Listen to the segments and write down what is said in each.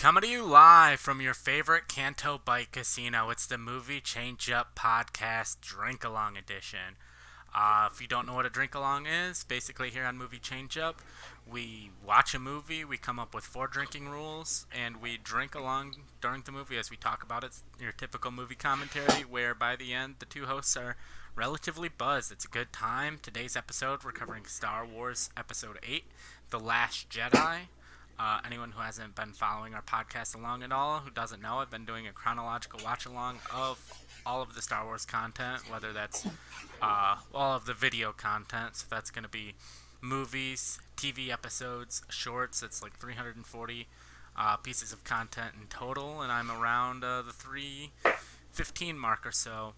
Coming to you live from your favorite Canto Bike Casino. It's the Movie Changeup Podcast Drinkalong Edition. If you don't know what a Drinkalong is, basically here on Movie Changeup, we watch a movie, we come up with 4 drinking rules, and we drink along during the movie as we talk about it. It's your typical movie commentary, where by the end, the 2 hosts are relatively buzzed. It's a good time. Today's episode, we're covering Star Wars Episode 8, The Last Jedi. Anyone who hasn't been following our podcast along at all, who doesn't know, I've been doing a chronological watch-along of all of the Star Wars content, whether that's all of the video content, so that's going to be movies, TV episodes, shorts. It's like 340 pieces of content in total, and I'm around the 315 mark or so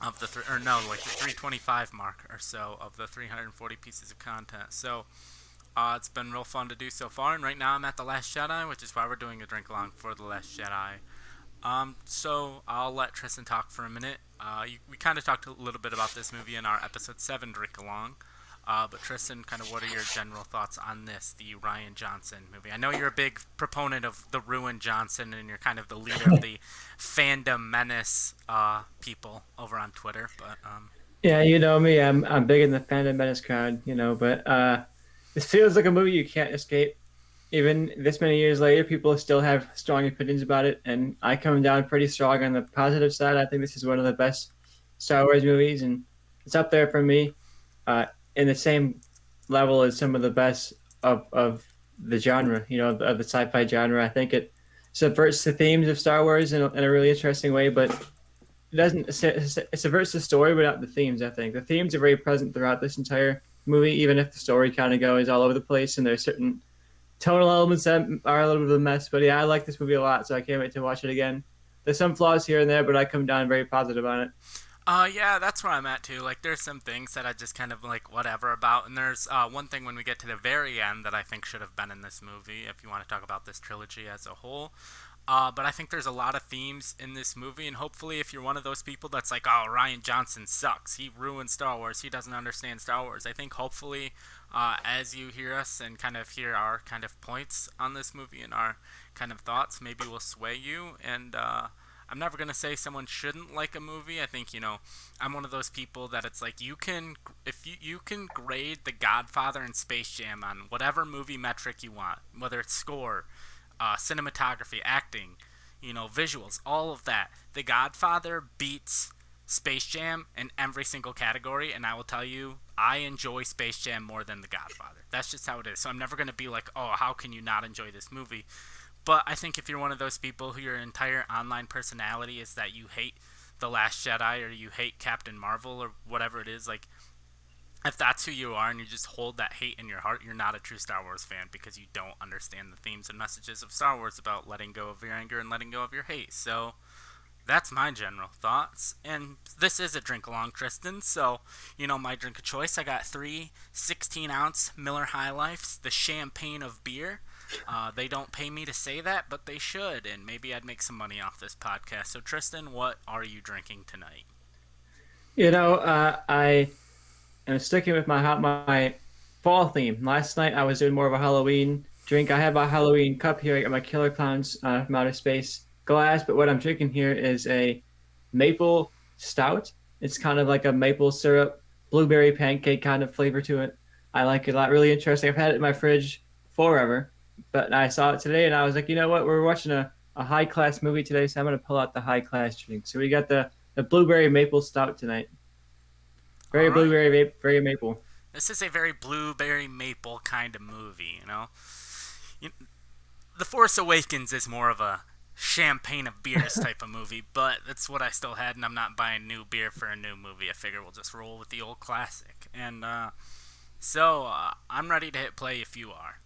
of the, the 325 mark or so of the 340 pieces of content. So it's been real fun to do so far, and right now I'm at The Last Jedi, which is why we're doing a drink along for The Last Jedi. So I'll let Tristan talk for a minute. We kind of talked a little bit about this movie in our episode 7 drink along, but Tristan, kind of what are your general thoughts on this, the Rian Johnson movie? I know you're a big proponent of the Ruin Johnson, and you're kind of the leader of the fandom menace people over on Twitter, but Yeah, you know me. I'm big in the fandom menace crowd, but this feels like a movie you can't escape. Even this many years later, people still have strong opinions about it, and I come down pretty strong on the positive side. I think this is one of the best Star Wars movies, and it's up there for me, in the same level as some of the best of the genre, of the sci-fi genre. I think it subverts the themes of Star Wars in a really interesting way, but it doesn't it subverts the story but not the themes. I think the themes are very present throughout this entire movie, even if the story kind of goes all over the place and there's certain tonal elements that are a little bit of a mess. But yeah, I like this movie a lot, so I can't wait to watch it again. There's some flaws here and there, but I come down very positive on it. yeah, that's where I'm at too. Like, there's some things that I just kind of like whatever about, and there's one thing when we get to the very end that I think should have been in this movie. If you want to talk about this trilogy as a whole, but I think there's a lot of themes in this movie, and hopefully, if you're one of those people that's like, "Oh, Rian Johnson sucks. He ruined Star Wars. He doesn't understand Star Wars," I think hopefully, as you hear us and kind of hear our kind of points on this movie and our kind of thoughts, maybe will sway you. And I'm never gonna say someone shouldn't like a movie. I think I'm one of those people that it's like if you can grade The Godfather and Space Jam on whatever movie metric you want, whether it's score, cinematography, acting, visuals, all of that. The Godfather beats Space Jam in every single category, and I will tell you, I enjoy Space Jam more than The Godfather. That's just how it is. So I'm never going to be like, oh, how can you not enjoy this movie? But I think if you're one of those people who your entire online personality is that you hate The Last Jedi or you hate Captain Marvel or whatever it is, like, if that's who you are and you just hold that hate in your heart, you're not a true Star Wars fan because you don't understand the themes and messages of Star Wars about letting go of your anger and letting go of your hate. So that's my general thoughts. And this is a drink along, Tristan. So, my drink of choice, I got 3 16-ounce Miller High Lifes, the champagne of beer. They don't pay me to say that, but they should, and maybe I'd make some money off this podcast. So, Tristan, what are you drinking tonight? I am sticking with my fall theme. Last night I was doing more of a Halloween drink. I have a Halloween cup here. I got my Killer Clowns from Outer Space glass, but what I'm drinking here is a maple stout. It's kind of like a maple syrup, blueberry pancake kind of flavor to it. I like it a lot. Really interesting. I've had it in my fridge forever, but I saw it today and I was like, you know what? We're watching a high class movie today, so I'm going to pull out the high class drink. So we got the blueberry maple stout tonight. All Very right. blueberry, very maple. This is a very blueberry maple kind of movie. You, The Force Awakens is more of a champagne of beers type of movie, but that's what I still had, and I'm not buying new beer for a new movie. I figure we'll just roll with the old classic. And I'm ready to hit play if you are.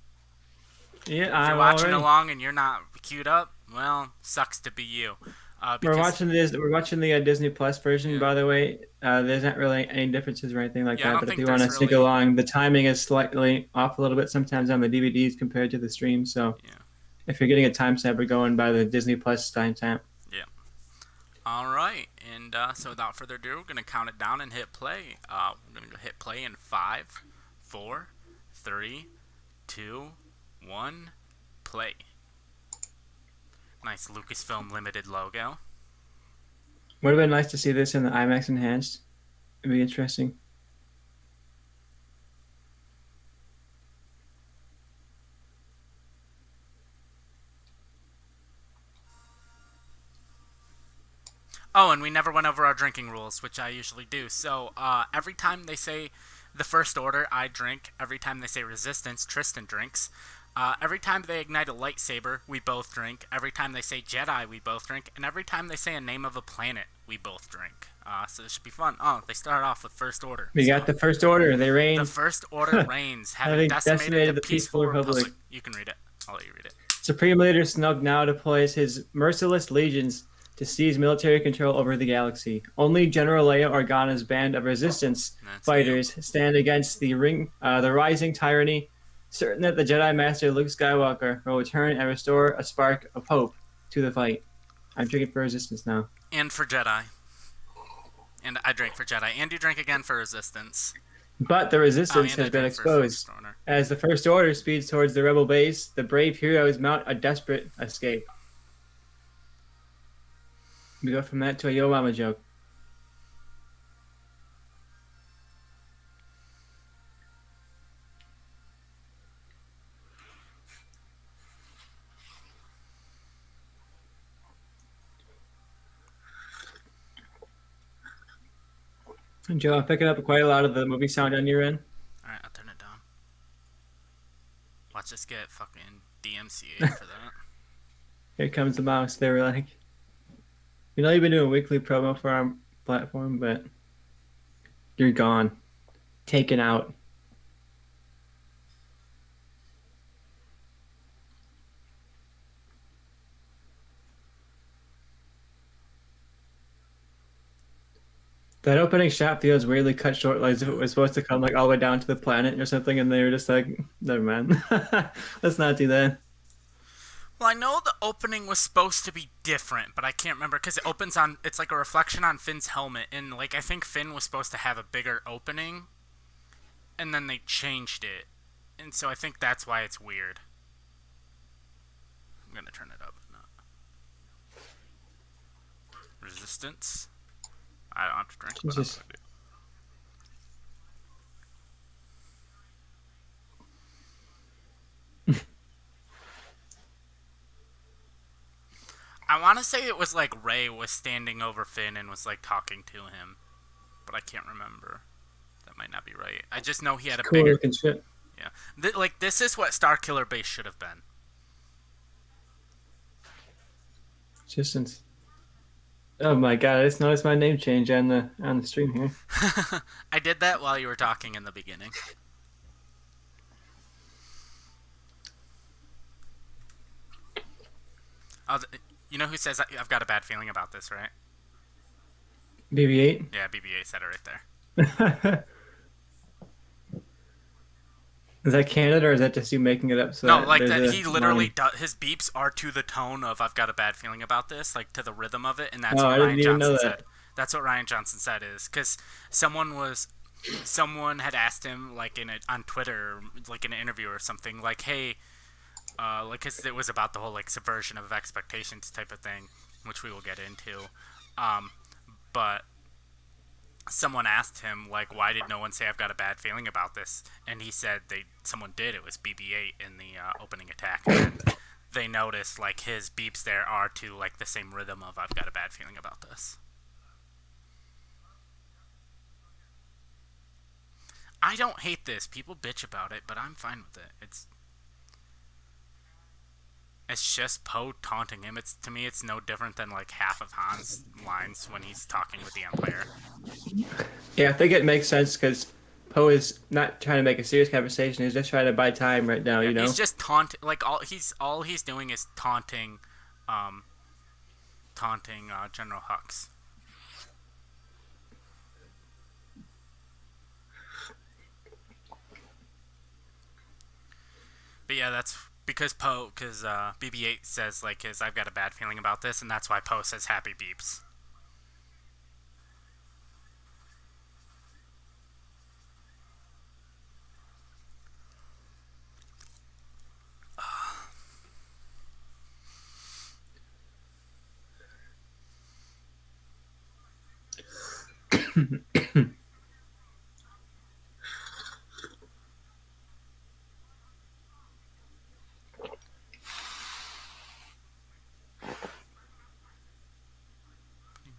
Yeah, If you're I'm watching already. along and you're not queued up, well, sucks to be you. We're Because watching this. We're watching the Disney Plus version, yeah, by the way. There's not really any differences or anything like yeah, I that. don't But if think you want there's to sneak really along, the timing is slightly off a little bit sometimes on the DVDs compared to the stream. So yeah, if you're getting a timestamp, we're going by the Disney Plus timestamp. yeah. All right, and so without further ado, we're gonna count it down and hit play. We're gonna hit play in 5, 4, 3, 2, 1, play. Nice Lucasfilm Limited logo. Would have been nice to see this in the IMAX enhanced. It'd be interesting. Oh, and we never went over our drinking rules, which I usually do. So every time they say the First Order, I drink. Every time they say Resistance, Tristan drinks. Every time they ignite a lightsaber, we both drink. Every time they say Jedi, we both drink. And every time they say a name of a planet, we both drink. So this should be fun. Oh, they start off with First Order We got the stuff. First Order. They The reign, First Order reigns, having having decimated the decimated the peaceful peaceful Republic. Republic. You can read it. I'll let you read it. Supreme Leader Snoke now deploys his merciless legions to seize military control over the galaxy. Only General Leia Organa's band of resistance That's you. fighters stand against the rising tyranny, certain that the Jedi Master Luke Skywalker will return and restore a spark of hope to the fight. I'm drinking for resistance now. And for Jedi. And I drank for Jedi. And you drank again for Resistance. But the Oh, resistance and I has been drank for First exposed. Order. As the First Order speeds towards the rebel base, the brave heroes mount a desperate escape. We go from that to a Yo Mama joke. Joe, I'm picking up quite a lot of the movie sound on your end. Alright, I'll turn it down. Watch us get fucking DMCA'd for that. Here comes the mouse. They were like, you know, you've been doing weekly promo for our platform, but you're gone. Taken out. That opening shot feels weirdly cut short, like as if it was supposed to come like all the way down to the planet or something, and they were just like, never mind. Let's not do that. Well, I know the opening was supposed to be different, but I can't remember because it opens on. It's like a reflection on Finn's helmet, and like I think Finn was supposed to have a bigger opening, and then they changed it, and so I think that's why it's weird. I'm gonna turn it up. No. Resistance. I don't have to drink, but I'm Just gonna do. I want to say it was like Rey was standing over Finn and was like talking to him, but I can't remember. That might not be right. I just know he had a cool bigger. looking shit. Yeah, like this is what Starkiller Base should have been. Just oh my god! I just noticed my name change on the stream here. I did that while you were talking in the beginning. I'll, you know who says I've got a bad feeling about this, right? BB-8. Yeah, BB-8 said it right there. Is that canon or is that just you making it up so No, that like there's that. a He literally line? does. His beeps are to the tone of "I've got a bad feeling about this," like to the rhythm of it, and that's Oh, what I didn't Ryan even know Johnson that. said. That's what Ryan Johnson said is because someone had asked him like on Twitter, like in an interview or something, like, "Hey, like, cause it was about the whole like subversion of expectations type of thing, which we will get into." Um, but someone asked him like, "Why did no one say I've got a bad feeling about this?" And he said someone did. It was BB-8 in the opening attack, and then they noticed like his beeps there are to like the same rhythm of "I've got a bad feeling about this." I don't hate this. People bitch about it, but I'm fine with it. It's just Poe taunting him. It's to me, it's no different than like half of Han's lines when he's talking with the Empire. Yeah, I think it makes sense because Poe is not trying to make a serious conversation. He's just trying to buy time right now, Yeah, you he's know? just taunting. Like all he's doing is um, taunting General Hux. But yeah, that's because BB-8 says like his "I've got a bad feeling about this," and that's why Poe says "happy beeps."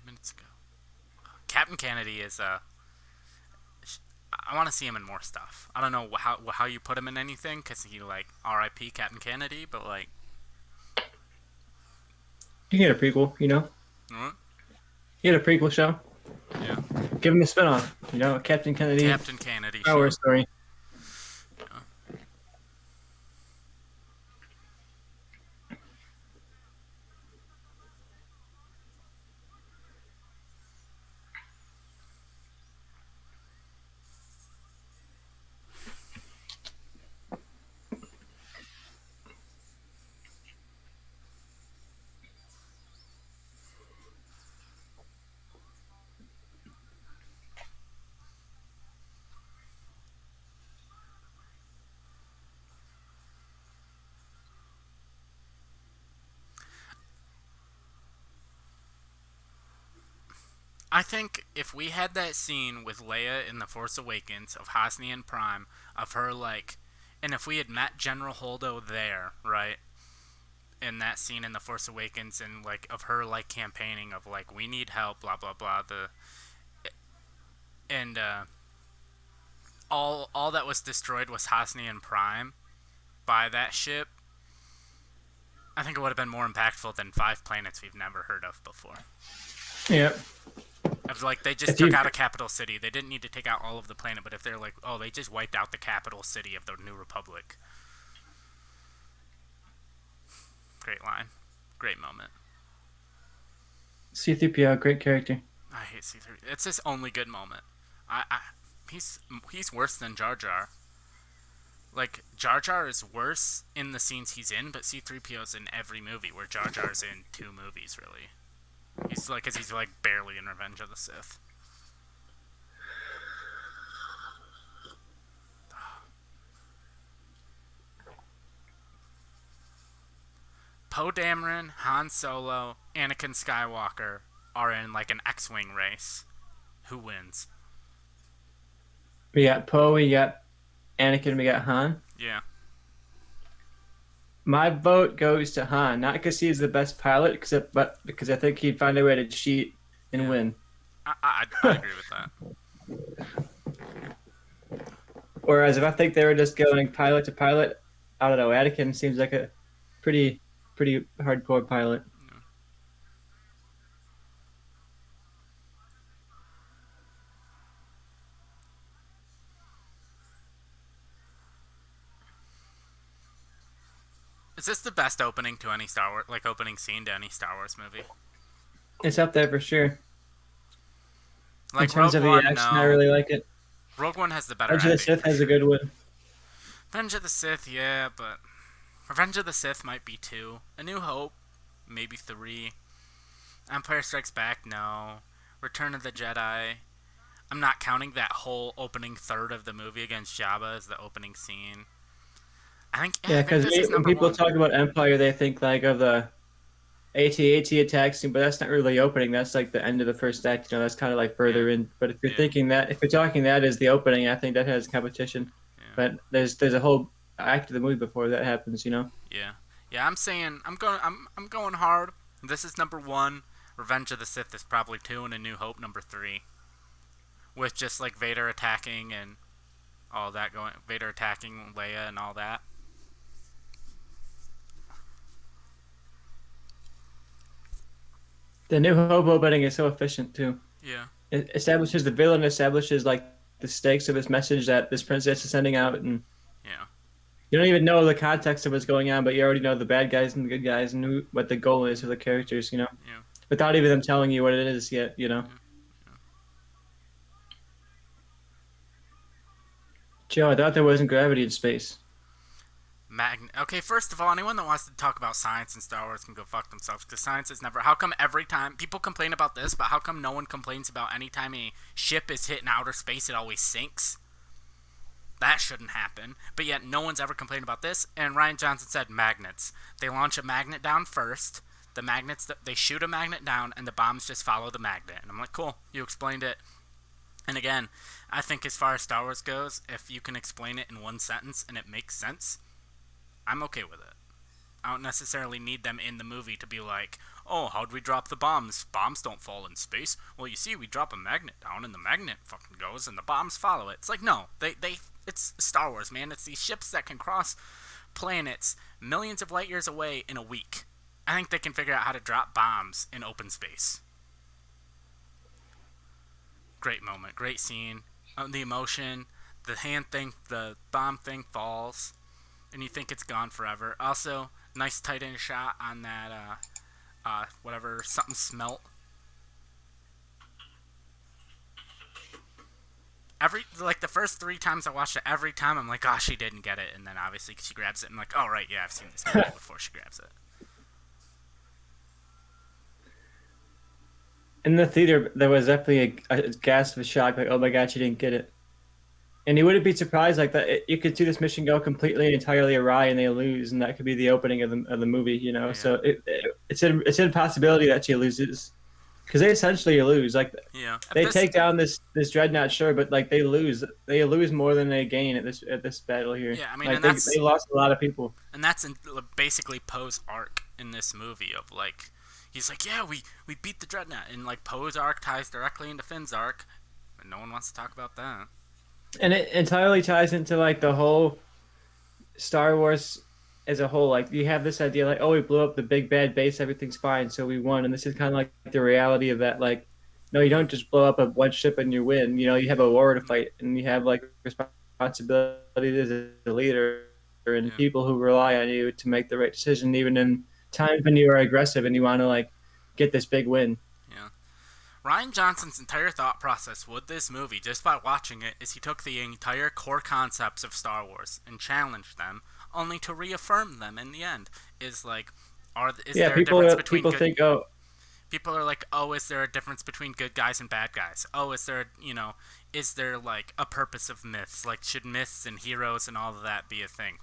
Minutes ago. Captain Kennedy is I want to see him in more stuff. I don't know how you put him in anything because he like R.I.P. Captain Kennedy, but like, You get a prequel, you know? mm, You get a prequel show. yeah, Give him a spinoff, you know? A Captain Kennedy Captain Kennedy Star Wars show. story. Yeah. I think if we had that scene with Leia in The Force Awakens of Hosnian Prime, of her like, and if we had met General Holdo there, right, in that scene in The Force Awakens, and like of her like campaigning of like we need help, blah blah blah, and all that was destroyed was Hosnian Prime by that ship. I think it would have been more impactful than 5 planets we've never heard of before. Yeah. Of like they just If took you out a capital city. They didn't need to take out all of the planet, but if they're like, oh, they just wiped out the capital city of the New Republic. Great line. Great moment. C-3PO, great character. I hate C3. It's his only good moment. I he's he's worse than Jar Jar. Like Jar Jar is worse in the scenes he's in, but C3PO's in every movie where Jar Jar's in 2 movies really. He's like, cause he's like barely in Revenge of the Sith. Poe Dameron, Han Solo, Anakin Skywalker are in like an X-wing race. Who wins? We got Poe, we got Anakin, we got Han. Yeah, My vote goes to Han, not because he's the best pilot, but because I think he'd find a way to cheat and yeah. win. I agree with that. Whereas if I think they were just going pilot to pilot, I don't know. Anakin seems like a pretty pretty hardcore pilot. Yeah. Is this the best opening to any Star Wars, like opening scene to any Star Wars movie? It's up there for sure. In Like terms Rogue of the One, action, I no. really like it. Rogue One has the better Revenge of the ending Sith for has a sure. good one. Revenge of the Sith, yeah, but Revenge of the Sith might be 2. A New Hope, maybe 3. Empire Strikes Back, no. Return of the Jedi. I'm not counting that whole opening third of the movie against Jabba as the opening scene. I Yeah, think because this is when number people one. talk about Empire, they think like of the AT-AT attack scene, but that's not really the opening. That's like the end of the first act. You know, that's kind of like Yeah, further in. But yeah, if you're talking that as the opening, I think that has competition. yeah, But there's a whole act of the movie before that happens. You know. yeah, yeah. I'm saying I'm going hard. This is number one. Revenge of the Sith is probably 2, and A New Hope number 3. With just like Vader attacking and all that going, Vader attacking Leia and all that. The New Hope opening is so efficient too. Yeah, It establishes the villain, establishes like the stakes of his message that this princess is sending out, and yeah, you don't even know the context of what's going on, but you already know the bad guys and the good guys and what the goal is of the characters. You know, yeah, without even them telling you what it is yet. You know. yeah. Joe, I thought there wasn't gravity in space. Okay, first of all, anyone that wants to talk about science in Star Wars can go fuck themselves because science is never. How come every time people complain about this, but how come no one complains about any time a ship is hit in outer space, it always sinks? That shouldn't happen. But yet, no one's ever complained about this. And Ryan Johnson said magnets. They launch a magnet down first. They shoot a magnet down, and the bombs just follow the magnet. And I'm like, cool, you explained it And again, I think as far as Star Wars goes, if you can explain it in one sentence and it makes sense, I'm okay with it. I don't necessarily need them in the movie to be like, oh, how'd we drop the bombs? Bombs don't fall in space. Well, you see, we drop a magnet down, and the magnet fucking goes, and the bombs follow it. It's like, no, it's Star Wars, man. It's these ships that can cross planets millions of light years away in a week. I think they can figure out how to drop bombs in open space. Great moment, great scene. The emotion, the hand thing, the bomb thing falls, and you think it's gone forever. Also, nice tight end shot on that whatever something smelt. Every like the first 3 times I watched it, every time I'm like, oh, she didn't get it, and then obviously she grabs it, I'm like, oh right, yeah, I've seen this movie before she grabs it. In the theater, there was definitely a gasp of shock, like, "Oh my God, she didn't get it!" And you wouldn't be surprised, like that. You could see this mission go completely and entirely awry, and they lose, and that could be the opening of the movie, you know. Yeah, So it's a possibility that she loses because they essentially lose. Like yeah. If they this, take down this dreadnought, sure, but like they lose. They lose more than they gain at this battle here. yeah, I mean, Like they lost a lot of people. that's in, basically Poe's arc in this movie of like, he's like, yeah, we beat the dreadnought, and like Poe's arc ties directly into Finn's arc, and no one wants to talk about that. And it entirely ties into like the whole Star Wars as a whole. Like you have this idea, like, oh, we blew up the big bad base, everything's fine, so we won. And this is kind of like the reality of that. Like, no, you don't just blow up a one ship and you win. You know, you have a war to fight, and you have like responsibility as a leader and Yeah, people who rely on you to make the right decision, even in times when you are aggressive and you want to like get this big win. yeah. Ryan Johnson's entire thought process with this movie, just by watching it, is he took the entire core concepts of Star Wars and challenged them, only to reaffirm them in the end. Is like, is Yeah, there a difference between people good? think, oh, People are like, oh, is there a difference between good guys and bad guys? Oh, is there like a purpose of myths? Like, should myths and heroes and all of that be a thing?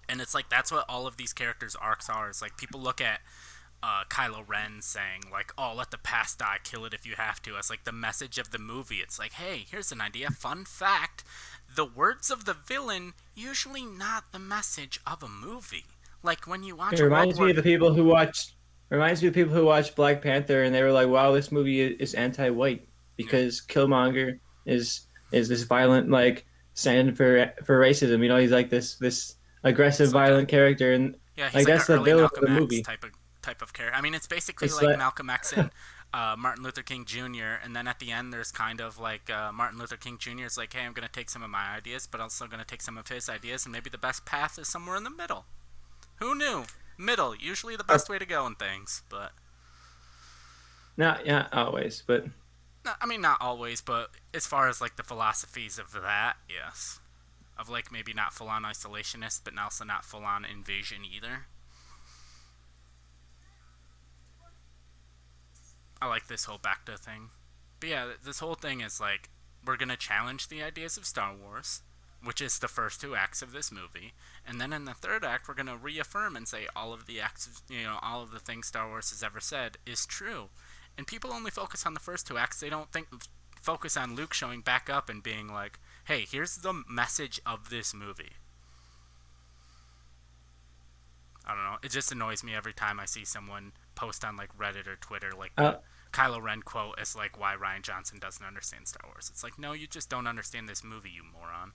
And it's like that's what all of these characters' arcs are. Is like people look at Kylo Ren saying like, "Oh, let the past die, kill it if you have to." As like the message of the movie. It's like, hey, here's an idea. Fun fact: the words of the villain usually not the message of a movie. Like when you it watch a World reminds War. me of the people who watched. Reminds me of people who watched Black Panther and they were like, "Wow, this movie is anti-white Yeah, because Killmonger is this violent like stand for racism." You know, he's like this aggressive, he's like a violent character, and yeah, he's like like an that's the early villain of Malcolm the X movie. type of character. I mean, it's basically It's like like Malcolm X and Martin Luther King Jr. And then at the end, there's kind of like Martin Luther King Jr. is like, hey, I'm gonna take some of my ideas, but also gonna take some of his ideas, and maybe the best path is somewhere in the middle. Who knew? Middle, usually the best way to go in things, but not always, but I mean, not always, but as far as like the philosophies of that, yes, of like maybe not full on isolationist, but also not full on invasion either. I like this whole Bacta thing. But yeah, this whole thing is like we're gonna challenge the ideas of Star Wars, which is the first 2 acts of this movie, and then in the third act we're gonna reaffirm and say all of the acts, all of the things Star Wars has ever said is true. And people only focus on the first 2 acts. They don't focus on Luke showing back up and being like, "Hey, here's the message of this movie." I don't know. It just annoys me every time I see someone post on like Reddit or Twitter like uh, the Kylo Ren quote as like why Ryan Johnson doesn't understand Star Wars. It's like, no, you just don't understand this movie, you moron.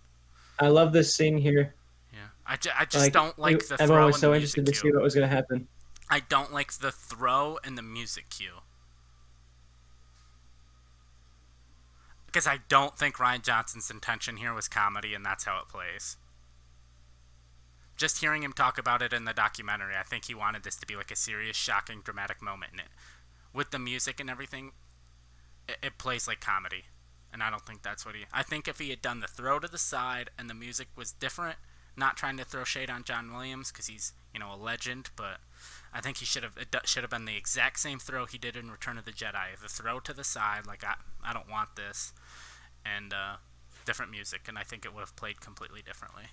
I love this scene here. Yeah, I just Like don't like the everyone throw was and the so music interested to cue. see what was going to happen. I don't like the throw and the music cue because I don't think Ryan Johnson's intention here was comedy, and that's how it plays. Just hearing him talk about it in the documentary, I think he wanted this to be like a serious, shocking, dramatic moment in it. With the music and everything, it plays like comedy. And I don't think that's what he. I think if he had done the throw to the side and the music was different, not trying to throw shade on John Williams because he's a legend, but I think he should have been the exact same throw he did in Return of the Jedi. The throw to the side, like I don't want this, and different music, and I think it would have played completely differently.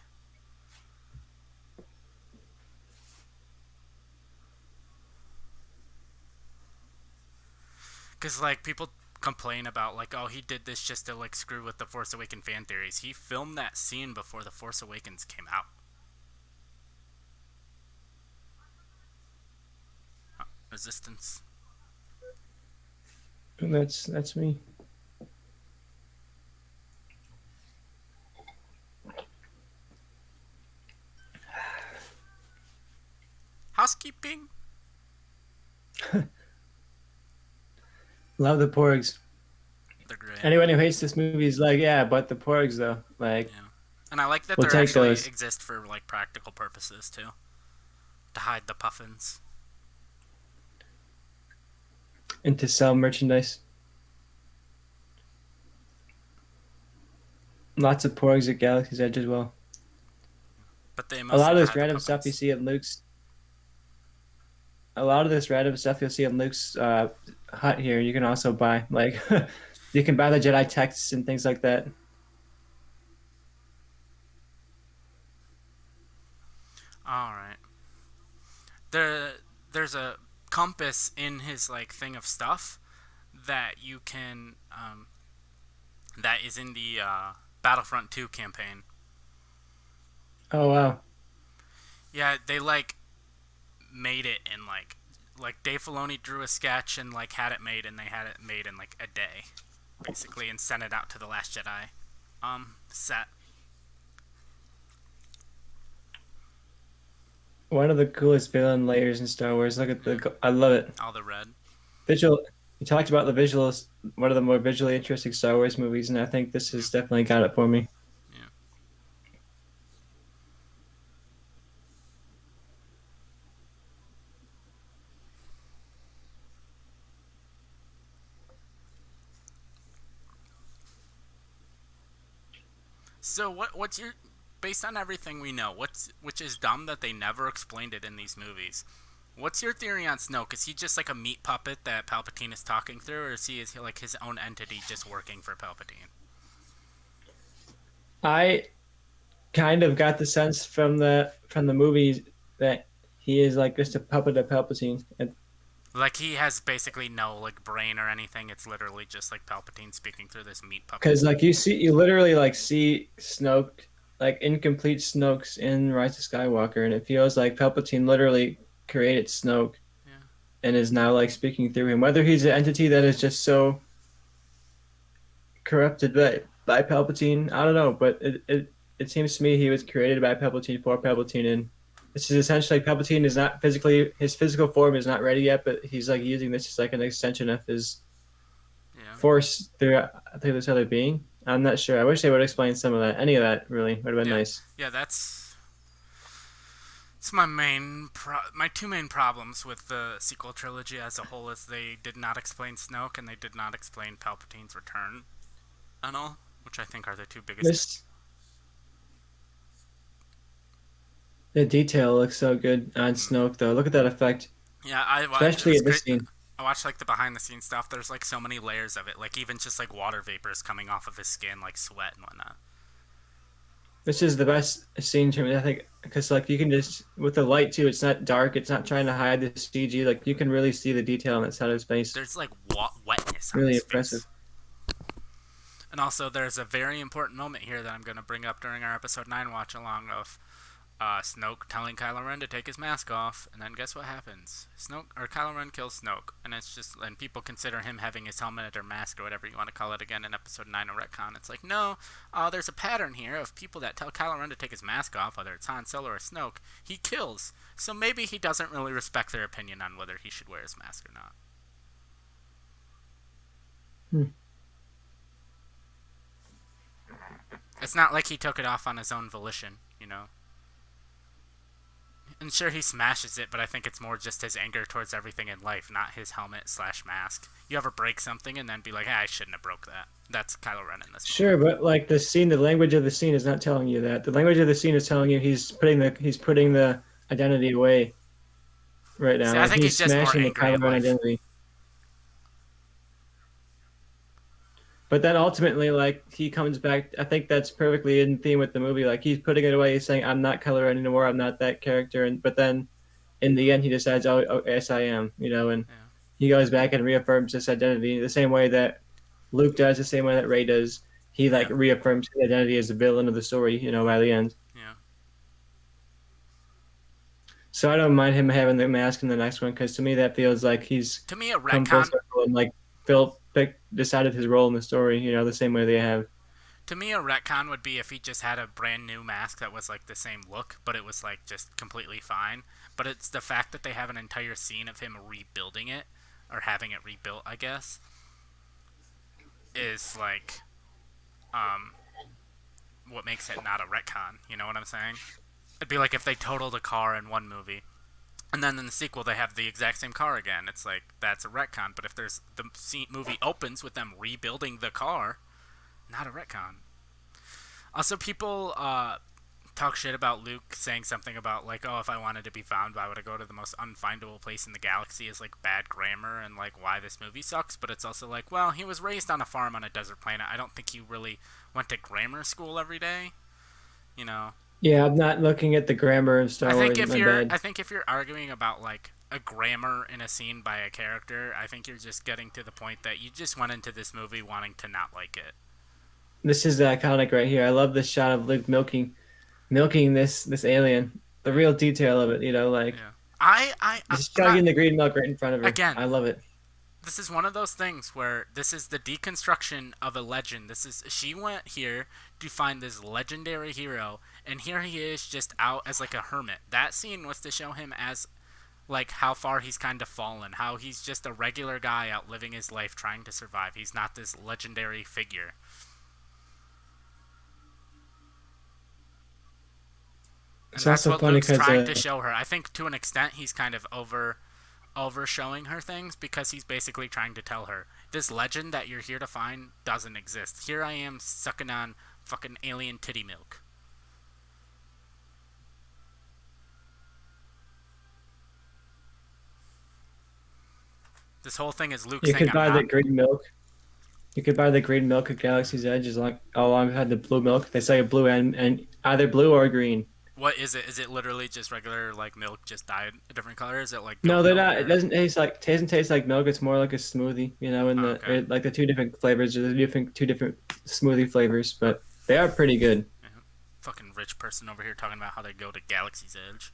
Because like people complain about like, oh, he did this just to like screw with the Force Awakens fan theories. He filmed that scene before the Force Awakens came out. Resistance. That's me. Housekeeping. Love the Porgs. They're great. Anyone who hates this movie is like, yeah, but the Porgs though. Like, Yeah. And I like that we'll they take actually those. exist for like practical purposes too, to hide the puffins. And to sell merchandise. Lots of Porgs at Galaxy's Edge as well. But they A lot mostly of this hide the random stuff you puffins. see in Luke's. A lot of this random stuff you'll see in Luke's hut here. You can also buy like, you can buy the Jedi texts and things like that. All right. There's a compass in his like thing of stuff that you can that is in the Battlefront 2 campaign. Oh wow. Yeah, they like made it in like Dave Filoni drew a sketch and like had it made, and they had it made in like a day, basically, and sent it out to the Last Jedi set. One of the coolest villain layers in Star Wars. Look at Yeah, the. I love it. all the red. Visual. You talked about the visuals. One of the more visually interesting Star Wars movies, and I think this Yeah, has definitely got it for me. yeah. So what's your based on everything we know? What's which is dumb that they never explained it in these movies. What's your theory on Snoke? Is he just like a meat puppet that Palpatine is talking through, or is he like his own entity just working for Palpatine? I kind of got the sense from the movies that he is like just a puppet of Palpatine. Like he has basically no like brain or anything. It's literally just like Palpatine speaking through this meat puppet. Because like you literally like see Snoke, like incomplete Snokes in Rise of Skywalker, and it feels like Palpatine literally created Snoke Yeah, and is now like speaking through him. Whether he's an entity that is just so corrupted by Palpatine, I don't know, but it seems to me he was created by Palpatine for Palpatine, and this is essentially Palpatine is not physically his physical form is not ready yet, but he's like using this as like an extension of his yeah, force through this other being. I'm not sure. I wish they would explain some of that. Any of that really would have been yeah, nice. yeah. It's my my two main problems with the sequel trilogy as a whole is they did not explain Snoke and they did not explain Palpatine's return and all, which I think are the two biggest. This the detail looks so good on Mm. Snoke though. Look at that effect, Yeah, it especially was at this great. scene. I watched like the behind the scenes stuff. There's like so many layers of it, like even just like water vapors coming off of his skin, like sweat and whatnot. This is the best scene to me, I think, because like you can just with the light too. It's not dark. It's not trying to hide the CG. Like you can really see the detail on that side of his face. There's like wetness on Really his impressive. face. And also, there's a very important moment here that I'm going to bring up during our episode 9 watch along of Snoke telling Kylo Ren to take his mask off, and then guess what happens? Kylo Ren kills Snoke, and it's just and people consider him having his helmet or mask or whatever you want to call it again in episode 9 of retcon. It's like no, there's a pattern here of people that tell Kylo Ren to take his mask off, whether it's Han Solo or Snoke, he kills. So maybe he doesn't really respect their opinion on whether he should wear his mask or not. Hmm. It's not like he took it off on his own volition, you know. And sure, he smashes it, but I think it's more just his anger towards everything in life, not his helmet slash mask. You ever break something and then be like, I shouldn't have broke that. That's Kylo Ren in this movie. Sure, but like the scene, the language of the scene is not telling you that. The language of the scene is telling you he's putting the identity away right now. See, I Like think he's he's just more smashing the angry in Kylo Ren life. identity. But then ultimately, like he comes back. I think that's perfectly in theme with the movie. Like he's putting it away. He's saying, "I'm not Kylo Ren anymore. I'm not that character." And but then in the end, he decides, "Oh, yes, I am." You know, and Yeah. he goes back and reaffirms this identity the same way that Luke does the same way that Rey does. He like Yeah, reaffirms his identity as the villain of the story, by the end. yeah. So I don't mind him having the mask in the next one because to me that feels like he's To me, a come full retcon. circle and like decided his role in the story, the same way they have. To me, a retcon would be if he just had a brand new mask that was like the same look, but it was like just completely fine. But it's the fact that they have an entire scene of him rebuilding it, or having it rebuilt, I guess, is like um what makes it not a retcon. You know what I'm saying? It'd be like if they totaled a car in one movie, and then in the sequel they have the exact same car again. It's like that's a retcon. But if there's the movie opens with them rebuilding the car, not a retcon. Also, people talk shit about Luke saying something about like, oh, if I wanted to be found, why would I go to the most unfindable place in the galaxy? Is like bad grammar and like why this movie sucks. But it's also like, well, he was raised on a farm on a desert planet. I don't think he really went to grammar school every day. You know, Yeah, I'm not looking at the grammar of Star Wars. My bad. I think if you're arguing about like a grammar in a scene by a character, I think you're just getting to the point that you just went into this movie wanting to not like it. This is iconic right here. I love this shot of Luke milking this alien. The real detail of it, like Yeah, just I'm not. chugging the green milk right in front of her. Again, I love it. this is one of those things where this is the deconstruction of a legend. This is she went here to find this legendary hero, and here he is just out as like a hermit. That scene was to show him as like how far he's kind of fallen, how he's just a regular guy out living his life trying to survive. He's not this legendary figure. And It's that's also what funny Luke's because trying to show her. I think to an extent he's kind of over showing her things because he's basically trying to tell her this legend that you're here to find doesn't exist. Here I am sucking on fucking alien titty milk. This whole thing is Luke you saying could I'm buy the not. green milk. You could buy the green milk at Galaxy's Edge as long alongside the blue milk. They say blue and either blue or green. What is it? Is it literally just regular like milk just dyed a different color? Is it like No, goat they're milk not. It or? doesn't taste like milk. It's more like a smoothie, in Oh, the okay. like the two different flavors or the different two different smoothie flavors, but they are pretty good. Yeah. Fucking rich person over here talking about how they go to Galaxy's Edge.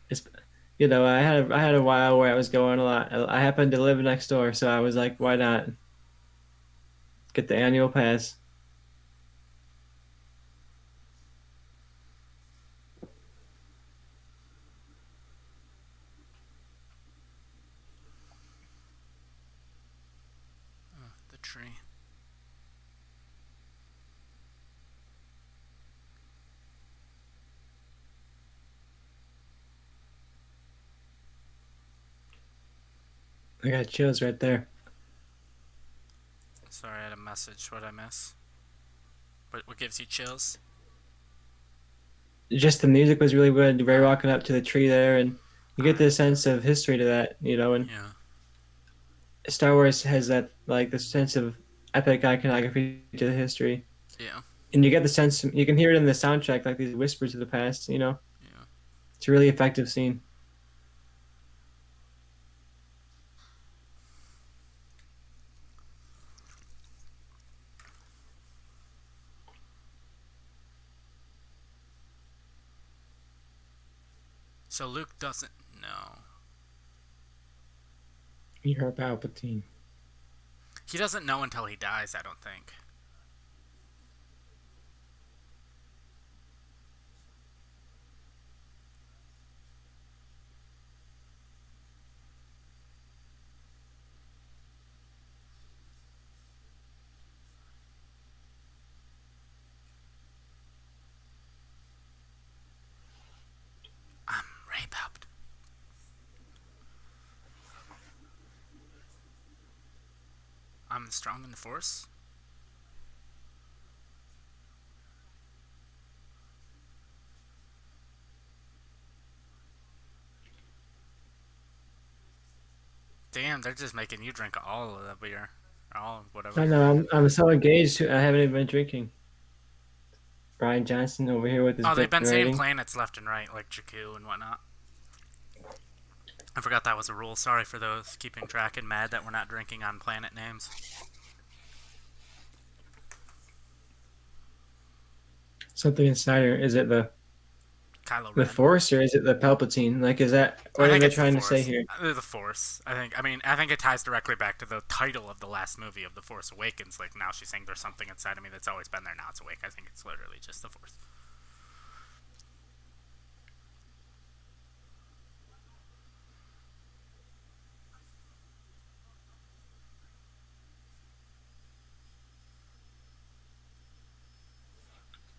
It's I had a while where I was going a lot. I happened to live next door, so I was like, why not get the annual pass? The tree. I got chills right there. Sorry, I had a message. What I miss? What gives you chills? Just the music was really good. Ray Uh, walking up to the tree there, and you get uh, this sense of history to that, and yeah, Star Wars has that like the sense of epic iconography to the history, yeah, and you get the sense you can hear it in the soundtrack, like these whispers of the past. yeah. It's a really effective scene. So Luke doesn't know. You're Palpatine. He doesn't know until he dies. I don't think. I'm Ray Palpatine. I'm strong in the Force. Damn, they're just making you drink all of the beer, all whatever. I know. I'm so engaged. I haven't even been drinking. Brian Johnson over here with his Oh, they've bit been saying writing. planets left and right, like Jakku and whatnot. I forgot that was a rule. Sorry for those keeping track and mad that we're not drinking on planet names. Something inside her. Is it Kylo the Ren. Force or is it the Palpatine? Like, is that I what are think they it's the trying to say Force. here? The Force. I think. I mean, I think it ties directly back to the title of the last movie of The Force Awakens. Like now, she's saying there's something inside of me that's always been there. Now it's awake. I think it's literally just the Force.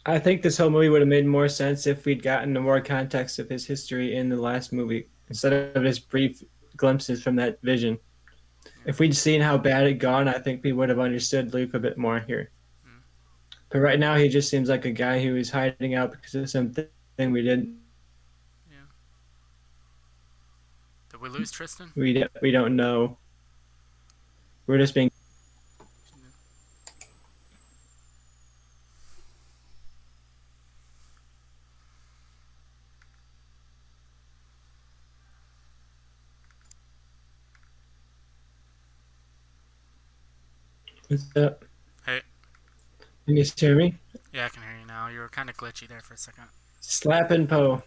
I think this whole movie would have made more sense if we'd gotten more context of his history in the last movie instead of just brief glimpses from that vision. Yeah. If we'd seen how bad it gone, I think we would have understood Luke a bit more here. Mm. But right now, he just seems like a guy who is hiding out because of something we didn't Yeah. Did we lose Tristan? we don't know. We're just being Yeah. what's up? Hey. Can you hear me? Yeah, I can hear you now. You were kind of glitchy there for a second. Slapping Poe.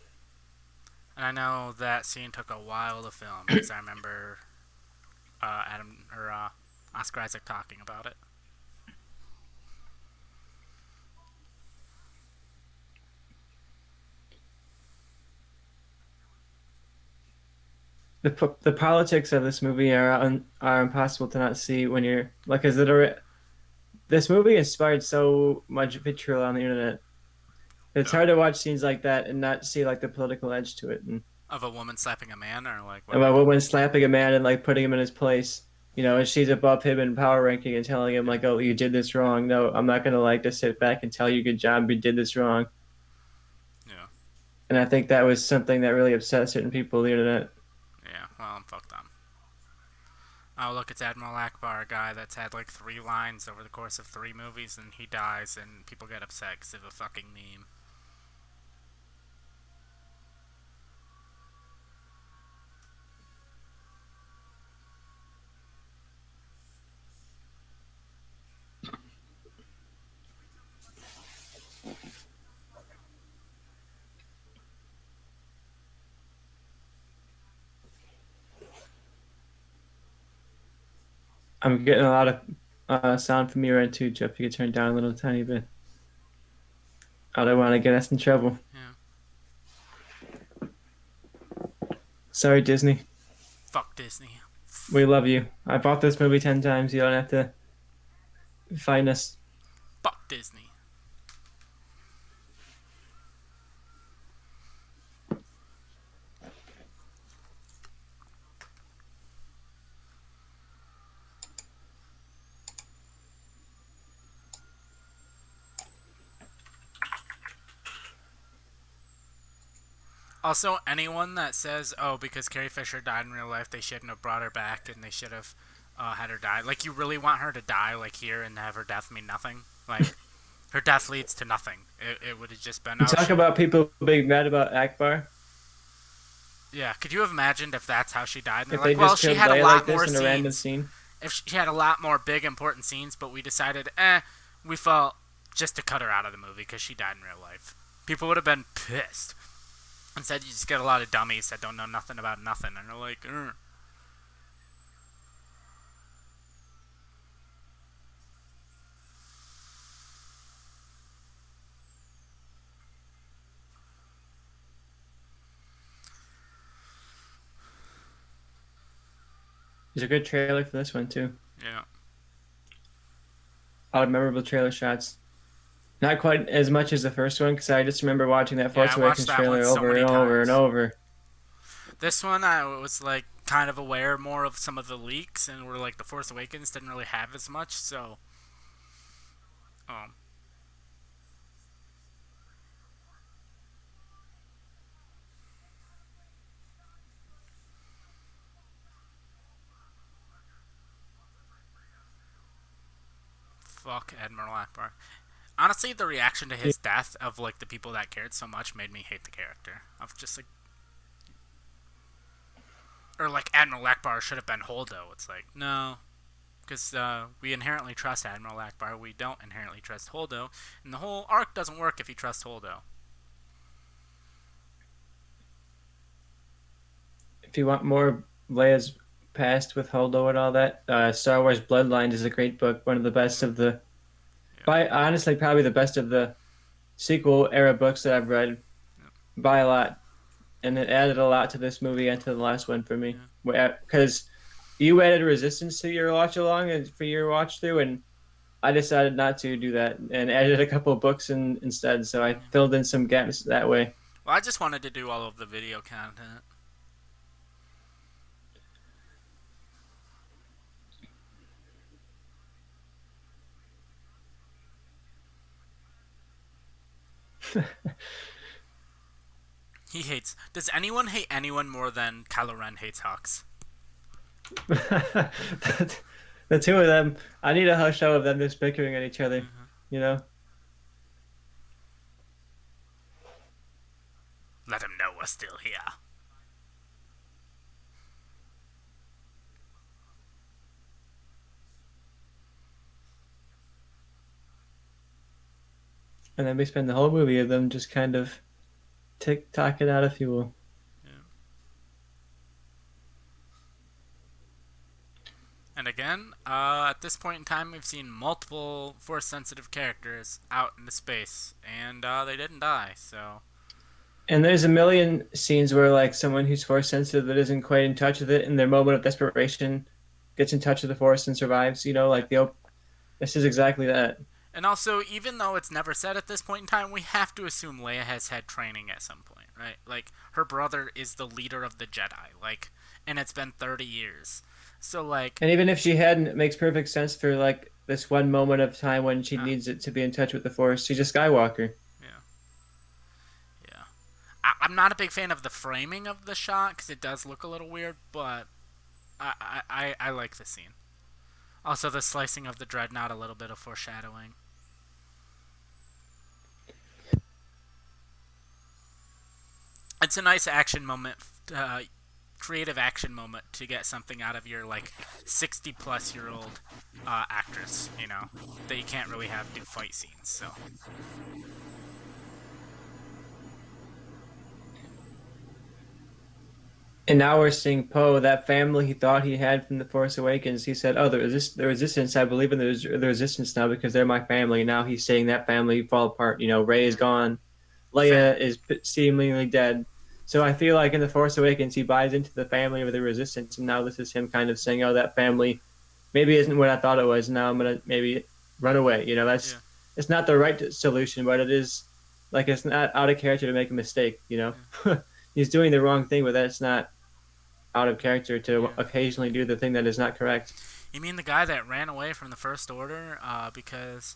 And I know that scene took a while to film because I remember Adam or Oscar Isaac talking about it. The politics of this movie are impossible to not see when you're like, is it a this movie inspired so much vitriol on the internet. It's Yeah. hard to watch scenes like that and not see like the political edge to it, and Of a woman slapping a man, or like what about happened? women slapping a man and like putting him in his place. You know, and she's above him in power ranking and telling him Yeah. like, "Oh, you did this wrong." No, I'm not gonna like just sit back and tell you good job, you did this wrong. Yeah. And I think that was something that really upset certain people on the internet. Yeah. Well, I'm fucked on. Oh, look, it's Admiral Ackbar, a guy that's had like 3 lines over the course of 3 movies, and he dies, and people get upset because of a fucking meme. I'm getting a lot of sound from your end too, Jeff. You could turn it down a little tiny bit. I don't want to get us in trouble. Yeah. Sorry, Disney. Fuck Disney. We love you. I bought this movie 10 times. You don't have to find us. Fuck Disney. Also, anyone that says, "Oh, because Carrie Fisher died in real life, they shouldn't have brought her back and they should have had her die," like you really want her to die like here and have her death mean nothing? Like her death leads to nothing. It would have just been, You oh, talk she. about people being mad about Akbar. Yeah, could you have imagined if that's how she died? And they're If they like, well, just she killed had a Leia like lot more this in a random scenes. scene. If she had a lot more big important scenes, but we decided, we felt just to cut her out of the movie because she died in real life. People would have been pissed. Instead, you just get a lot of dummies that don't know nothing about nothing, and they're like, "Ugh." There's a good trailer for this one too. Yeah. A lot of memorable trailer shots. Not quite as much as the first one because I just remember watching that Yeah, I Force watched Awakens that one trailer so over many and over and times. over. This one, I was like kind of aware more of some of the leaks, and we're like, The Force Awakens didn't really have as much, so. Um, Fuck Admiral Ackbar. Honestly, the reaction to his death of like the people that cared so much made me hate the character. Of just like, Or like Admiral Ackbar should have been Holdo. It's like, no, because we inherently trust Admiral Ackbar. We don't inherently trust Holdo, and the whole arc doesn't work if you trust Holdo. If you want more Leia's past with Holdo and all that, Star Wars Bloodline is a great book. One of the best Mm, of the, yeah, by honestly, probably the best of the sequel era books that I've read yeah, by a lot. And it added a lot to this movie and to the last one for me. yeah, Because you added Resistance to your watch along and for your watch through, and I decided not to do that and added a couple of books instead. So I yeah. filled in some gaps that way. Well, I just wanted to do all of the video content. He hates. Does anyone hate anyone more than Kylo Ren hates Hux? the two of them, I need a hush show of them just bickering at each other, Mm-hmm. you know? Let him know we're still here. And then we spend the whole movie of them just kind of tick tocking out, if you will. Yeah. And again, at this point in time, we've seen multiple Force-sensitive characters out into space, and they didn't die. So And there's a million scenes where like someone who's force sensitive that isn't quite in touch with it in their moment of desperation gets in touch with the force and survives, yeah. like this is exactly that. And also, even though it's never said at this point in time, we have to assume Leia has had training at some point, right? Like her brother is the leader of the Jedi, like, and it's been 30 years. So like, And even if she hadn't, it makes perfect sense for like this one moment of time when she uh, needs it to be in touch with the force. She's a Skywalker. yeah, yeah. I'm not a big fan of the framing of the shot because it does look a little weird, but I like the scene. Also, the slicing of the dreadnought, a little bit of foreshadowing. It's a nice action moment, creative action moment to get something out of your like 60-plus-year-old actress, that you can't really have do fight scenes. So And now we're seeing Poe, that family he thought he had from the Force Awakens. He said, "Oh, the Resistance. I believe in the Resistance now because they're my family." Now he's saying that family fall apart. Rey is yeah, gone. Fa- Leia is seemingly dead. So I feel like in the Force Awakens, he buys into the family of the Resistance, and now this is him kind of saying, "Oh, that family maybe isn't what I thought it was. Now I'm gonna maybe run away." yeah, It's not the right solution, but it is like it's not out of character to make a mistake. yeah, He's doing the wrong thing, but that's not out of character to yeah. occasionally do the thing that is not correct. You mean the guy that ran away from the First Order because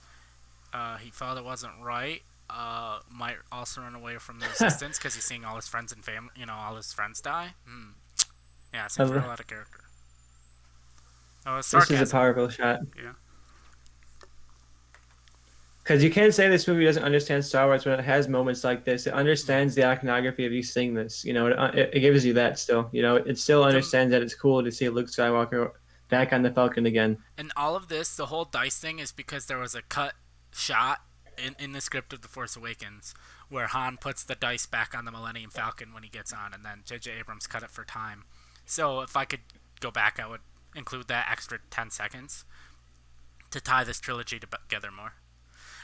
he felt it wasn't right? Might also run away from the Resistance because he's seeing all his friends and family, all his friends die. Yeah, it seems real out of character. Oh, it's This is a sarcasm. powerful shot. Yeah, Because you can't say this movie doesn't understand Star Wars when it has moments like this. It yeah. understands the iconography of you seeing this. It gives you that still. It still The understands that it's cool to see Luke Skywalker back on the Falcon again. And all of this, the whole dice thing, is because there was a cut shot in the script of The Force Awakens where Han puts the dice back on the Millennium Falcon when he gets on, and then J.J. Abrams cut it for time. So if I could go back, I would include that extra 10 seconds to tie this trilogy together more.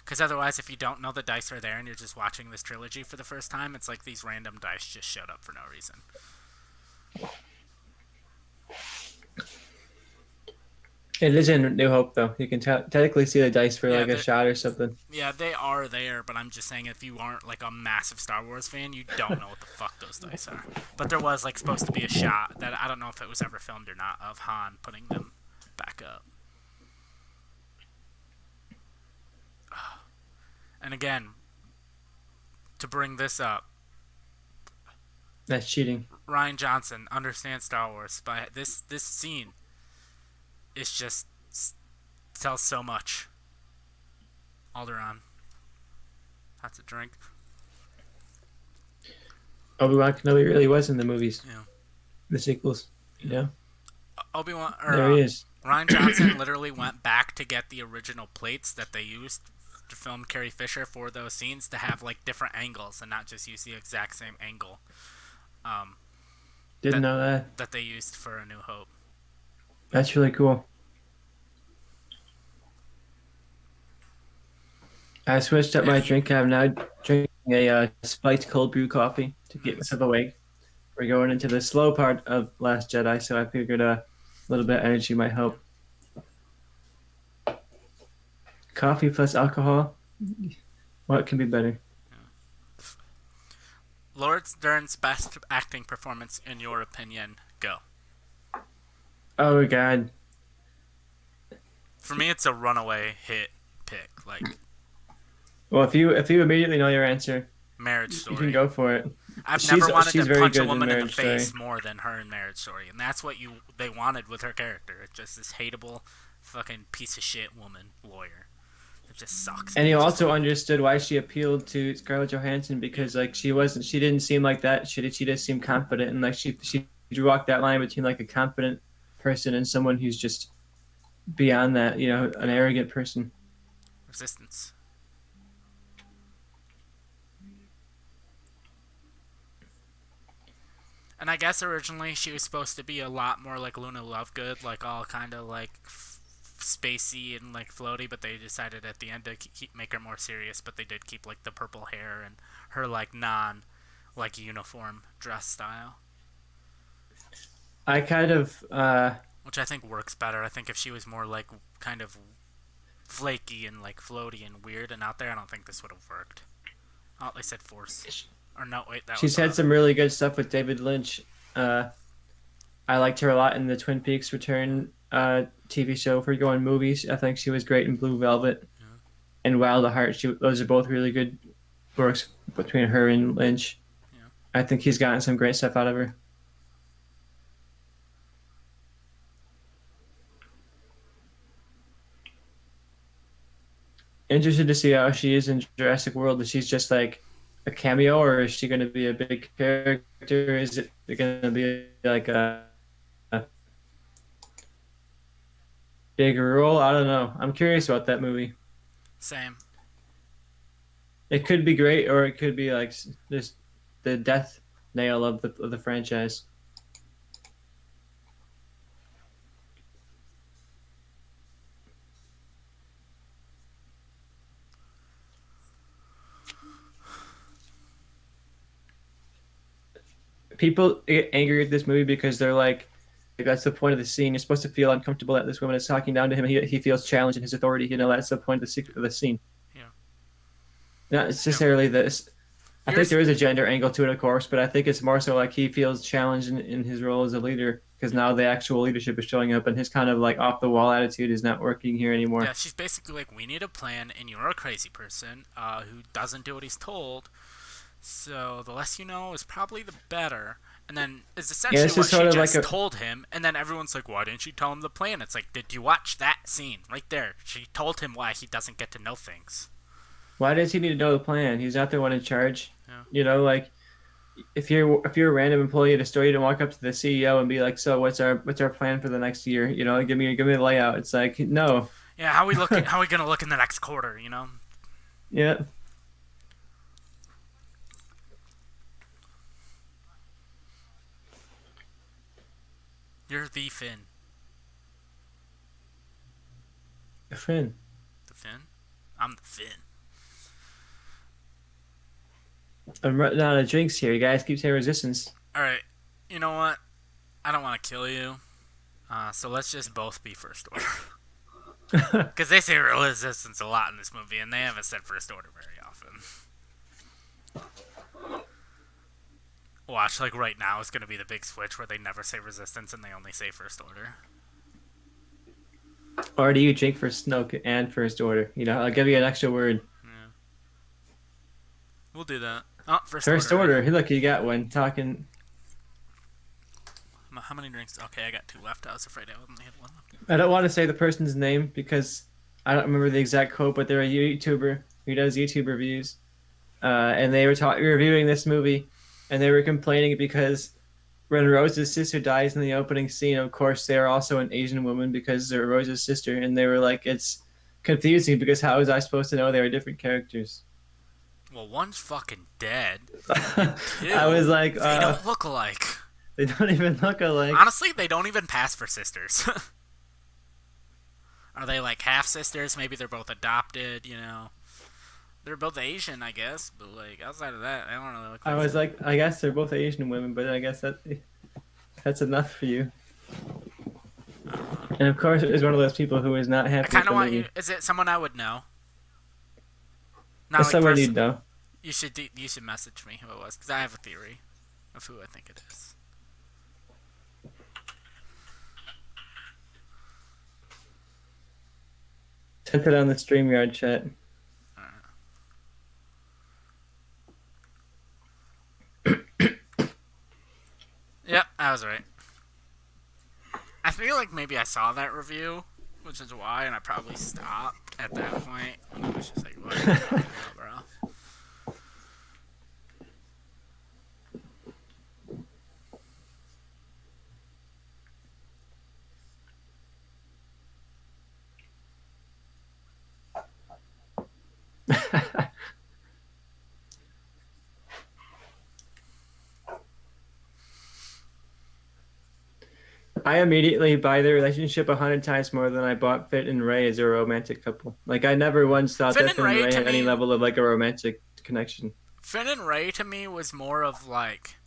Because otherwise, if you don't know the dice are there and you're just watching this trilogy for the first time, it's like these random dice just showed up for no reason. It is in New Hope though. You can technically see the dice for Yeah, like a shot or something. yeah, they are there, but I'm just saying if you aren't like a massive Star Wars fan, you don't know what the fuck those dice are. But there was like supposed to be a shot that I don't know if it was ever filmed or not of Han putting them back up. And again, to bring this up, That's cheating. Ryan Johnson understands Star Wars, but this scene is just tells so much. Alderaan, that's a drink. Obi-Wan Kenobi really was in the movies, Yeah. the sequels. Yeah, Obi-Wan or there he is. Ryan Johnson literally went back to get the original plates that they used to film Carrie Fisher for those scenes to have like different angles and not just use the exact same angle um, Didn't that know that. that they used for A New Hope. That's really cool. I switched up And my he, drink. I'm now drinking a spiked cold brew coffee to get nice. myself awake. We're going into the slow part of Last Jedi, so I figured a little bit of energy might Yeah. help. Coffee plus alcohol. What can be better? Lord Dern's best acting performance in your opinion? Go. Oh God. For me, it's a runaway hit pick, like Well, if you immediately know your answer, Marriage you can Story. go for it. I've never She's wanted to she's very punch a good in woman in the Marriage face Story. more than her in Marriage Story, and that's what they wanted with her character. It's just this hateable, fucking piece of shit woman lawyer. It just sucks And and you just also like understood why she appealed to Scarlett Johansson yeah, because like she didn't seem like that. She just seemed confident and like she walked that line between like a confident person and someone who's just beyond that, an yeah. arrogant person. Resistance. And I guess originally she was supposed to be a lot more like Luna Lovegood, like all kind of like spacey and like floaty, but they decided at the end to make her more serious. But they did keep like the purple hair and her like non like uniform dress style, I kind of which I think works better. I think if she was more like kind of flaky and like floaty and weird and out there, I don't think this would have worked. Oh, they said Force. Or no, wait, that was she's had some really good stuff with David Lynch. Uh, I liked her a lot in the Twin Peaks Return TV show. For going movies, I think she was great in Blue Velvet yeah, and Wild at Heart. Those are both really good works between her and Lynch. yeah. I think he's gotten some great stuff out of her. Interested to see how she is in Jurassic World. Is she's just like a cameo, or is she going to be a big character? Is it going to be like a big role? I don't know. I'm curious about that movie. Same. It could be great, or it could be like just the death nail of the franchise. People get angry at this movie because they're like, that's the point of the scene. You're supposed to feel uncomfortable that this woman is talking down to him. He feels challenged in his authority. That's the point of the scene. Yeah. Not No. necessarily this. I think Here's there is a gender angle to it, of course, but I think it's more so like he feels challenged in his role as a leader because now the actual leadership is showing up, and his kind of like off the wall attitude is not working here yeah, anymore. she's basically like, we need a plan, and you're a crazy person who doesn't do what he's told. So the less you know is probably the better. And then is Yeah, essentially this is what she sort of like just a told him. And then everyone's like, why didn't she tell him the plan? It's like, did you watch that scene right there? She told him why he doesn't get to know things. why does he need to know the plan? He's not the one in charge. Yeah. Like if you're a random employee at a store, you don't walk up to the CEO and be like, "So what's our plan for the next year?" Give me the layout. It's like no, Yeah. How we looking? How we gonna look in the next quarter? You know. yeah, You're the Finn. a friend. The Finn. I'm the Finn. I'm running out of drinks here. You guys keep saying resistance. All right. You know what? I don't want to kill you. So let's just both be first order. Because they say resistance a lot in this movie, and they haven't said first order very often. Watch, like right now is going to be the big switch where they never say resistance and they only say first order. Or do you drink for Snoke and First Order? I'll give you an extra word. Yeah. We'll do that. Oh, first First order, right? Order. Hey, look, you got one. Talking. How many drinks? Okay, I got two left. I was afraid I only had one left. I don't want to say the person's name because I don't remember the exact quote, but they're a YouTuber who does YouTube reviews, and they were reviewing this movie, and they were complaining because when Rose's sister dies in the opening scene, of course, they're also an Asian woman because they're Rose's sister, and they were like, it's confusing because how was I supposed to know they were different characters? Well, one's fucking dead, and I was two, like, they don't look alike. they don't even look alike. Honestly, they don't even pass for sisters. Are they like half sisters? Maybe they're both adopted, you know? They're both Asian, I guess, but like outside of that, they don't really look I like. was like, I guess they're both Asian women, but I guess that's enough for you. And of course, it was one of those people who was not I happy with kind of the want you. movie. Is it someone I would know? Not It's like someone you person. know. You should message me who it was because I have a theory of who I think it is. Sent it on the StreamYard chat. Yep, I was right. I feel like maybe I saw that review, which is why, and I probably stopped at that point. And I was just like, "What are you talking about, bro?" I immediately buy their relationship 100 times more than I bought Finn and Ray as a romantic couple. Like I never once thought Finn that and Finn and Ray Ray to had any me, level of like a romantic connection. Finn and Ray to me was more of like,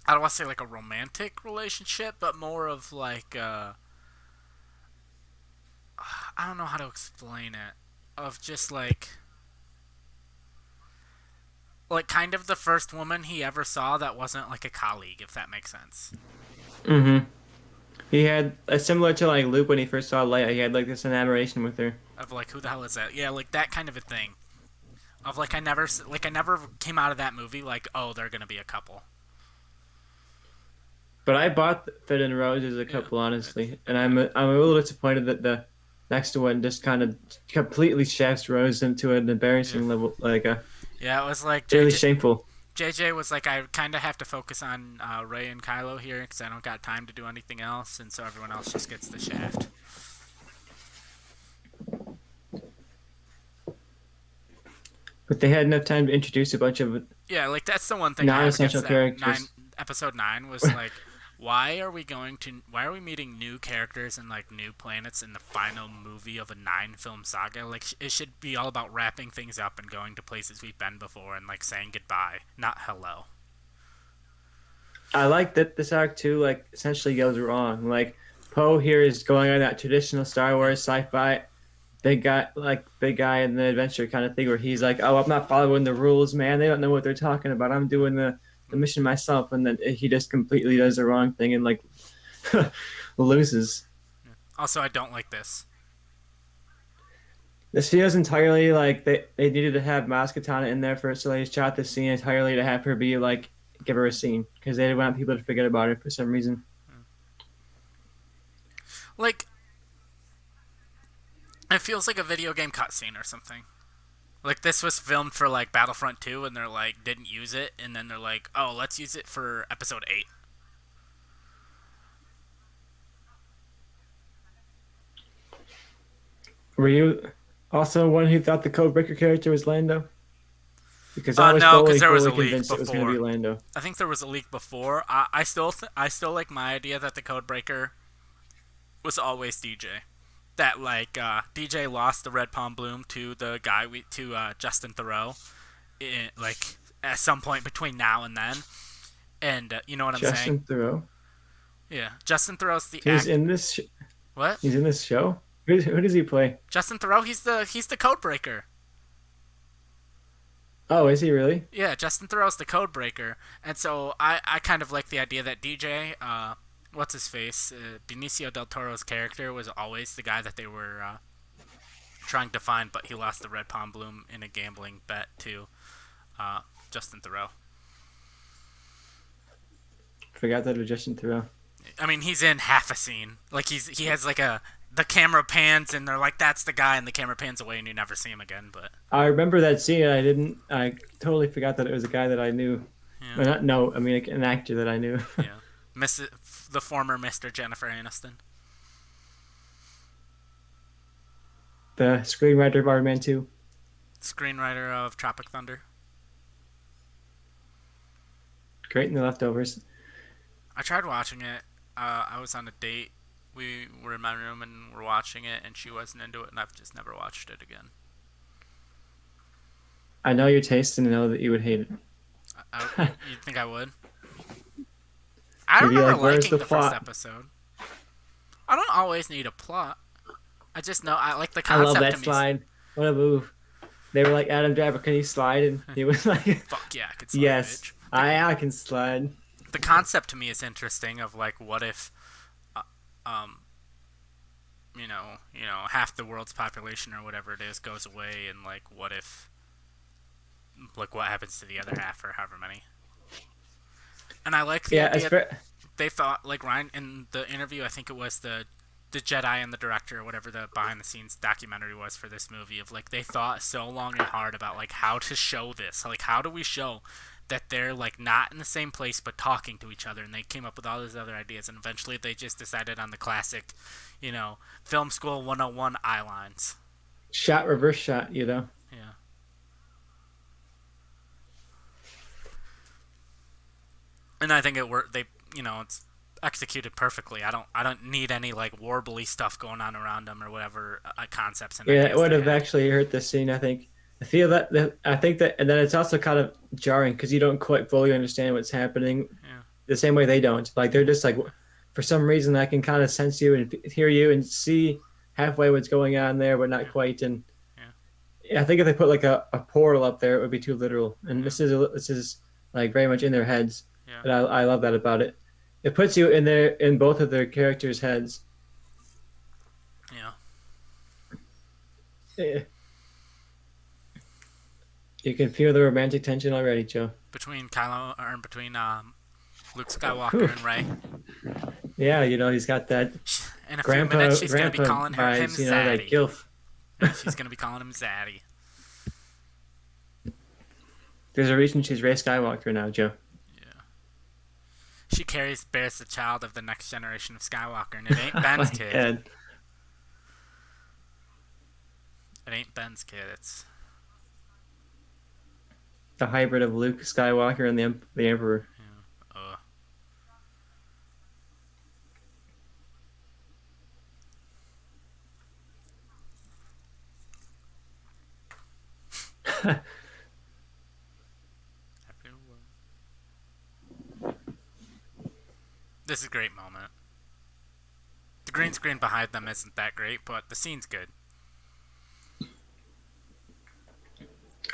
I don't want to say like a romantic relationship, but more of like I don't know how to explain it. Of just like kind of the first woman he ever saw that wasn't like a colleague, if that makes sense. Mm-hmm. He had similar to like Luke when he first saw Leia. He had like this enamoration with her. Of like, who the hell is that? Yeah, like that kind of a thing. Of like I never came out of that movie like, oh, they're gonna be a couple. But I bought Finn and Rose as a Yeah. couple, honestly, and I'm a little disappointed that the next one just kind of completely shafts Rose into an Yeah. embarrassing level, like Yeah, it was like really JJ. shameful. JJ was like, I kind of have to focus on Ray and Kylo here because I don't got time to do anything else, and so everyone else just gets the shaft. But they had enough time to introduce a bunch of Yeah, like that's the one thing I have non-essential against that characters. episode 9 was like, why are we meeting new characters and like new planets in the final movie of a 9 film saga? Like it should be all about wrapping things up and going to places we've been before and like saying goodbye, not hello. I like that this arc too, like essentially goes wrong. Like Poe here is going on that traditional Star Wars sci-fi big guy in the adventure kind of thing where he's like, "Oh, I'm not following the rules, man. They don't know what they're talking about. I'm doing the mission myself." And then he just completely does the wrong thing and like loses. Also, I don't like this. This feels entirely like they needed to have Maz Kanata in there first, so they shot the scene entirely to have her be like give her a scene because they didn't want people to forget about her for some reason. Like it feels like a video game cutscene or something. Like this was filmed for like Battlefront 2 and they're like didn't use it and then they're like, "Oh, let's use it for episode 8." Were you also one who thought the Codebreaker character was Lando? Because I was No, cuz there was a fully leak convinced it was going to be before. Lando. I think there was a leak before. I still like my idea that the Codebreaker was always DJ. That like DJ lost the Red Palm Bloom to the guy to Justin Thoreau, like at some point between now and then, and you know what I'm saying? Justin Thoreau. Yeah, Justin Thoreau's the He's act. in this. What? He's in this show. Who does he play? Justin Thoreau? He's the Codebreaker. Oh, is he really? Yeah, Justin Thoreau's the Codebreaker, and so I kind of like the idea that DJ, what's his face, Benicio del Toro's character was always the guy that they were trying to find, but he lost the Red Palm Bloom in a gambling bet to Justin Thoreau. Forgot that it was Justin Thoreau. I mean, he's in half a scene. Like he has like the camera pans and they're like, "That's the guy," and the camera pans away and you never see him again. But I remember that scene. I didn't. I totally forgot that it was a guy that I knew. Yeah, Well, not no, I mean like an actor that I knew. yeah. Miss the former Mr. Jennifer Aniston, The screenwriter of Iron Man 2. screenwriter of Tropic Thunder. Great in The Leftovers. I tried watching it. I was on a date. We were in my room and we're watching it, and she wasn't into it, and I've just never watched it again. I know your taste and know that you would hate it. You'd think I would? I You'd be remember like, "Where's liking the the first plot?" episode. I don't always need a plot. I just know I like the I love concept to that me. slide. What a move! They were like, "Adam Driver, can you slide?" And he was like, Fuck yeah, I could slide, "Yes, bitch. I can slide." The concept to me is interesting. Of like, what if, uh, um, half the world's population or whatever it is goes away, and like, what if, like, what happens to the other half or however many? And I like the Yeah, idea they thought, like Ryan in the interview, I think it was the Jedi and the director or whatever the behind the scenes documentary was for this movie, of like they thought so long and hard about like how to show this, like how do we show that they're like not in the same place but talking to each other, and they came up with all these other ideas, and eventually they just decided on the classic, film school 101 eye lines. shot, reverse shot. You know. Yeah. And I think it worked. It's executed perfectly. I don't need any like warbly stuff going on around them or whatever concepts and Yeah, it ideas would they have had. actually hurt the scene. I think. I feel I think that, and then it's also kind of jarring because you don't quite fully understand what's happening Yeah, the same way they don't. Like they're just like, for some reason, I can kind of sense you and hear you and see halfway what's going on there, but not yeah, quite. And yeah, I think if they put like a portal up there, it would be too literal. And yeah, this is like very much in their heads, yeah, and I love that about it. It puts you in both of their characters' heads. yeah. Eh, You can feel the romantic tension already, Joe. Between Kylo or between Luke Skywalker Whew. and Ray. Yeah, he's got that In a few minutes, grandpa she's gonna be grandpa calling him vibes, like Zaddy. Gilf. Yeah, she's gonna be calling him Zaddy. There's a reason she's Ray Skywalker now, Joe. Yeah. She bears the child of the next generation of Skywalker, and it ain't Oh Ben's my kid. God. It ain't Ben's kid. It's The hybrid of Luke Skywalker and the Emperor. uh, this is a great moment. The green screen behind them isn't that great, but the scene's good.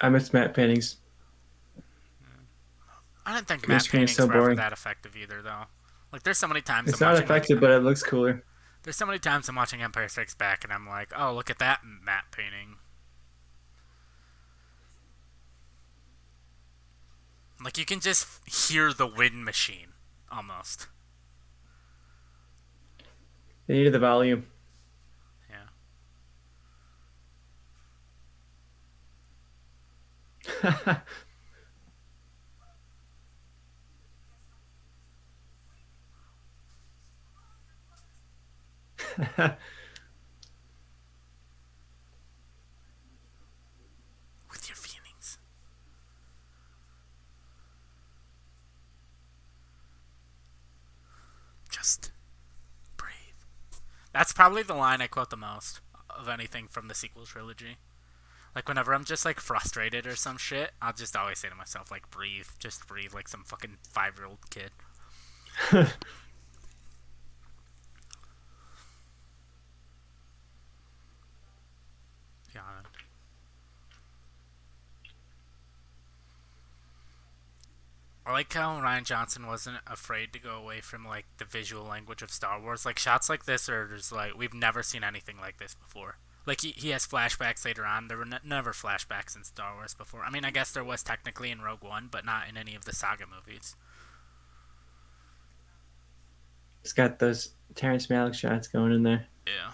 I miss matte paintings. I didn't think Green matte screen is paintings so were ever boring. that effective either, though. Like, there's so many times It's I'm not watching like effective, but it looks cooler. there's so many times I'm watching Empire Strikes Back, and I'm like, oh, look at that matte painting. Like, you can just hear the wind machine almost. They needed the volume. Yeah. With your feelings. Just breathe. That's probably the line I quote the most of anything from the sequel trilogy. Like, whenever I'm just, like, frustrated or some shit, I'll just always say to myself, like, breathe. Just breathe like some fucking 5-year-old kid. Yeah. I like how Ryan Johnson wasn't afraid to go away from, like, the visual language of Star Wars. Like, shots like this are just, like, we've never seen anything like this before. Like, he has flashbacks later on. There were never flashbacks in Star Wars before. I mean, I guess there was technically in Rogue One, but not in any of the saga movies. It's got those Terrence Malick shots going in there. Yeah.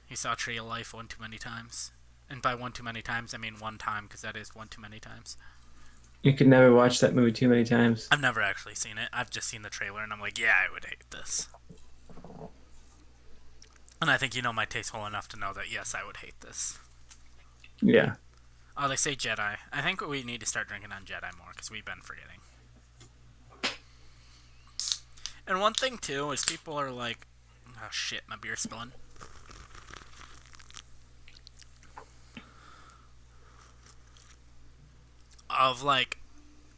He saw Tree of Life one too many times. And by one too many times, I mean one time, because that is one too many times. You can never watch that movie too many times. I've never actually seen it. I've just seen the trailer, and I'm like, yeah, I would hate this. And I think you know my taste well enough to know that yes, I would hate this. Yeah. Oh, they say Jedi. I think we need to start drinking on Jedi more because we've been forgetting. And one thing too is people are like, oh shit, my beer's spilling. Of like,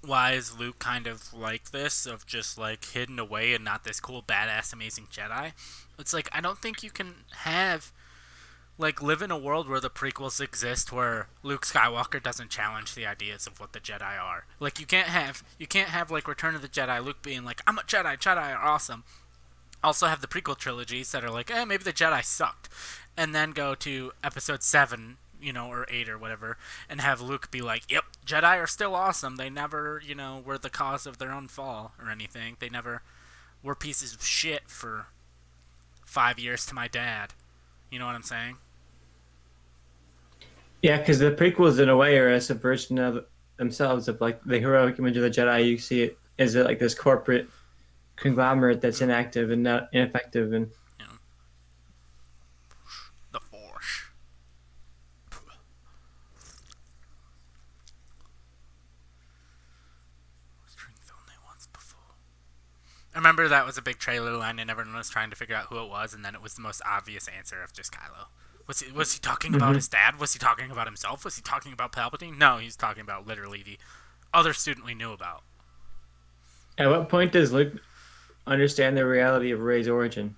why is Luke kind of like this? Of just like hidden away and not this cool, badass, amazing Jedi? It's like, I don't think you can have like live in a world where the prequels exist where Luke Skywalker doesn't challenge the ideas of what the Jedi are. Like you can't have like Return of the Jedi Luke being like I'm a Jedi, Jedi are awesome. Also have the prequel trilogies that are like maybe the Jedi sucked, and then go to Episode 7, or 8 or whatever, and have Luke be like, yep, Jedi are still awesome. They never were the cause of their own fall or anything. They never were pieces of shit for 5 years to my dad. You know what I'm saying? Yeah, because the prequels, in a way, are a subversion of themselves of like the heroic image of the Jedi. You see it as like this corporate conglomerate that's Mm, inactive and not ineffective. And you know, the Force. Strength only once before. I remember that was a big trailer line, and everyone was trying to figure out who it was, and then it was the most obvious answer of just Kylo. Was he talking about Mhm. his dad? Was he talking about himself? Was he talking about Palpatine? No, he's talking about literally the other student we knew about. At what point does Luke understand the reality of Rey's origin?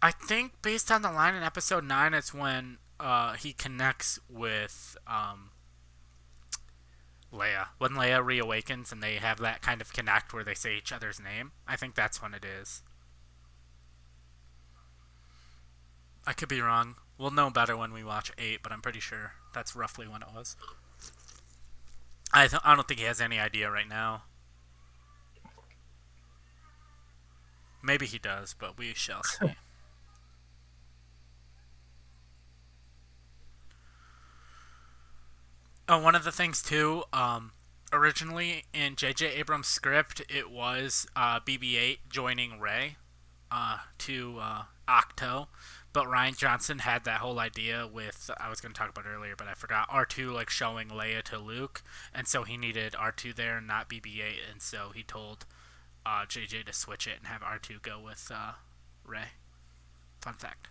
I think based on the line in Episode 9, it's when he connects with Leia. When Leia reawakens and they have that kind of connect where they say each other's name. I think that's when it is. I could be wrong. We'll know better when we watch 8, but I'm pretty sure that's roughly when it was. I don't think he has any idea right now. Maybe he does, but we shall see. Oh, one of the things too. Originally in J.J. Abrams' script, it was BB-8 joining Rey to Octo, but Ryan Johnson had that whole idea with I was going to talk about it earlier, but I forgot R2 like showing Leia to Luke, and so he needed R2 there and not BB-8, and so he told JJ to switch it and have R2 go with Rey. Fun fact.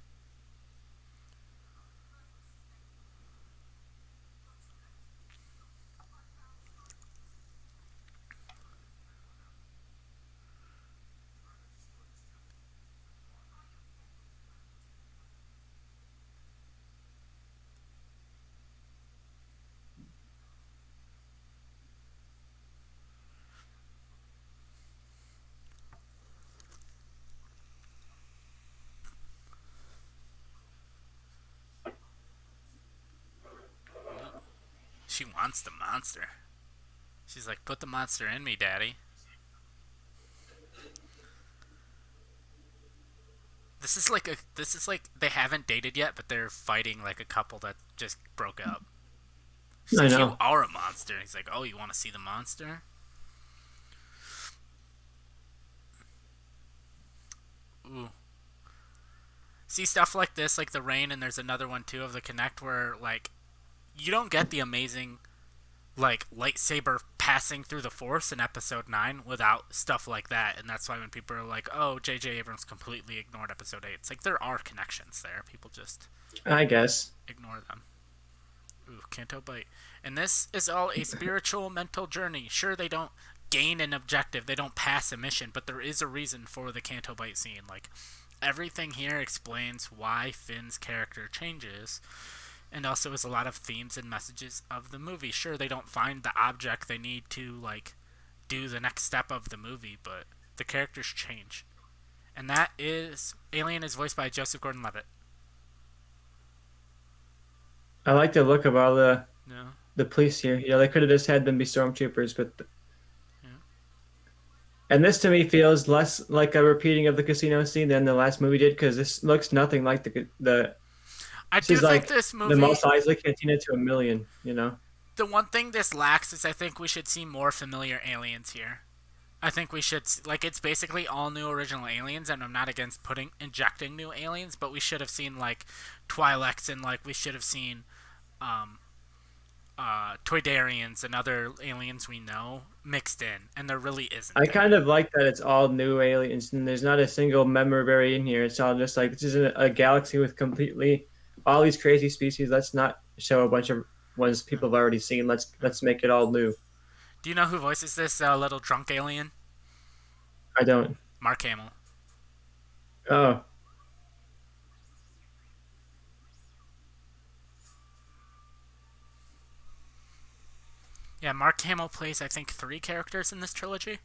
Ooh, she wants the monster. She's like, put the monster in me, daddy. This is like they haven't dated yet, but they're fighting like a couple that just broke up. She's I like, you know. are a monster. He's like, oh, you want to see the monster? Ooh. See stuff like this, like the rain, and there's another one too of the Connect where like you don't get the amazing like lightsaber passing through the Force in Episode 9 without stuff like that, and that's why when people are like, "Oh, J.J. Abrams completely ignored Episode 8," it's like there are connections there. People just I guess. ignore them. Ooh, Canto Bite. And this is all a spiritual mental journey. Sure, they don't gain an objective, they don't pass a mission, but there is a reason for the Canto Bite scene. Like, everything here explains why Finn's character changes, and also is a lot of themes and messages of the movie. Sure, they don't find the object they need to, like, do the next step of the movie, but the characters change. And that is Alien is voiced by Joseph Gordon-Levitt. I like the look of all No, the police here. You know, they could have just had them be stormtroopers, but yeah. and this to me feels less like a repeating of the casino scene than the last movie did because this looks nothing like the. I This do is think like this the Mos movie Eisley Cantina to a million. You know. The one thing this lacks is I think we should see more familiar aliens here. I think we should like it's basically all new original aliens, and I'm not against injecting new aliens, but we should have seen like Twi'leks and like we should have seen um, Toydarians and other aliens we know mixed in, and there really isn't I any. kind of like that it's all new aliens and there's not a single member berry in here. It's all just like this is a galaxy with completely all these crazy species. Let's not show a bunch of ones people have already seen. Let's make it all new. Do you know who voices this little drunk alien? I don't. Mark Hamill. Oh, Yeah, Mark Hamill plays I think 3 characters in this trilogy.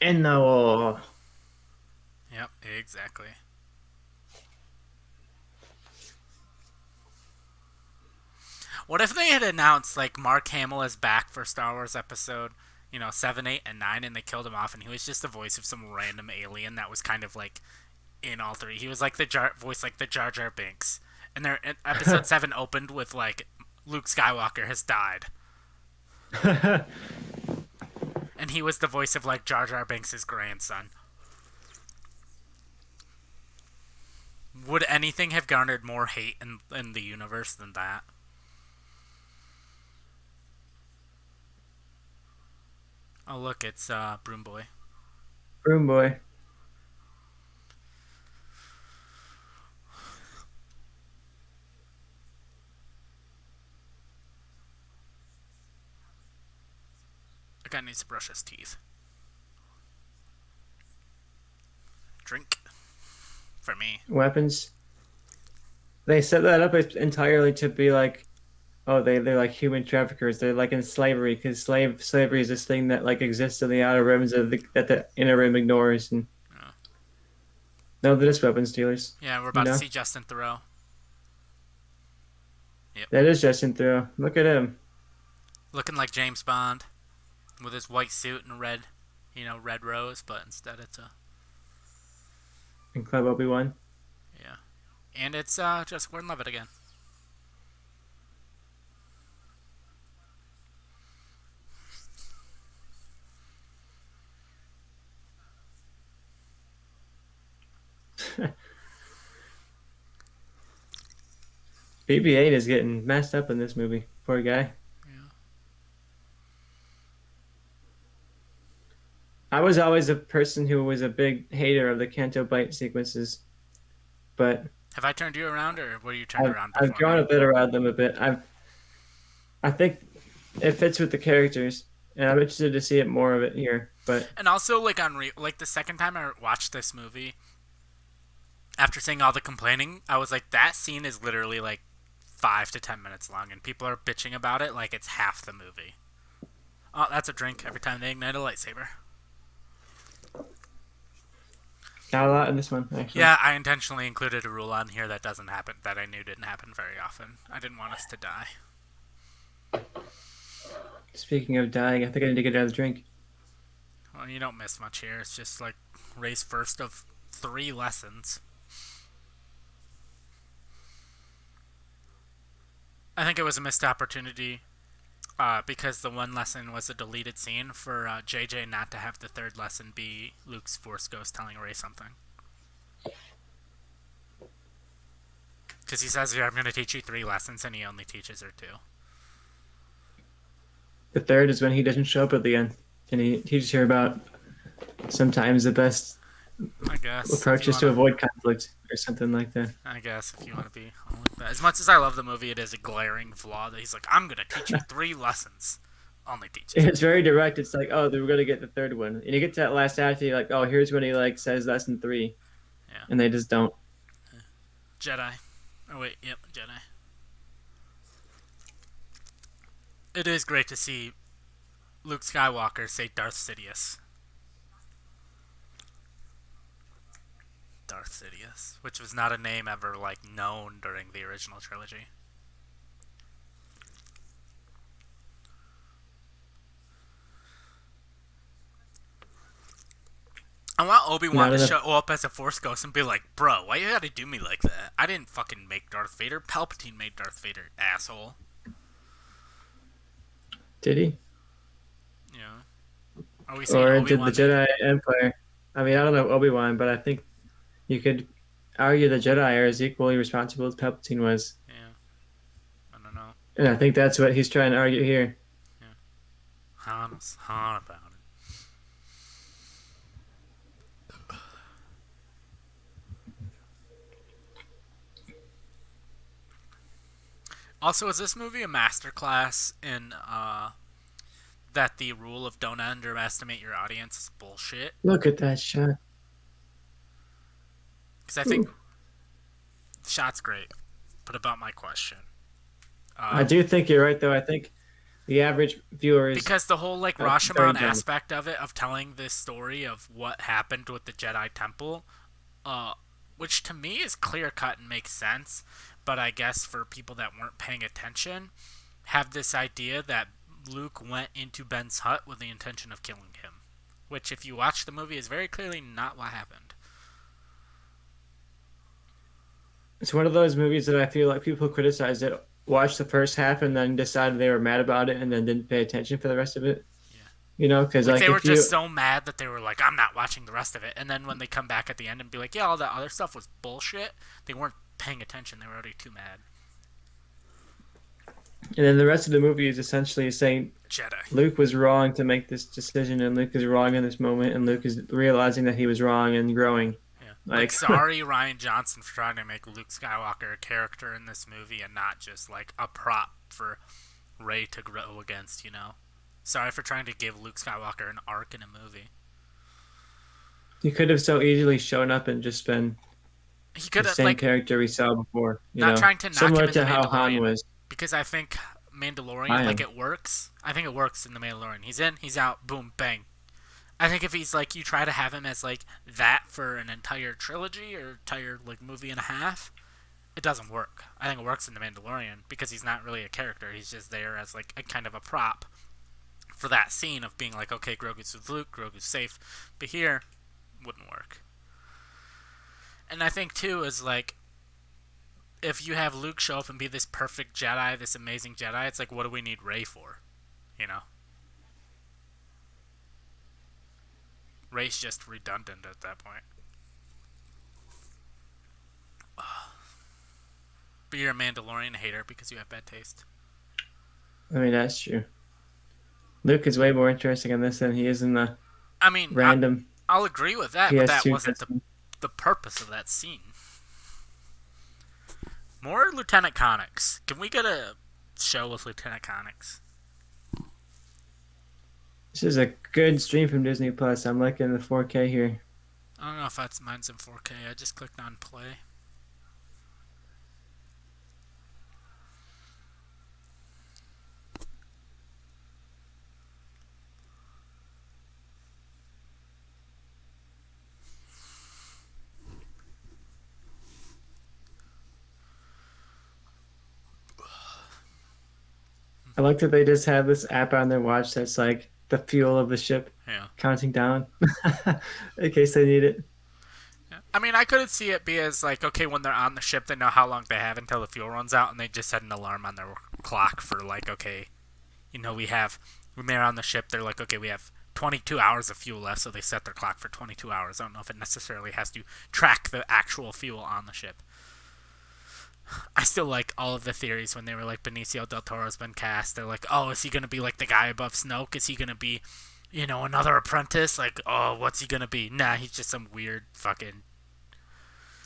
and no. Yep, exactly. What if they had announced like Mark Hamill is back for Star Wars episode, 7, 8, and 9, and they killed him off, and he was just the voice of some random alien that was kind of like in all 3. He was like the voice like the Jar Jar Binks, and their episode 7 opened with like Luke Skywalker has died, and he was the voice of like Jar Jar Binks' grandson. Would anything have garnered more hate in the universe than that? Oh look, it's Broom Boy. Room boy. The guy needs to brush his teeth. Drink for me. Weapons. They set that up entirely to be like, oh, they're like human traffickers. They're like in slavery because slavery is this thing that like exists in the outer rims that the inner rim ignores. And Yeah, no, they're just weapons dealers. yeah we're You about to know, see Justin Theroux. Yep. that is Justin Theroux. Look at him. Looking like James Bond with his white suit and red, red rose, but instead it's a. In Club Obi-Wan. Yeah. And it's just Gordon-Levitt again. BB-8 is getting messed up in this movie. Poor guy. Yeah. I was always a person who was a big hater of the Canto Bite sequences, but Have I turned you around, or were you turned around I've before me? drawn a bit around them a bit. I think it fits with the characters, and I'm interested to see it more of it here. But And also, like like the second time I watched this movie, after seeing all the complaining, I was like, that scene is literally like 5 to 10 minutes long, and people are bitching about it like it's half the movie. Oh, that's a drink every time they ignite a lightsaber. not a lot in this one, actually. Yeah, I intentionally included a rule on here that doesn't happen, that I knew didn't happen very often. I didn't want us to die. Speaking of dying, I think I need to get another drink. Well, you don't miss much here. It's just like Ray's first of 3 lessons. I think it was a missed opportunity because the one lesson was a deleted scene for JJ not to have the third lesson be Luke's Force Ghost telling Ray something. Because he says, "Yeah, I'm going to teach you 3 lessons," and he only teaches her 2. The third is when he doesn't show up at the end, and he teaches her about sometimes the best I guess. approaches to avoid conflict or something like that. I guess if you want to be like that. As much as I love the movie, it is a glaring flaw that he's like, "I'm going to teach you 3 lessons." Only teaches. It's very direct. It's like, oh, we're gonna get the third one, and you get to that last act, you're like, oh, here's when he like says lesson 3, Yeah. and they just don't. Jedi. Oh wait, yep, Jedi. It is great to see Luke Skywalker say Darth Sidious. Darth Sidious, which was not a name ever like known during the original trilogy. I want Obi-Wan Not to enough. show up as a Force ghost and be like, bro, why you gotta do me like that? I didn't fucking make Darth Vader. Palpatine made Darth Vader, asshole. Did he? You know? Are we saying Or did the Obi-Wan made... Jedi Empire? I mean, I don't know Obi-Wan, but I think you could argue the Jedi are as equally responsible as Palpatine was. Yeah, I don't know. And I think that's what he's trying to argue here. Yeah. Han about it. Also, is this movie a masterclass in that the rule of don't underestimate your audience is bullshit? Look at that shot. Because I think Ooh. the shot's great. But about my question. I Uh, do think you're right, though. I think the average viewer is because the whole like very Rashomon dumb. aspect of it, of telling this story of what happened with the Jedi Temple, uh, which to me is clear cut and makes sense, but I guess for people that weren't paying attention, have this idea that Luke went into Ben's hut with the intention of killing him, which if you watch the movie is very clearly not what happened. It's one of those movies that I feel like people criticize it, watched the first half and then decided they were mad about it and then didn't pay attention for the rest of it. Yeah. You know, because Like like they were if you just so mad that they were like, I'm not watching the rest of it. And then when they come back at the end and be like, yeah, all that other stuff was bullshit, they weren't paying attention. They were already too mad. and then the rest of the movie is essentially saying Jedi. Luke was wrong to make this decision and Luke is wrong in this moment and Luke is realizing that he was wrong and growing. Yeah. Like, Like sorry, Ryan Johnson, for trying to make Luke Skywalker a character in this movie and not just, like, a prop for Rey to grow against, you know? Sorry for trying to give Luke Skywalker an arc in a movie. he could have so easily shown up and just been He the could have, same like, character we saw before, you not know. trying to knock him Similar in The to how Han Mandalorian, was. because I think Mandalorian, I like, am. it works. I think it works in The Mandalorian. He's in, he's out, boom, bang. I think if he's like you try to have him as like that for an entire trilogy or entire like movie and a half, it doesn't work. I think it works in The Mandalorian because he's not really a character. He's just there as like a kind of a prop for that scene of being like, okay, Grogu's with Luke, Grogu's safe. But here, wouldn't work. And I think too is like if you have Luke show up and be this perfect Jedi, this amazing Jedi, it's like what do we need Rey for? You know? Rey's just redundant at that point. But you're a Mandalorian hater because you have bad taste. I mean, that's true. Luke is way more interesting in this than he is in the I mean, random I'll agree with that, but that PS2 wasn't cutscene. the purpose of that scene. More Lieutenant Connix. Can we get a show with Lieutenant Connix? This is a good stream from Disney Plus. I'm liking the 4K here. I don't know if that's mine's in 4K. I just clicked on play. I like that they just have this app on their watch that's like the fuel of the ship Yeah. counting down in case they need it. Yeah. I mean, I could see it be as like, okay, when they're on the ship, they know how long they have until the fuel runs out, and they just set an alarm on their clock for like, okay, you know, when they're on the ship, they're like, okay, we have 22 hours of fuel left, so they set their clock for 22 hours. I don't know if it necessarily has to track the actual fuel on the ship. I still like all of the theories when they were like Benicio del Toro's been cast. They're like, oh, is he gonna be like the guy above Snoke? Is he gonna be, you know, another apprentice? Like, oh, what's he gonna be? Nah, he's just some weird fucking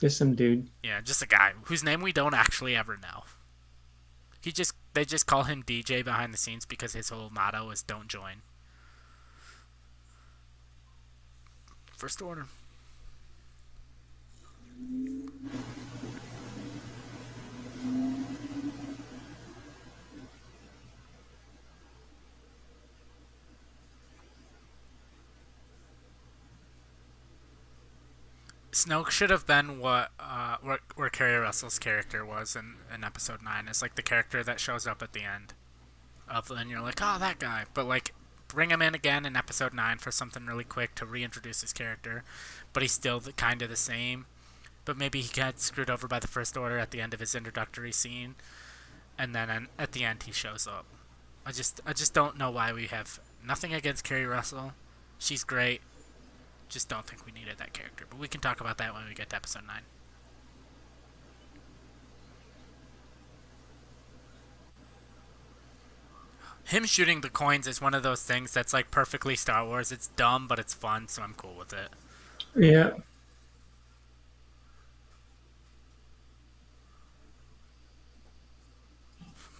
Just some dude. yeah, just a guy whose name we don't actually ever know. They just call him DJ behind the scenes because his whole motto is don't join. First order. Snoke should have been where Kerry Russell's character was in Episode 9. It's like the character that shows up at the end of, and you're like, oh, that guy. But like bring him in again in episode 9 for something really quick to reintroduce his character, but he's still kind of the same. But maybe he got screwed over by the First Order at the end of his introductory scene, and then at the end he shows up. I just don't know why we have nothing against Kerry Russell. She's great. Just don't think we needed that character. But we can talk about that when we get to episode 9. Him shooting the coins is one of those things that's like perfectly Star Wars. It's dumb, but it's fun, so I'm cool with it. Yeah.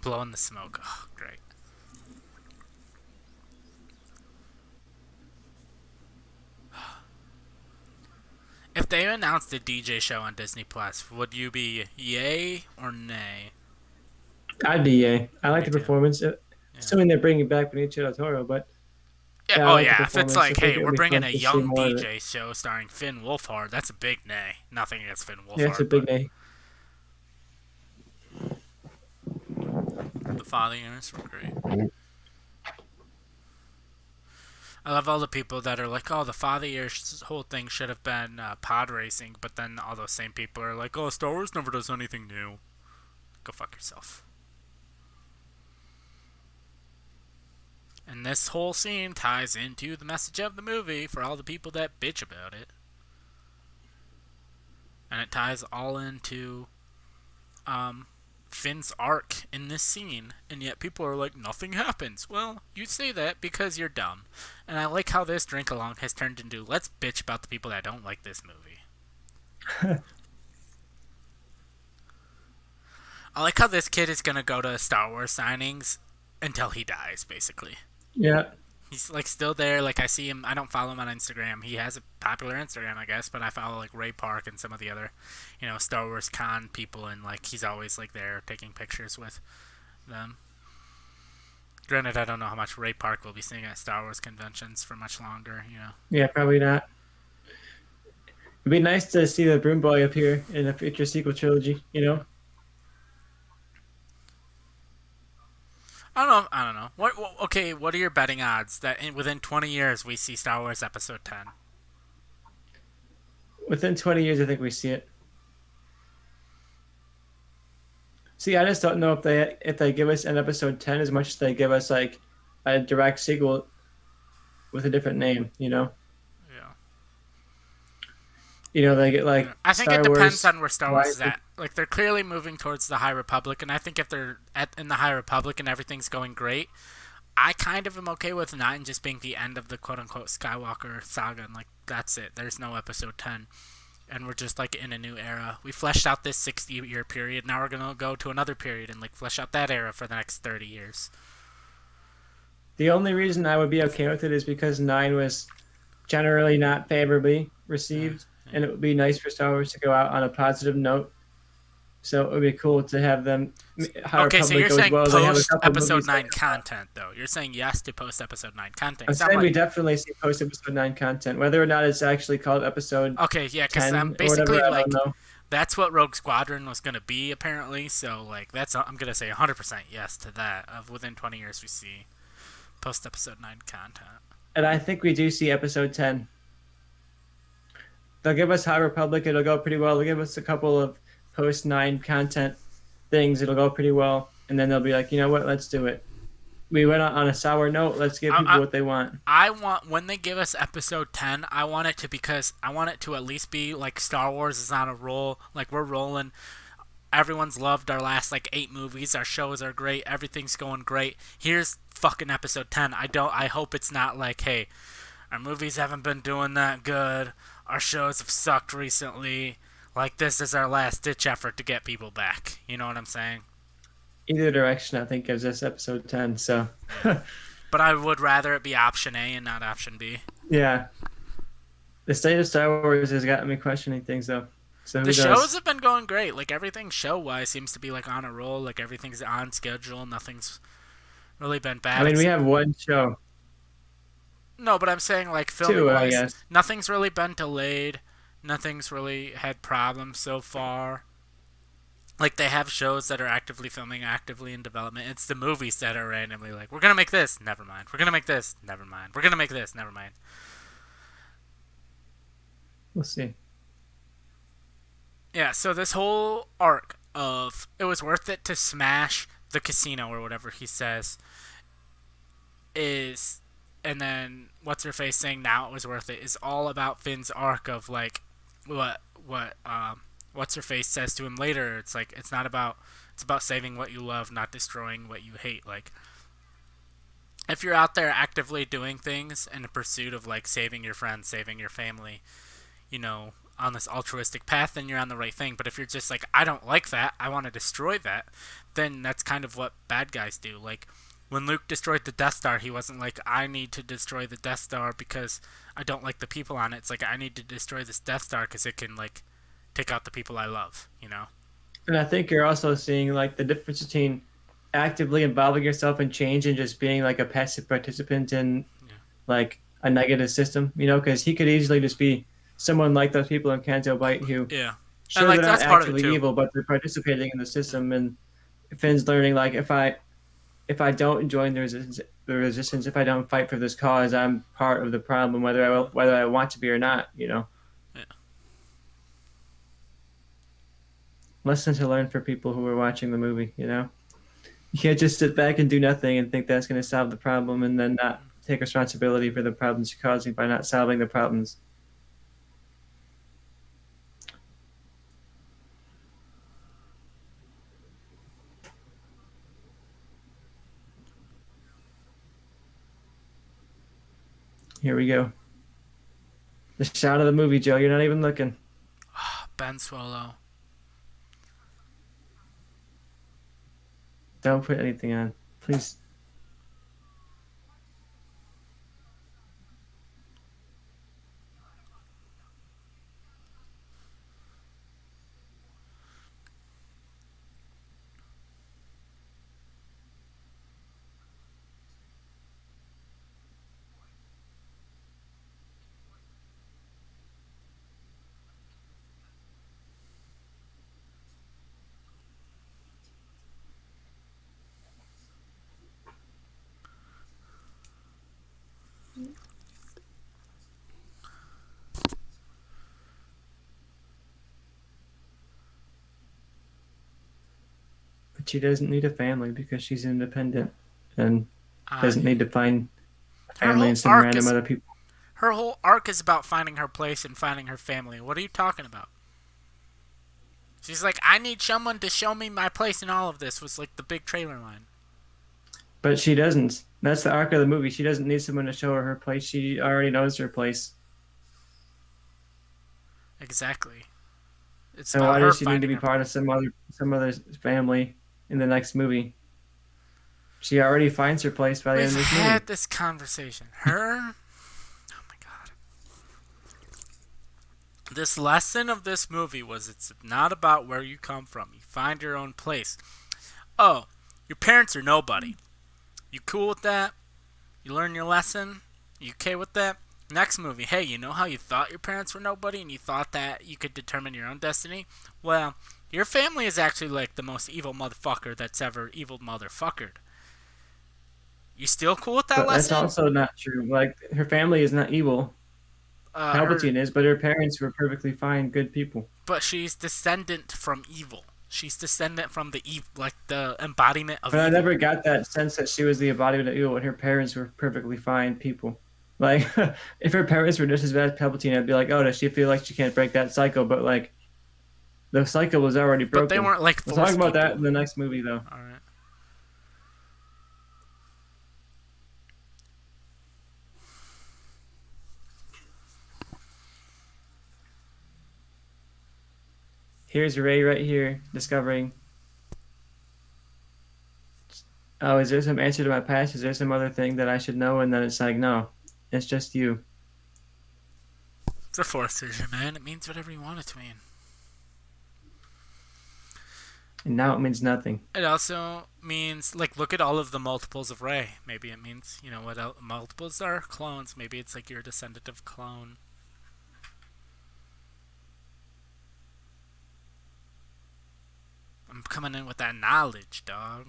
Blowing the smoke. Oh, great. If they announced a DJ show on Disney Plus, would you be yay or nay? I'd be yay. I like Me the too. performance. Yeah. Assuming they're bringing back Benicio del Toro, but Yeah. yeah, I Oh like the yeah. If it's performance. I like, think hey, it we're would be bringing fun a to see young more of it. DJ show starring Finn Wolfhard, that's a big nay. Nothing against Finn Yeah, it's a Wolfhard, big but day. the father years were great. I love all the people that are like, oh, the father years whole thing should have been pod racing, but then all those same people are like, oh, Star Wars never does anything new. Go fuck yourself. And this whole scene ties into the message of the movie for all the people that bitch about it. And it ties all into Finn's arc in this scene, and yet people are like, nothing happens. Well, you say that because you're dumb. And I like how this Drinkalong has turned into, let's bitch about the people that don't like this movie. I like how this kid is gonna go to Star Wars signings until he dies, basically. Yeah. He's like still there. Like I see him. I don't follow him on Instagram. He has a popular Instagram, I guess, but I follow like Ray Park and some of the other, Star Wars con people, and like he's always like there taking pictures with them. Granted, I don't know how much Ray Park will be seeing at Star Wars conventions for much longer. Yeah, probably not. It'd be nice to see the Broom Boy appear in a future sequel trilogy, you know? I don't know. I don't know. Okay, what are your betting odds that within 20 years we see Star Wars Episode 10? Within 20 years, I think we see it. See, I just don't know if they give us an episode 10 as much as they give us like a direct sequel with a different name, you know? Yeah. They get like I think it Star depends Wars. on where Star Wars Rise is of- at. Like they're clearly moving towards the High Republic, and I think if they're in the High Republic and everything's going great, I kind of am okay with 9 just being the end of the quote unquote Skywalker saga, and like that's it. There's no Episode 10, and we're just like in a new era. We fleshed out this 60-year period. Now we're gonna go to another period and like flesh out that era for the next 30 years. The only reason I would be okay with it is because 9 was generally not favorably Yeah. received, Yeah. and it would be nice for Star Wars to go out on a positive note. So it would be cool to have them. High Okay, so Republic you're goes saying well. They have a post couple Episode movies. 9 content, though. You're saying yes to post Episode 9 content. I'm 'Cause I'm saying we like, definitely see post episode 9 content, whether or not it's actually called episode okay, yeah, because 10 I'm or whatever. basically I like, don't know. that's what Rogue Squadron was going to be, apparently. So, like, I'm going to say 100% yes to that. Of within 20 years, we see post Episode 9 content. And I think we do see episode 10. They'll give us High Republic. It'll go pretty well. They'll give us a couple of post 9 content things. It'll go pretty well. And then they'll be like, you know what? Let's do it. We went on a sour note. Let's give people what they want. I want, when they give us Episode 10, I want it to at least be like Star Wars is on a roll. Like, we're rolling. Everyone's loved our last like 8 movies. Our shows are great. Everything's going great. Here's fucking Episode 10. I hope it's not like, hey, our movies haven't been doing that good. Our shows have sucked recently. Like, this is our last ditch effort to get people back. You know what I'm saying? Either direction, I think, gives us episode 10. So, But I would rather it be option A and not option B. yeah. The state of Star Wars has gotten me questioning things, though. So The shows have been going great. Like, everything show-wise seems to be, like, on a roll. Like, everything's on schedule. Nothing's really been bad. I mean, we have one show. No, but I'm saying, like, 2, I filming-wise, guess. nothing's really been delayed. Nothing's really had problems so far. Like they have shows that are actively filming, actively in development. It's the movies that are randomly like, we're gonna make this, never mind. We're gonna make this, never mind. We're gonna make this, never mind. We'll see. Yeah, so this whole arc of it was worth it to smash the casino or whatever he says is, and then what's her face saying now it was worth it is all about Finn's arc of like what what's her face says to him later. It's like it's about saving what you love, not destroying what you hate. Like if you're out there actively doing things in the pursuit of like saving your friends, saving your family, you know, on this altruistic path, then you're on the right thing. But if you're just like, I don't like that, I want to destroy that, then that's kind of what bad guys do. Like, when Luke destroyed the Death Star, he wasn't like, I need to destroy the Death Star because I don't like the people on it. It's like, I need to destroy this Death Star because it can, like, take out the people I love, you know? And I think you're also seeing like the difference between actively involving yourself in change and just being like a passive participant in Yeah. like a negative system, you know, because he could easily just be someone like those people in Canto Bight who, Yeah. And, sure, like, they're not that's part of it, actively too. evil, but they're participating in the Yeah. system. And Finn's learning like if I don't join the resistance, if I don't fight for this cause, I'm part of the problem, Yeah. whether I want to be or not. You know, Yeah. lesson to learn for people who are watching the movie. You know, you can't just sit back and do nothing and think that's going to solve the problem, and then not take responsibility for the problems you're causing by not solving the problems. Here we go. The shot of the movie, Joe. You're not even looking. Ben Swallow. Don't put anything on, please. But she doesn't need a family because she's independent and Uh, doesn't need to find a her family in whole some arc random is other people. her whole arc is about finding her place and finding her family. What are you talking about? She's like, I need someone to show me my place in all of this, was like the big trailer line. But she doesn't. That's the arc of the movie. She doesn't need someone to show her her place. She already knows her place. Exactly. It's So about why her does she need to finding be her part place. of some other family in the next movie? She already finds her place by the end We've of this had movie. this conversation. Her. Oh my god. This lesson of this movie was it's not about where you come from. You find your own place. Oh, your parents are nobody. You cool with that? You learn your lesson? You okay with that? Next movie, hey, you know how you thought your parents were nobody and you thought that you could determine your own destiny? Well, your family is actually like the most evil motherfucker that's ever evil motherfuckered. You still cool with that But that's lesson? also not true. Like her family is not evil. Her, Palpatine is, but her parents were perfectly fine, good people. but she's descendant from evil. She's descendant from the evil, like the embodiment of But I evil. never got that sense that she was the embodiment of evil when her parents were perfectly fine people. Like, if her parents were just as bad as Palpatine, I'd be like, oh, does she feel like she can't break that cycle? But like, the cycle was already But they broken. weren't like We'll talk force about that people. in the next movie, though. All right. Here's Ray right here discovering, oh, is there some answer to my past? Is there some other thing that I should know? And then it's like, no, it's just you. It's a force vision, man. It means whatever you want it to mean. And now it means nothing. It also means, like, look at all of the multiples of Rey. Maybe it means, you know, what multiples are? Clones. Maybe it's like you're a descendant of clone. I'm coming in with that knowledge, dog.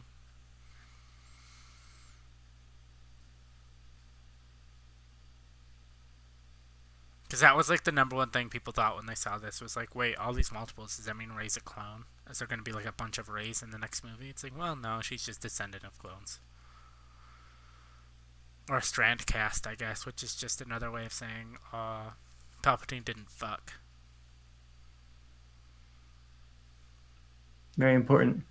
Because that was like the number one thing people thought when they saw this was like, wait, all these multiples, does that mean Rey's a clone? Is there going to be like a bunch of Reys in the next movie? It's like, well, no, she's just descendant of clones. Or a strand cast, I guess, which is just another way of saying Palpatine didn't fuck. Very important.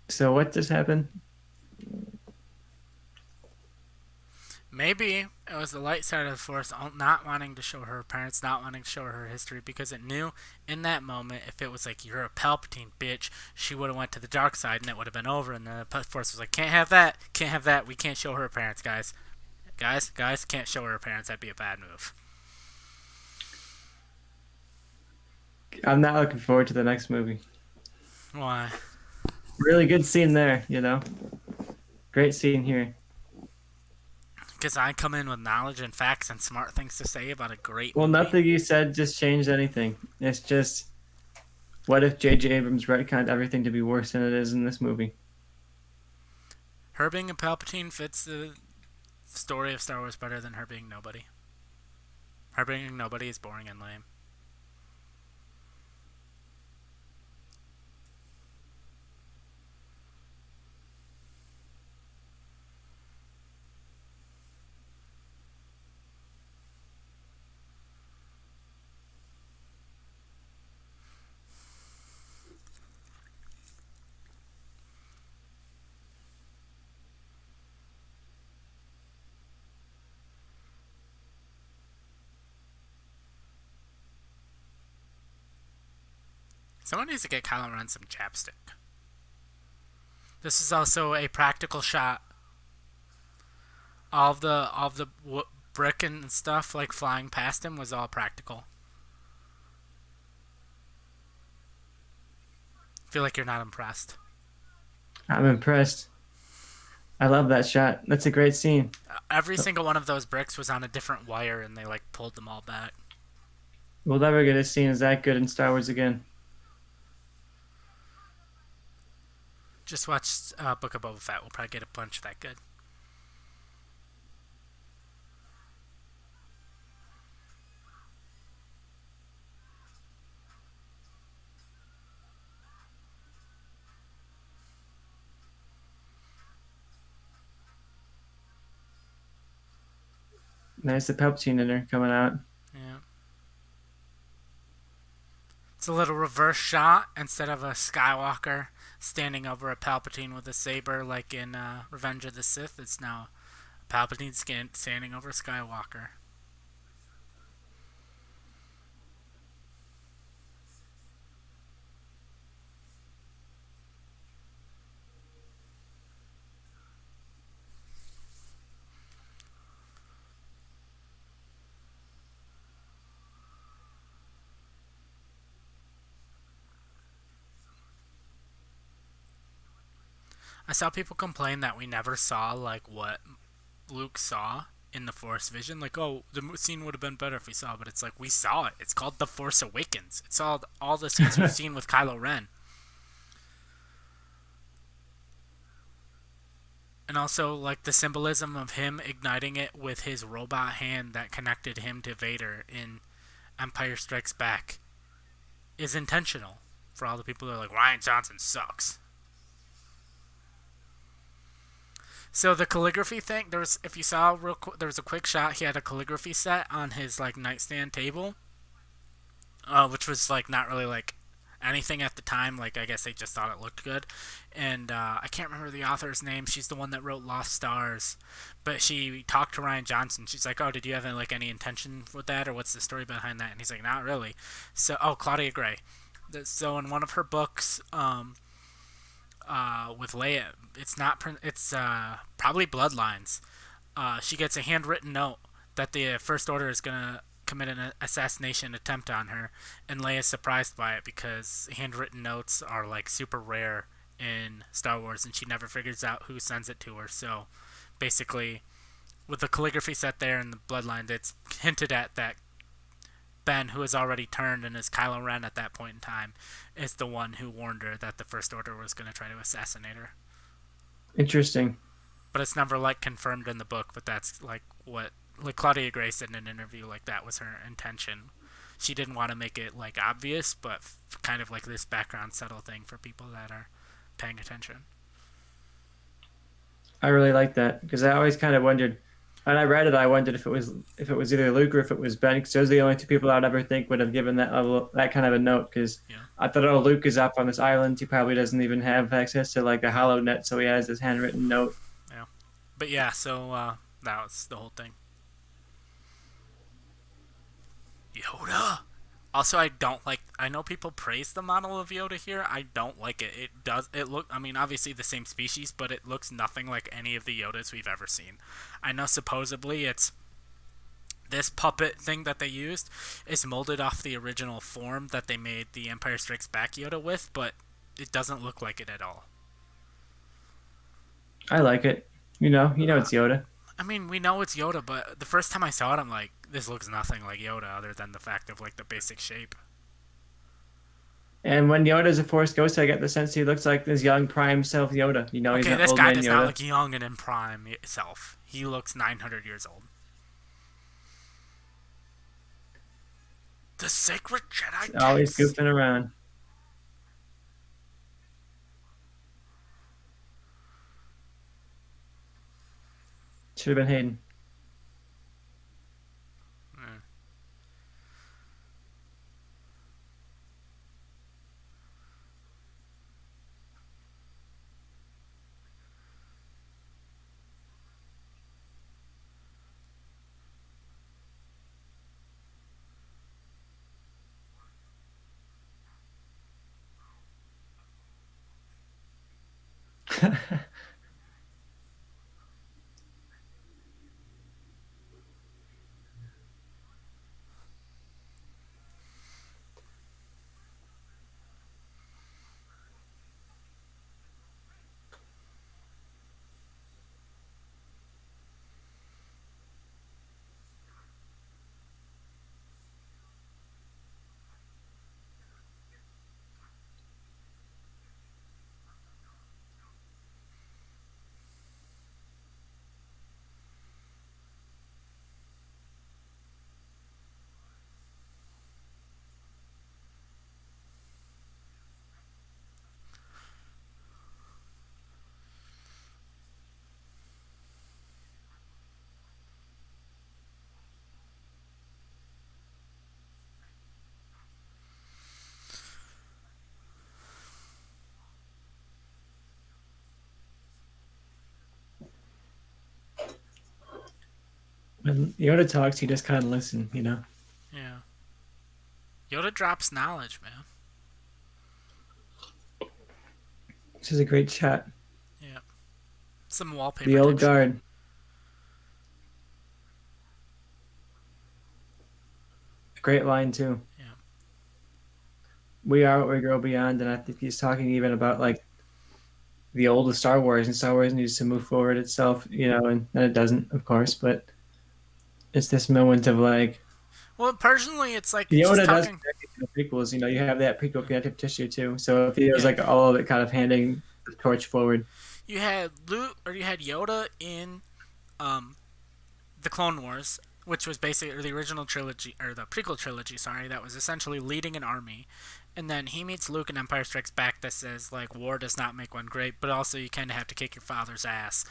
So what just happened? Maybe it was the light side of the Force not wanting to show her parents, not wanting to show her history, because it knew in that moment if it was like, you're a Palpatine bitch, she would have went to the dark side and it would have been over. And the Force was like, can't have that, can't have that. We can't show her parents, guys. Guys, can't show her parents. That'd be a bad move. I'm not looking forward to the next movie. Why? Really good scene there, you know. Great scene here. Because I come in with knowledge and facts and smart things to say about a great Well, movie. nothing you said just changed anything. It's just, what if J.J. Abrams retconned everything to be worse than it is in this movie? Her being a Palpatine fits the story of Star Wars better than her being nobody. Her being nobody is boring and lame. Someone needs to get Kylo Ren some chapstick. This is also a practical shot. All of the brick and stuff like flying past him was all practical. I feel like you're not impressed. I'm impressed. I love that shot. That's a great scene. Every single one of those bricks was on a different wire, and they like pulled them all back. We'll never get a scene as that good in Star Wars again. Just watch Book of Boba Fett. We'll probably get a bunch that good. Nice, the Palpatine in her coming out. Yeah. It's a little reverse shot. Instead of a Skywalker standing over a Palpatine with a saber, like in Revenge of the Sith, it's now Palpatine standing over Skywalker. I saw people complain that we never saw like what Luke saw in the Force vision. Like, oh, the scene would have been better if we saw, but it's like we saw it. It's called The Force Awakens. It's all the scenes we've seen with Kylo Ren. And also like the symbolism of him igniting it with his robot hand that connected him to Vader in Empire Strikes Back is intentional. For all the people that are like, Ryan Johnson sucks. So the calligraphy thing, there was, if you saw real quick, there was a quick shot. He had a calligraphy set on his like nightstand table, which was like not really like anything at the time. Like I guess they just thought it looked good. And I can't remember the author's name. She's the one that wrote Lost Stars, but she talked to Ryan Johnson. She's like, "Oh, did you have like any intention with that, or what's the story behind that?" And he's like, "Not really." So, oh, Claudia Gray. So in one of her books, with Leia, it's probably Bloodlines. She gets a handwritten note that the First Order is gonna commit an assassination attempt on her, and Leia's surprised by it because handwritten notes are like super rare in Star Wars, and she never figures out who sends it to her. So, basically, with the calligraphy set there in the Bloodlines, it's hinted at that Ben, who has already turned and is Kylo Ren at that point in time, is the one who warned her that the First Order was going to try to assassinate her. Interesting. But it's never like confirmed in the book. But that's what like Claudia Gray said in an interview. Like that was her intention. She didn't want to make it like obvious, but kind of like this background subtle thing for people that are paying attention. I really like that because I always kind of wondered, and I read it. I wondered if it was either Luke or if it was Ben, because those are the only two people I would ever think would have given that kind of a note. Because Yeah, I thought, oh, Luke is up on this island. He probably doesn't even have access to like a hollow net, so he has this handwritten note. yeah. But yeah, so that was the whole thing. Yoda. Also, I don't like. I know people praise the model of Yoda here. I don't like it. It does. It look. I mean, obviously the same species, but it looks nothing like any of the Yodas we've ever seen. I know supposedly it's this puppet thing that they used is molded off the original form that they made the Empire Strikes Back Yoda with, but it doesn't look like it at all. I like it. It's Yoda. I mean, we know it's Yoda, but the first time I saw it, I'm like, this looks nothing like Yoda, other than the fact of like the basic shape. And when Yoda is a Force ghost, I get the sense he looks like this young prime self Yoda. He's Okay, not this old guy man does not Yoda. look young and in prime itself. He looks 900 years old. The Sacred Jedi Always text. goofing around. Should have been Hayden. Mm. When Yoda talks, he just kind of listen. Yeah. Yoda drops knowledge, man. This is a great shot. Yeah. Some wallpaper The old type shit. guard. A great line too. Yeah. We are what we grow beyond, and I think he's talking even about like the old of Star Wars, and Star Wars needs to move forward itself, and it doesn't, of course, but it's this moment of like Well, personally, it's like he's Yoda does talking. connect it to the prequels. You have that prequel connective tissue too. So it feels Yeah. like all of it kind of handing the torch forward. You had Luke, or you had Yoda in um, the Clone Wars, which was basically the original trilogy or the prequel trilogy, sorry, that was essentially leading an army. And then he meets Luke in Empire Strikes Back that says like war does not make one great, but also you kind of have to kick your father's ass.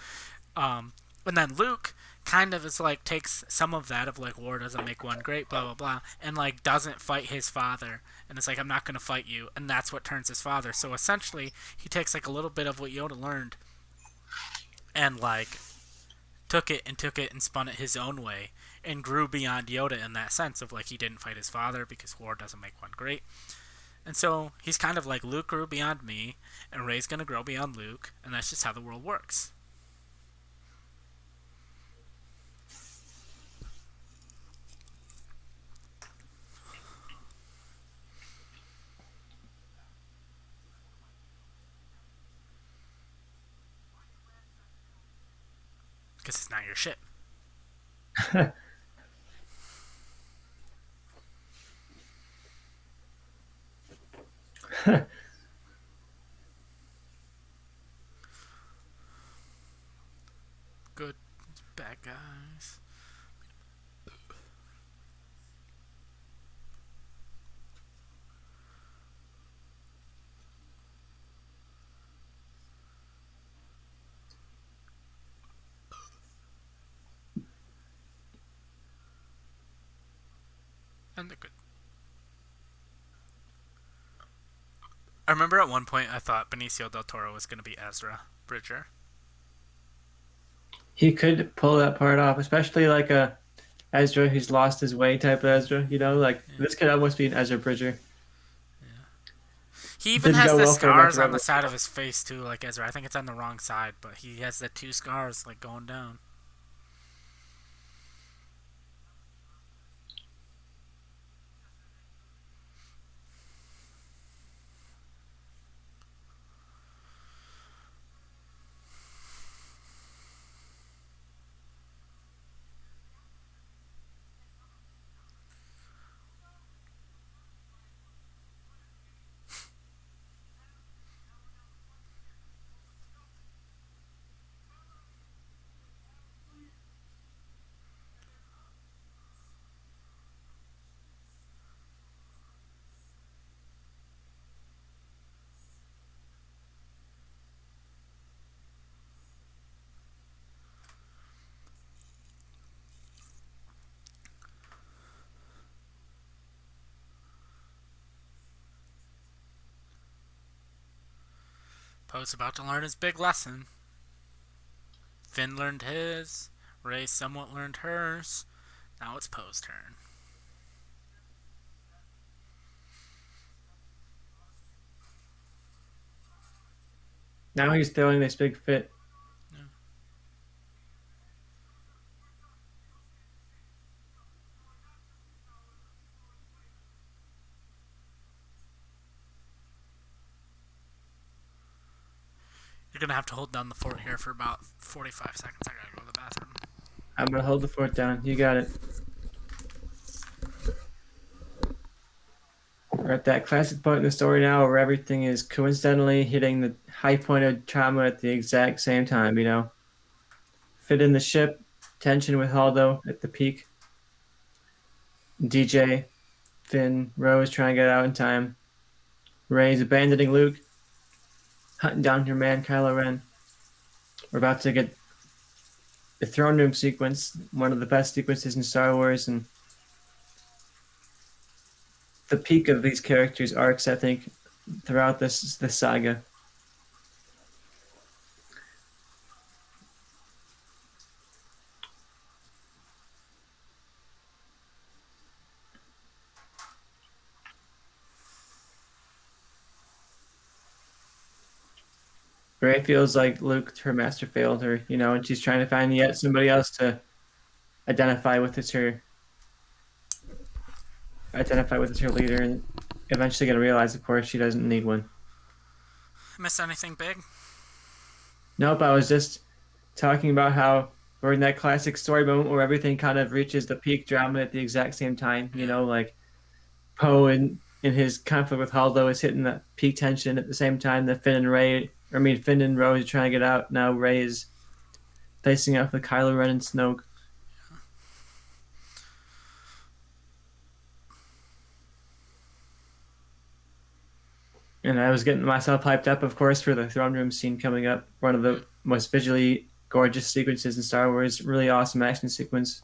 And then Luke kind of is like takes some of that of like war doesn't make one great, blah blah blah, and like doesn't fight his father, and it's like I'm not gonna fight you, and that's what turns his father. So essentially, he takes like a little bit of what Yoda learned, and like took it and spun it his own way, and grew beyond Yoda in that sense of like he didn't fight his father because war doesn't make one great. And so he's kind of like Luke grew beyond me, and Rey's gonna grow beyond Luke, and that's just how the world works. Because it's not your shit. Good, bad guys. And the good. I remember at one point I thought Benicio del Toro was going to be Ezra Bridger. He could pull that part off, especially like a Ezra who's lost his way type of Ezra. You know, like Yeah. this could almost be an Ezra Bridger. He even Didn't has go the well for him scars after on the Rebels. side of his face too, like Ezra. I think it's on the wrong side, but he has the two scars like going down. Poe's about to learn his big lesson. Finn learned his. Rey somewhat learned hers. Now it's Poe's turn. Now he's throwing this big fit. Yeah. You're gonna have to hold down the fort here for about 45 seconds. I gotta go to the bathroom. I'm gonna hold the fort down. You got it. We're at that classic point in the story now where everything is coincidentally hitting the high point of trauma at the exact same time, you know? Fit in the ship, tension with Haldo at the peak. DJ, Finn, Rose trying to get out in time. Rey's abandoning Luke, hunting down her man, Kylo Ren. We're about to get the throne room sequence, one of the best sequences in Star Wars, and the peak of these characters' arcs, I think, throughout this saga. Rey feels like Luke, her master, failed her, you know, and she's trying to find yet somebody else to identify with as her leader, and eventually going to realize, of course, she doesn't need one. Miss anything big? Nope, I was just talking about how we're in that classic story moment where everything kind of reaches the peak drama at the exact same time. You Yeah. know, like Poe in his conflict with Haldo is hitting that peak tension at the same time that Finn and Rose are trying to get out. Now Rey is facing off with Kylo Ren and Snoke. And I was getting myself hyped up, of course, for the throne room scene coming up. One of Mm. the most visually gorgeous sequences in Star Wars. Really awesome action sequence.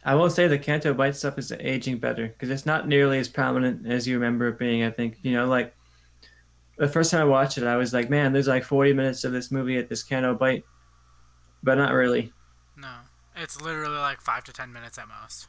I will say the Canto Bite stuff is aging better because it's not nearly as prominent as you remember it being. I think like the first time I watched it, I was like, man, there's like 40 minutes of this movie at this Canto Bite, but not really. No, it's literally like 5 to 10 minutes at most.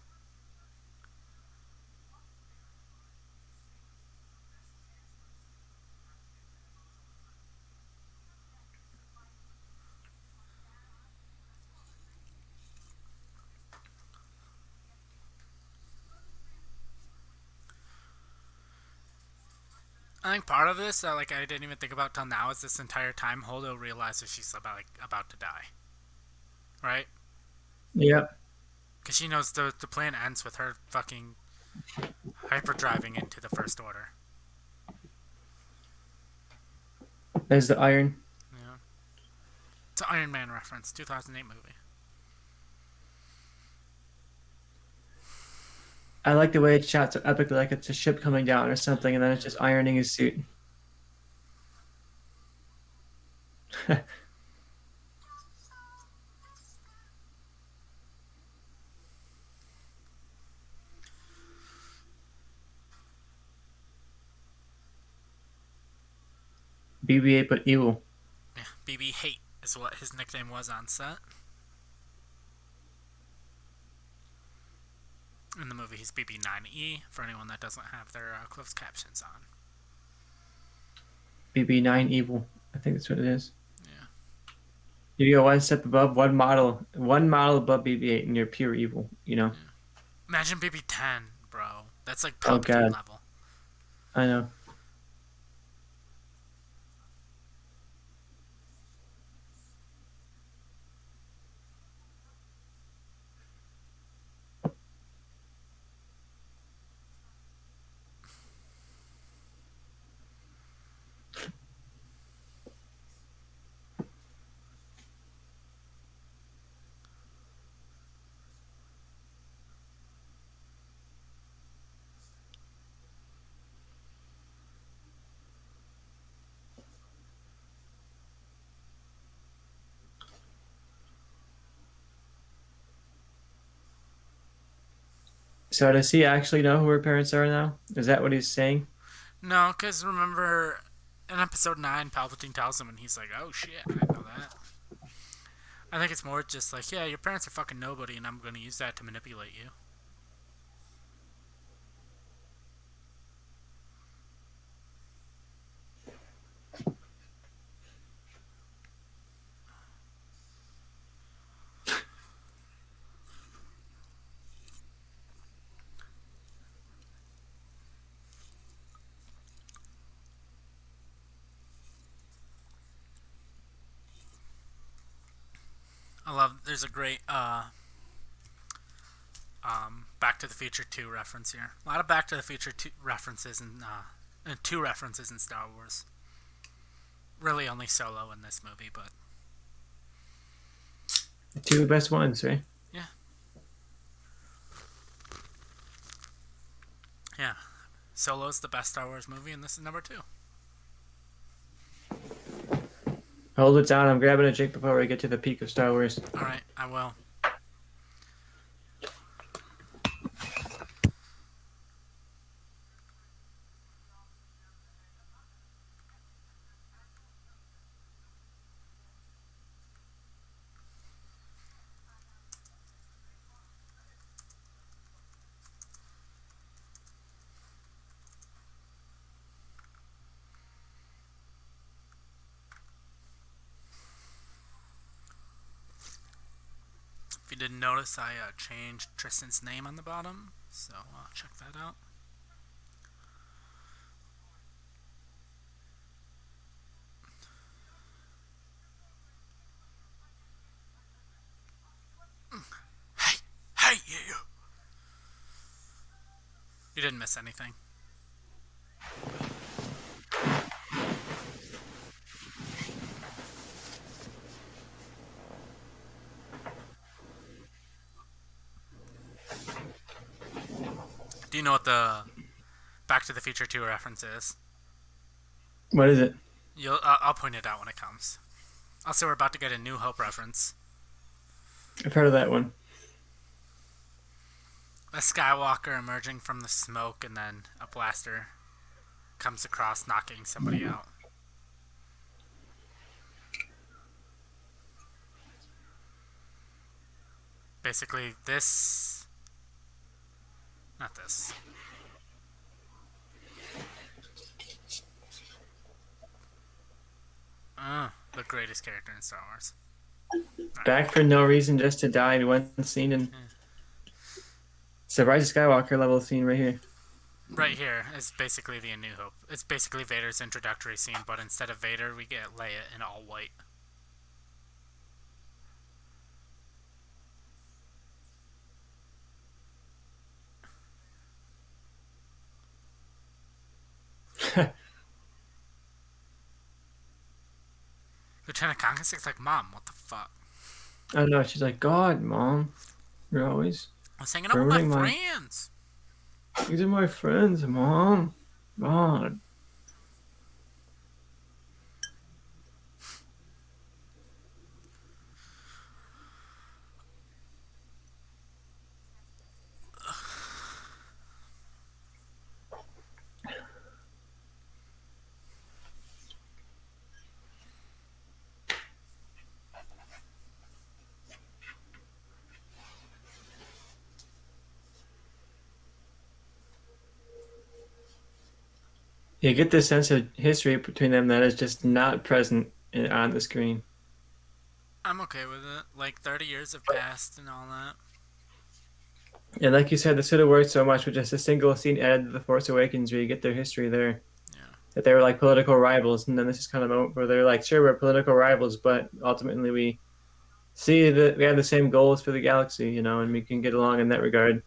I think part of this, like I didn't even think about till now, is this entire time Holdo realizes she's about to die, right? Yep. Because she knows the plan ends with her fucking hyperdriving into the First Order. There's the iron. Yeah, it's an Iron Man reference, 2008 movie. I like the way it's shot so epically, like it's a ship coming down or something, and then it's Yeah. just ironing his suit. BB-8 but evil. Yeah, BB Hate is what his nickname was on set. In the movie, he's BB9E, for anyone that doesn't have their closed captions on. BB-9 evil. I think that's what it is. Yeah. You go one step above, one model above BB-8, and you're pure evil. Yeah. Imagine BB10, bro. That's like Oh Palpatine God, level. I know. So does he actually know who her parents are now? Is that what he's saying? No, because remember in episode 9, Palpatine tells him, and he's like, oh shit, I didn't know that. I think it's more just like, yeah, your parents are fucking nobody, and I'm going to use that to manipulate you. I love, there's a great Back to the Future 2 reference here. A lot of Back to the Future 2 references and 2 references in Star Wars. Really only Solo in this movie, but The two best ones, right? yeah. Yeah. Solo's the best Star Wars movie, and this is number 2. Hold it down. I'm grabbing a drink before we get to the peak of Star Wars. Alright, I will. If you didn't notice, I changed Tristan's name on the bottom, so check that out. Hey, hey, you! You didn't miss anything. Do you know what the Back to the Future 2 reference is? What is it? I'll point it out when it comes. Also, we're about to get a New Hope reference. I've heard of that one. A Skywalker emerging from the smoke, and then a blaster comes across, knocking somebody out. Basically, this. Not this. The greatest character in Star Wars. Right. Back for no reason, just to die in one scene, and Yeah. it's a Rise of Skywalker level scene right here. Right here is basically the A New Hope. It's basically Vader's introductory scene, but instead of Vader, we get Leia in all white. Lieutenant Conquest like, Mom, what the fuck? I don't know. She's like, God, Mom, you're always I was hanging out with my ruining my. friends. These are my friends, Mom. God. You get this sense of history between them that is just not present on the screen. I'm okay with it. Like, 30 years have passed and all that. And like you said, this would have worked so much with just a single scene added to The Force Awakens where you get their history there. Yeah. That they were like political rivals, and then this is kind of a moment where they're like, sure, we're political rivals, but ultimately we see that we have the same goals for the galaxy, and we can get along in that regard.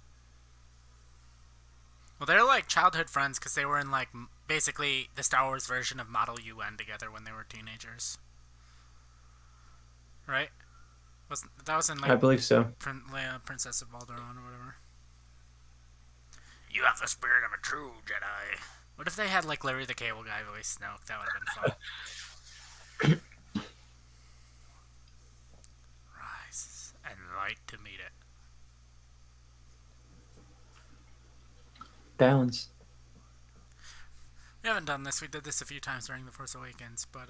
Well, they're like childhood friends because they were in, like, basically the Star Wars version of Model UN together when they were teenagers. Right? That was in, I like, believe so. Leia, Princess of Alderaan or whatever. You have the spirit of a true Jedi. What if they had, like, Larry the Cable Guy voice Snoke? That would have been fun. Rise and light to meet it. Balance. We haven't done this. We did this a few times during The Force Awakens, but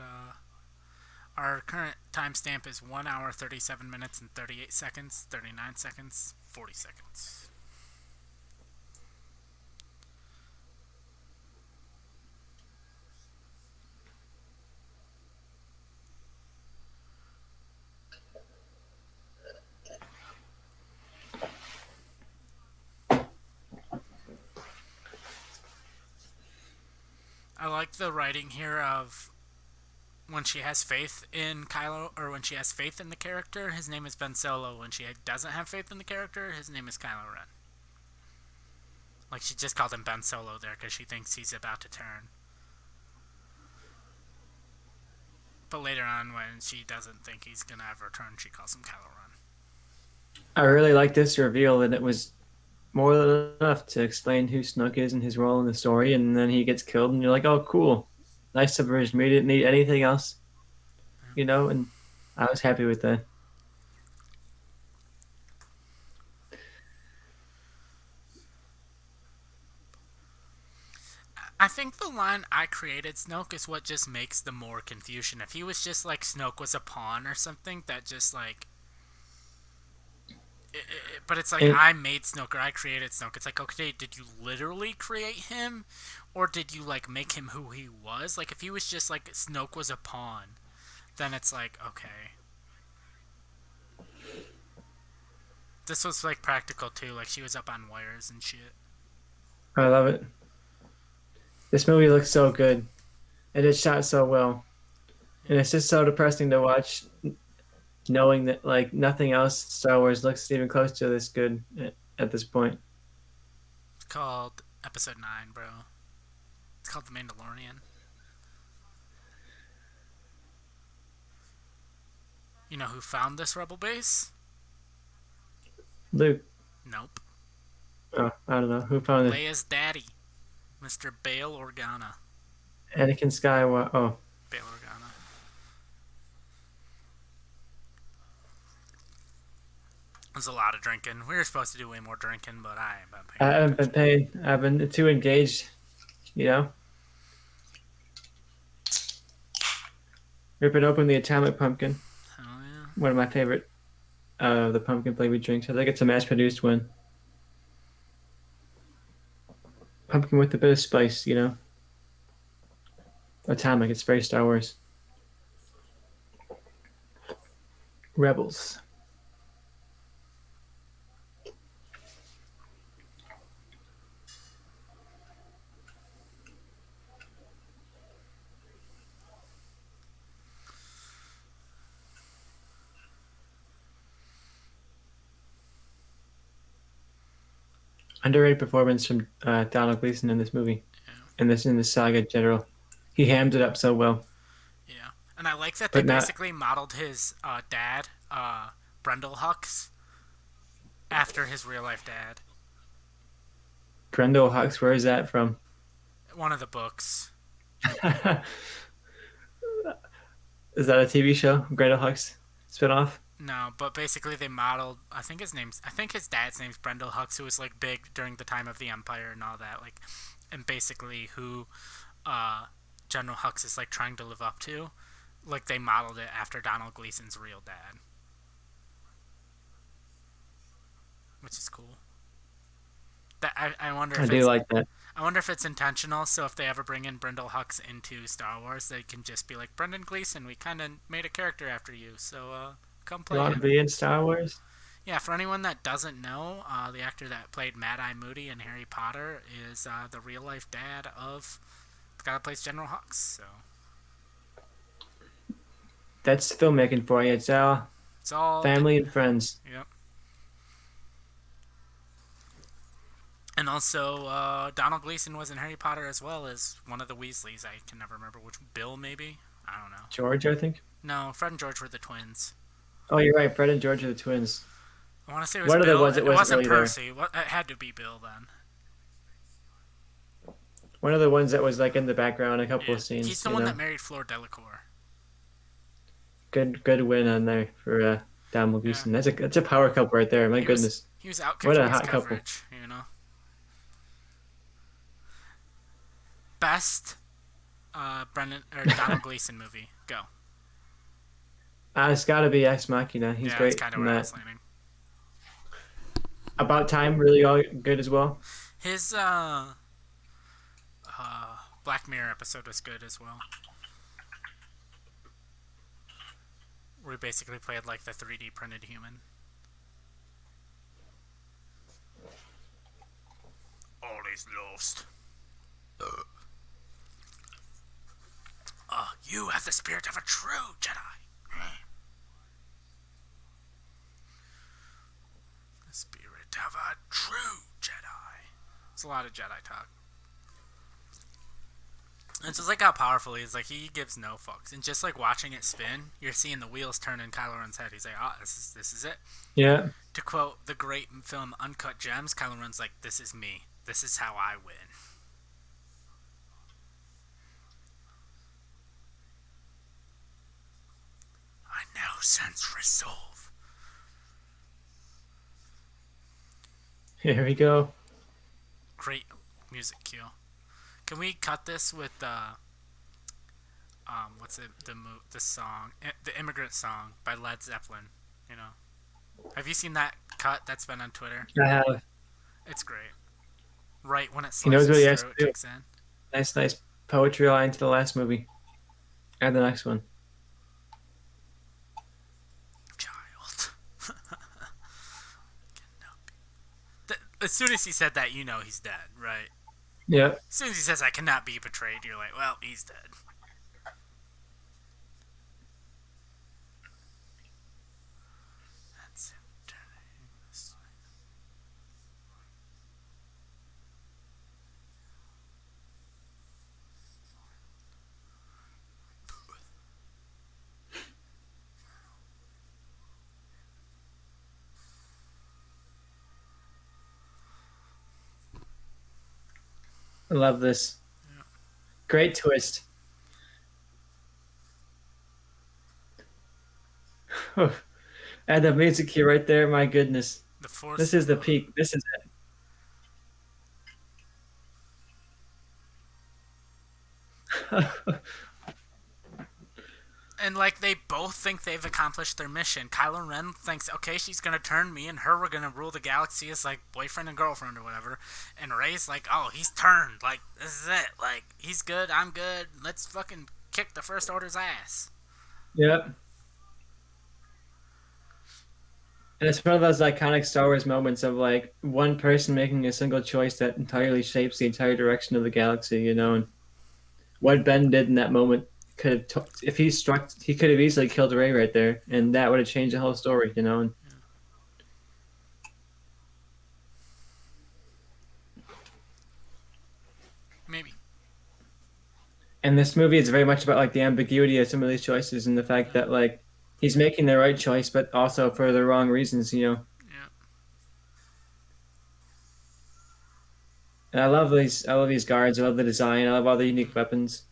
our current timestamp is 1 hour, 37 minutes, and 38 seconds, 39 seconds, 40 seconds. I like the writing here of when she has faith in Kylo, or when she has faith in the character, his name is Ben Solo. When she doesn't have faith in the character, his name is Kylo Ren. Like, she just called him Ben Solo there because she thinks he's about to turn. But later on, when she doesn't think he's gonna ever turn, she calls him Kylo Ren. I really like this reveal, and it was more than enough to explain who Snoke is and his role in the story, and then he gets killed, and you're like, oh, cool. Nice subversion. We didn't need anything else, and I was happy with that. I think the line "I created Snoke" is what just makes the more confusion. If he was just like Snoke was a pawn or something, that just like but it's like And I made Snoke or I created Snoke. It's like, okay, did you literally create him, or did you like make him who he was? Like, if he was just like Snoke was a pawn, then it's like, okay. This was like practical too. Like, she was up on wires and shit. I love it. This movie looks so good, and it's shot so well. Yeah. And it's just so depressing to watch, knowing that like nothing else Star Wars looks even close to this good at this point. It's called Episode 9, bro. It's called The Mandalorian. You know who found this rebel base? Luke, Nope. Oh, I don't know who found it. Leia's daddy, Mr. Bail Organa. Anakin Skywalker. Oh, Bail Organa. There's a lot of drinking. We were supposed to do way more drinking, but I ain't been I paying haven't been attention. paying. I've been too engaged. You know, ripping open the Atomic Pumpkin. Oh yeah. One of my favorite the pumpkin flavored drinks. I think it's a mass produced one. Pumpkin with a bit of spice. Atomic. It's very Star Wars. Rebels. Underrated performance from Donald Gleason in this movie. Yeah. In this saga in general. He hammed it up so well. Yeah. And I like that they But not basically modeled his dad, Brendel Hux, after his real life dad. Grendel Hux. Where is that from? One of the books. Is that a TV show? Grendel Hux spinoff? No, but basically they modeled. I think his dad's name's Brendel Hux, who was like big during the time of the Empire and all that. Like, and basically who uh, General Hux is like trying to live up to. Like they modeled it after Donald Gleason's real dad, which is cool. That I wonder I if do it's like that. I wonder if it's intentional. So if they ever bring in Brendel Hux into Star Wars, they can just be like Brendan Gleeson. We kind of made a character after you, so come You play want to him. be in Star Wars? Yeah, for anyone that doesn't know, the actor that played Mad Eye Moody in Harry Potter is the real life dad of the guy that plays General Hux. So That's filmmaking for you. It's all it's all family and friends. yep. And also, Donald Gleason was in Harry Potter as well as one of the Weasleys. I can never remember which. Bill, maybe? I don't know. George, I think. No, Fred and George were the twins. Oh, you're right. Fred and George are the twins. I want to say it was One of the Bill. ones that It wasn't wasn't really there. Percy. It had to be Bill then. One of the ones that was like in the background, a couple Yeah. of He's scenes. the one that married Fleur Delacour. Good win on there for Donald Yeah. Gleason. That's a power couple right there. My He was goodness, he was out what kicking a his hot couple. coverage, you know. Best Brendan or Donald Gleason movie. Go. It's got to be Ex Machina. He's Yeah, that's great kind of in where I that. was leaning. About Time, really all good as well. His Black Mirror episode was good as well. Where he basically played like the 3D printed human. All is lost. You have the spirit of a true Jedi. The spirit of a true Jedi. It's a lot of Jedi talk. And it's just like how powerful he is. Like he gives no fucks. And just like watching it spin, you're seeing the wheels turn in Kylo Ren's head. He's like, "Oh, this is it." Yeah, To quote the great film Uncut Gems, Kylo Ren's like, "This is me. This is how I win." I now sense resolve. here we go. Great music cue. Can we cut this with what's it the song the Immigrant Song by Led Zeppelin? You know, have you seen that cut that's been on Twitter? I have. It's great. Right when it He knows what slices he has through, to it do. kicks in. Nice poetry line to the last movie and the next one. Child. As soon as he said that, you know he's dead, right? Yep. As soon as he says, "I cannot be betrayed," you're like, well, he's dead. That's him turning this way. I love this. Great twist. And the music here right there, my goodness. The This Force. is the peak. This is it. And like they both think they've accomplished their mission. Kylo Ren thinks, okay, she's gonna turn me and her. We're gonna rule the galaxy as like boyfriend and girlfriend or whatever. And Rey's like, oh, he's turned. Like this is it. Like he's good. I'm good. Let's fucking kick the First Order's ass. Yep. And it's one of those iconic Star Wars moments of like one person making a single choice that entirely shapes the entire direction of the galaxy, and what Ben did in that moment if he struck, he could have easily killed Rey right there, and that would have changed the whole story. Maybe. And this movie is very much about like the ambiguity of some of these choices and the fact Yeah. that like he's making the right choice, but also for the wrong reasons. Yeah. And I love these guards. I love the design. I love all the unique Mm. weapons.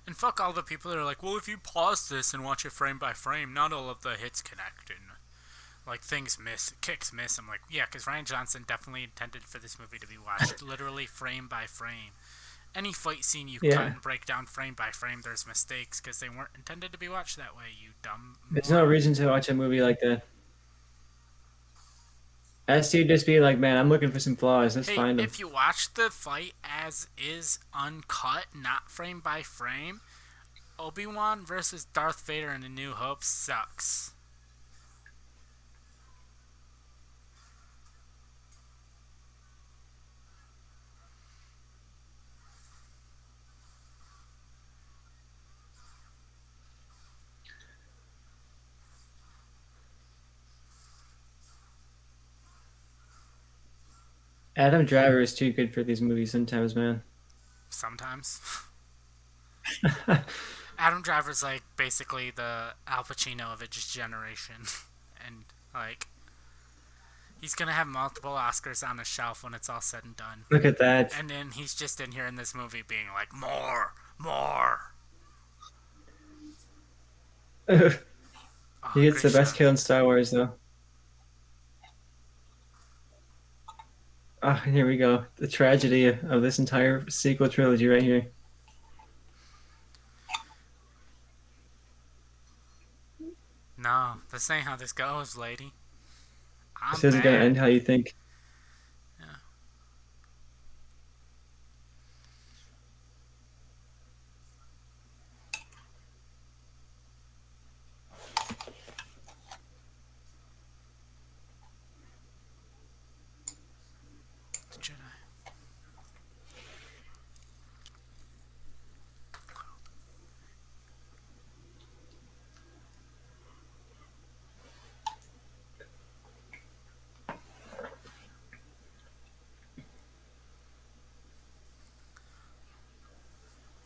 And fuck all the people that are like, well, if you pause this and watch it frame by frame, not all of the hits connect and like things miss, kicks miss. I'm like, yeah, because Ryan Johnson definitely intended for this movie to be watched literally frame by frame. Any fight scene you cut Yeah, and break down frame by frame, there's mistakes because they weren't intended to be watched that way. You dumb there's no moron. reason to watch a movie like that. As to just be like, man, I'm looking for some flaws. Let's Hey, find them. if you watch the fight as is uncut, not frame by frame, Obi-Wan versus Darth Vader in A New Hope sucks. Adam Driver is too good for these movies sometimes, man. Sometimes. Adam Driver's like basically the Al Pacino of his generation. And like he's gonna have multiple Oscars on a shelf when it's all said and done. Look at that. And then he's just in here in this movie being like, more, more. He Oh, gets great the best shot. kill in Star Wars, though. Ah, here we go. The tragedy of this entire sequel trilogy right here. No, this ain't how this goes, lady. This I'm isn't going to mad. end how you think. Yeah. The Jedi.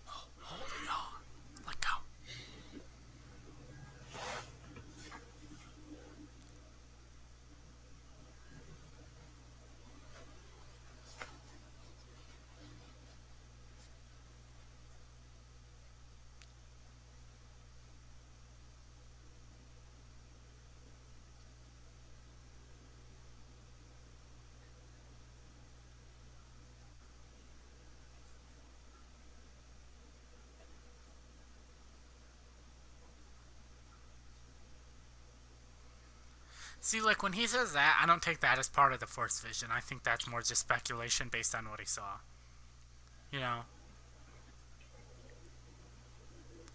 Hold it on. Let go. See, like when he says that, I don't take that as part of the Force vision. I think that's more just speculation based on what he saw. You know,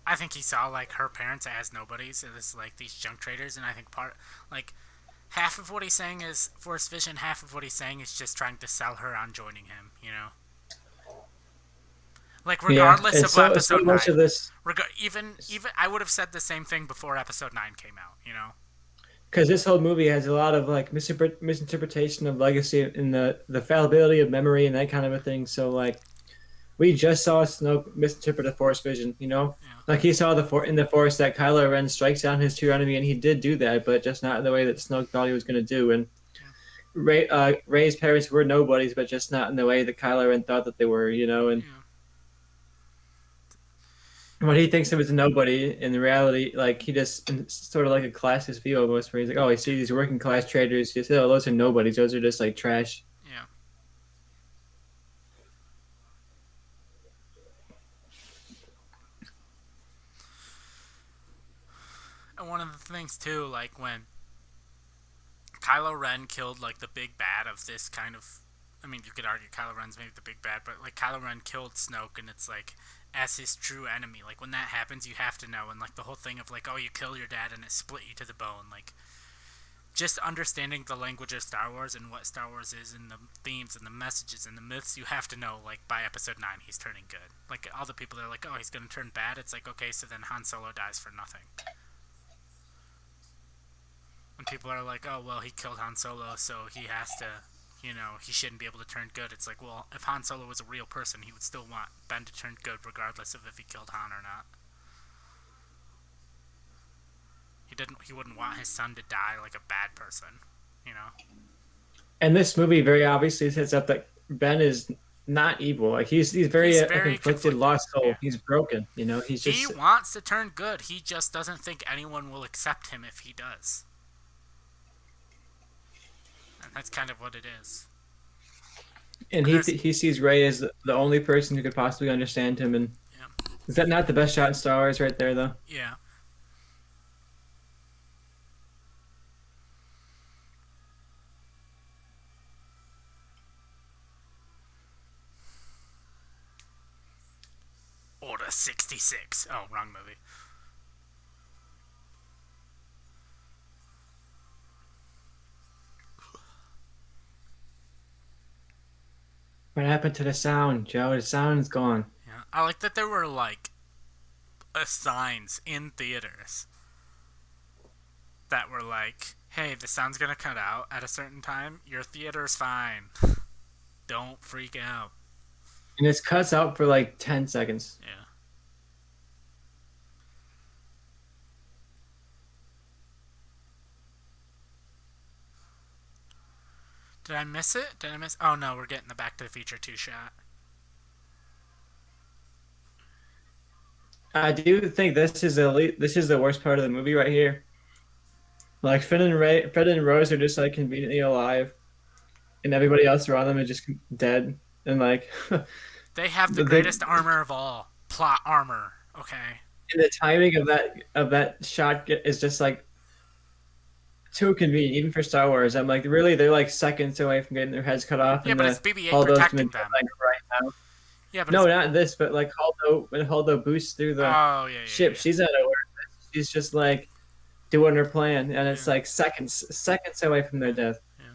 I think he saw like her parents as nobodies. It was like these junk traders, and I think like half of what he's saying is Force vision, half of what he's saying is just trying to sell her on joining him. Like Yeah, regardless and of so Episode much of Nine, this, even I would have said the same thing before Episode 9 came out. because this whole movie has a lot of like misinterpretation of legacy and the fallibility of memory and that kind of a thing. So like We just saw Snoke misinterpret the Force vision. Yeah. Like he saw in the Force that Kylo Ren strikes down his true enemy, and he did do that, but just not in the way that Snoke thought he was going to do. And Yeah. Rey's parents were nobodies, but just not in the way that Kylo Ren thought that they were. And Yeah. what he thinks of as a nobody in reality, like he just sort of like a classist view almost, where he's like, oh, I see these working class traders. He said, oh, those are nobodies. Those are just like trash. Yeah. And one of the things too, like when Kylo Ren killed like the big bad of this kind of. I mean, you could argue Kylo Ren's maybe the big bad, but like Kylo Ren killed Snoke, and it's like as his true enemy. Like when that happens, you have to know, and like the whole thing of like, oh, you kill your dad and it split you to the bone. Like just understanding the language of Star Wars and what Star Wars is, and the themes and the messages and the myths, you have to know. Like by Episode 9, he's turning good. Like all the people that are like, oh, he's gonna turn bad. It's like okay, so then Han Solo dies for nothing. When people are like, oh, well, he killed Han Solo, so he has to, he shouldn't be able to turn good. It's like, well, if Han Solo was a real person, he would still want Ben to turn good regardless of if he killed Han or not. He wouldn't want his son to die like a bad person, you know? And this movie very obviously sets up that Ben is not evil. Like he's very He's a very conflicted, conflicted. lost soul. Yeah. He's broken. He's He just wants to turn good. He just doesn't think anyone will accept him if he does. And that's kind of what it is. and And he there's, he sees Ray as the only person who could possibly understand him. And yeah, is that not the best shot in Star Wars right there though? yeah. Order 66. Oh, wrong movie. What happened to the sound, Joe? The sound is gone. Yeah, I like that there were like signs in theaters that were like, "Hey, the sound's gonna cut out at a certain time. Your theater's fine. Don't freak out." And it's cuts out for like 10 seconds. Yeah. Did I miss it? Did I miss? Oh no, we're getting the Back to the Future 2 shot. I do think this is the worst part of the movie right here. Like Finn and Rose are just like conveniently alive, and everybody else around them is just dead. And like They have the the greatest armor of all. Plot armor. Okay. and the timing of that shot is just like too convenient, even for Star Wars. I'm like, really, they're like seconds away from getting their heads cut off, Yeah, and but it's the BB-8 Holdo's been protecting dead them. like right now. Yeah, but No, it's. not this, but like Holdo when Holdo boosts through the Oh yeah, yeah, ship, yeah, she's out of order. She's just like doing her plan, and it's yeah, like seconds away from their death. yeah.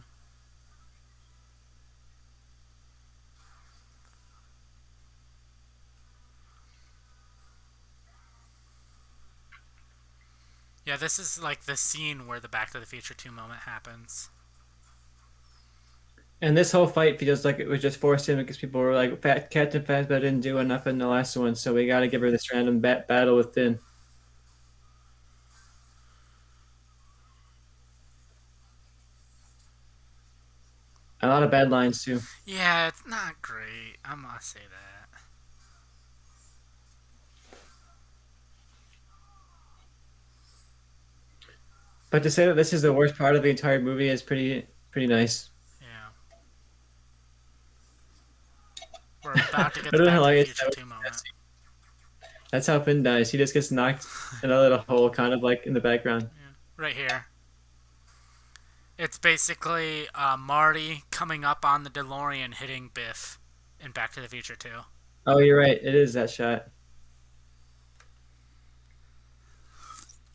Yeah, this is like the scene where the Back to the Future 2 moment happens. And this whole fight feels like it was just forced in because people were like, Captain Phasma didn't do enough in the last one, so we got to give her this random battle with Finn. A lot of bad lines too. Yeah, it's not great. I must say that. But to say that this is the worst part of the entire movie is pretty nice. Yeah. We're about to I get the don't know Back how to the like Future 2 moment. that's how Finn dies. He just gets knocked in a little hole, kind of like in the background. Yeah. Right here. It's basically Marty coming up on the DeLorean hitting Biff in Back to the Future 2. Oh, you're right. It is that shot.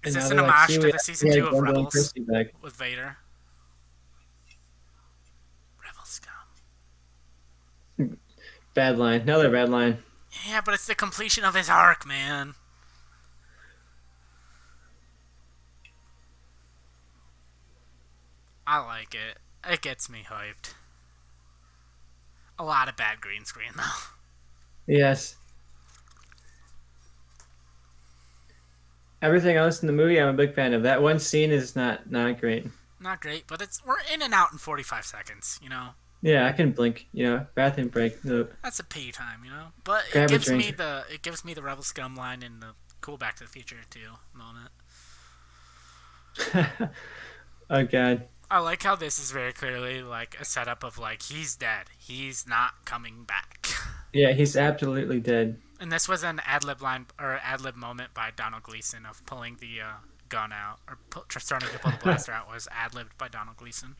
Is And now this an they're like, homage see, to the season we 2 had of Gwendolyn Rebels Christie back. with Vader? Rebel scum. Bad line. Another bad line. Yeah, but it's the completion of his arc, man. I like it. It gets me hyped. A lot of bad green screen, though. Yes. Everything else in the movie, I'm a big fan of. That one scene is not great. Not great, but we're in and out in 45 seconds. Yeah, I can blink. Bathroom break. No, That's a pay time. But it grab a gives me drink. the Rebel Scum line in the cool Back to the Future 2 moment. Oh God. I like how this is very clearly like a setup of like he's dead. He's not coming back. Yeah, he's absolutely dead. And this was an ad lib line or ad lib moment by Donald Gleason of pulling the gun out or starting to pull the blaster out was ad libbed by Donald Gleason.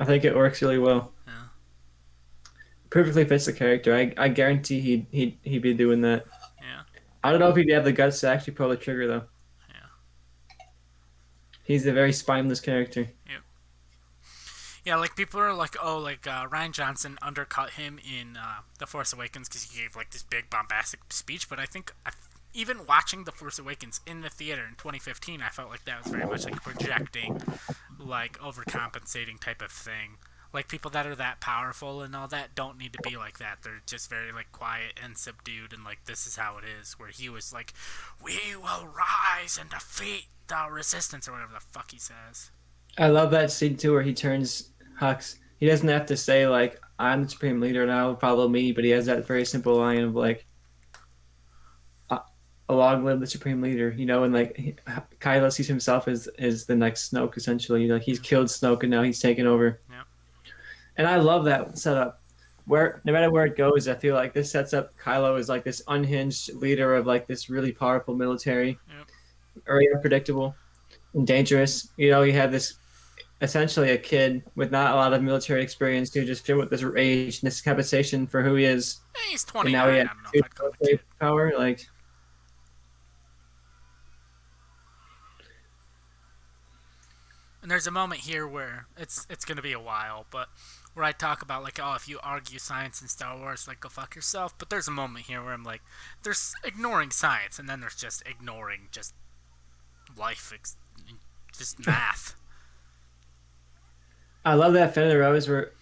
I think it works really well. Yeah, Perfectly fits the character. I guarantee he'd be doing that. yeah, I don't know if he'd have the guts to actually pull the trigger though. yeah, He's a very spineless character. yeah. Yeah, like people are like, oh, like Ryan Johnson undercut him in The Force Awakens because he gave like this big bombastic speech. But I think even watching The Force Awakens in the theater in 2015, I felt like that was very much like projecting, like overcompensating type of thing. Like people that are that powerful and all that don't need to be like that. They're just very like quiet and subdued, and like this is how it is. Where he was like, "We will rise and defeat the resistance," or whatever the fuck he says. I love that scene too where he turns Hux. He doesn't have to say like I'm the supreme leader now, follow me, but he has that very simple line of like "Uh, long live the supreme leader," and like Kylo sees himself as the next Snoke essentially. He's Yeah, killed Snoke and now he's taken over. yeah, And I love that setup. Where no matter where it goes, I feel like this sets up Kylo as like this unhinged leader of like this really powerful military, yeah. very unpredictable and dangerous. You have this essentially a kid with not a lot of military experience who just filled with this rage and this compensation for who he is, He's and 29. now he I has don't know if two I'd call him a military kid. power. Like And there's a moment here where it's gonna be a while, but where I talk about like, oh, if you argue science in Star Wars, like go fuck yourself. But there's a moment here where I'm like, there's ignoring science, and then there's just ignoring just life, just math. I love that Fender Rose where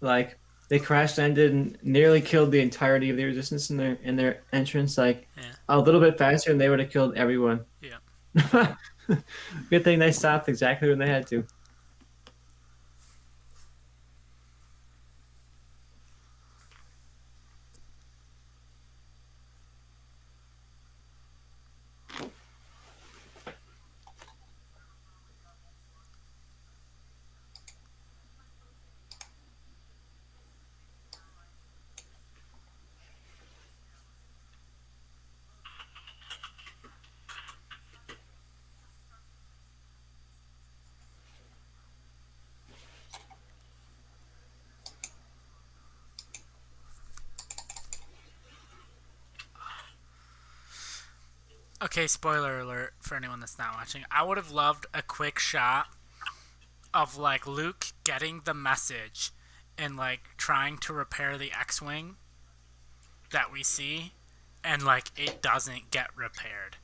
like they crash landed and nearly killed the entirety of the resistance in their entrance, like Yeah, a little bit faster, and they would have killed everyone. yeah. Good thing they stopped exactly when they had to. Okay, spoiler alert for anyone that's not watching. I would have loved a quick shot of like Luke getting the message and like trying to repair the X-wing that we see, and like it doesn't get repaired.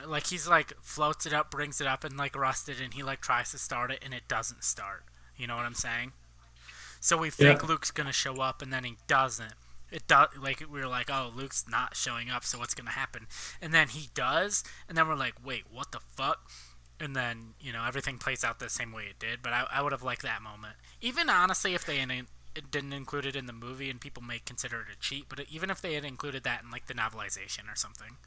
Like he's like floats it up, brings it up, and like rusted, and he like tries to start it, and it doesn't start. You know what I'm saying? So we think Yeah, Luke's gonna show up, and then he doesn't. It does. Like we were like, oh, Luke's not showing up, so what's gonna happen? And then he does, and then we're like, wait, what the fuck? And then everything plays out the same way it did. But I would have liked that moment. Even honestly, if they didn't include it in the movie, and people may consider it a cheat, but even if they had included that in like the novelization or something.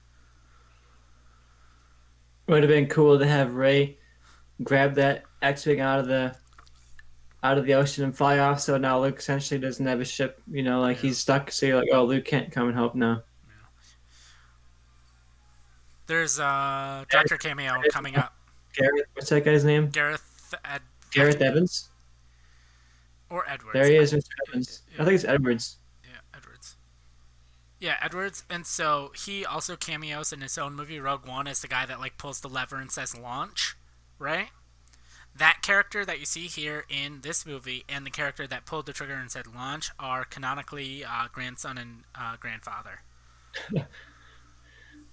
would have been cool to have Ray grab that X-wing out of the ocean and fly off. So now Luke essentially doesn't have a ship. Like Yeah. he's stuck. So you're like, oh, Luke can't come and help now. Yeah. There's a director cameo coming up. Gareth, what's that guy's name? Gareth Gareth Evans. or There Edwards. he is, Mr. Evans. I think it's Edwards. Yeah, Edwards. Yeah, Edwards. And so he also cameos in his own movie Rogue One as the guy that like pulls the lever and says launch, right? That character that you see here in this movie and the character that pulled the trigger and said launch are canonically grandson and grandfather.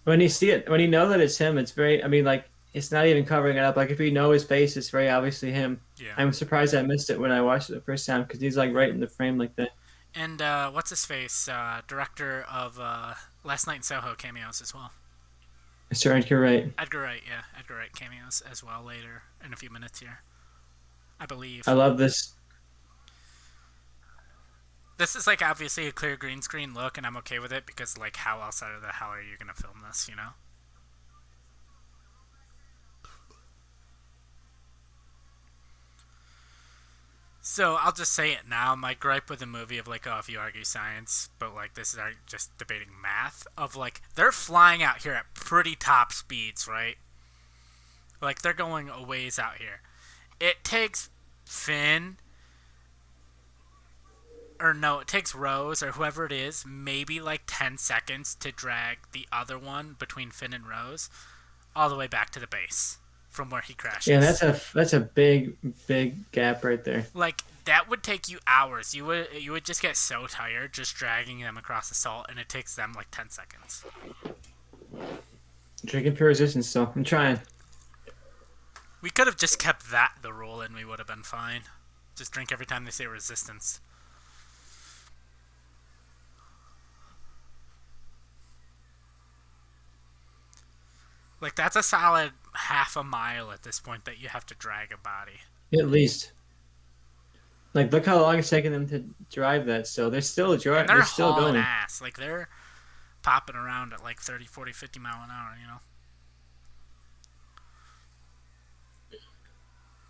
When you see it, when you know that it's him, it's very. I mean, like it's not even covering it up. Like if you know his face, it's very obviously him. Yeah. I'm surprised I missed it when I watched it the first time because he's like right in the frame like that. And what's his face? Director of Last Night in Soho cameos as well. Sure, you're right. Edgar Wright, yeah, Edgar Wright cameos as well later in a few minutes here, I I believe. love this. This is like obviously a clear green screen look, and I'm okay with it because like how else out of the hell are you gonna film this? You know. So I'll just say it now. My gripe with the movie of like, oh, if you argue science, but like this is just debating math of like they're flying out here at pretty top speeds, right? Like they're going a ways out here. It takes Finn or no, it takes Rose or whoever it is, maybe like 10 seconds to drag the other one between Finn and Rose all the way back to the base from where he Yeah, crashes. that's a big gap right there. Like that would take you hours. You would just get so tired just dragging them across the salt, and it takes them like 10 seconds. Drinking pure resistance, so I'm trying. We could have just kept that the rule, and we would have been fine. Just drink every time they say resistance. Like that's a solid half a mile at this point that you have to drag a body. At least. Like, look how long it's taking them to drive that. So And they're they're still hauling going. ass. Like they're popping around at like 30, 40, 50 mile an hour, you know?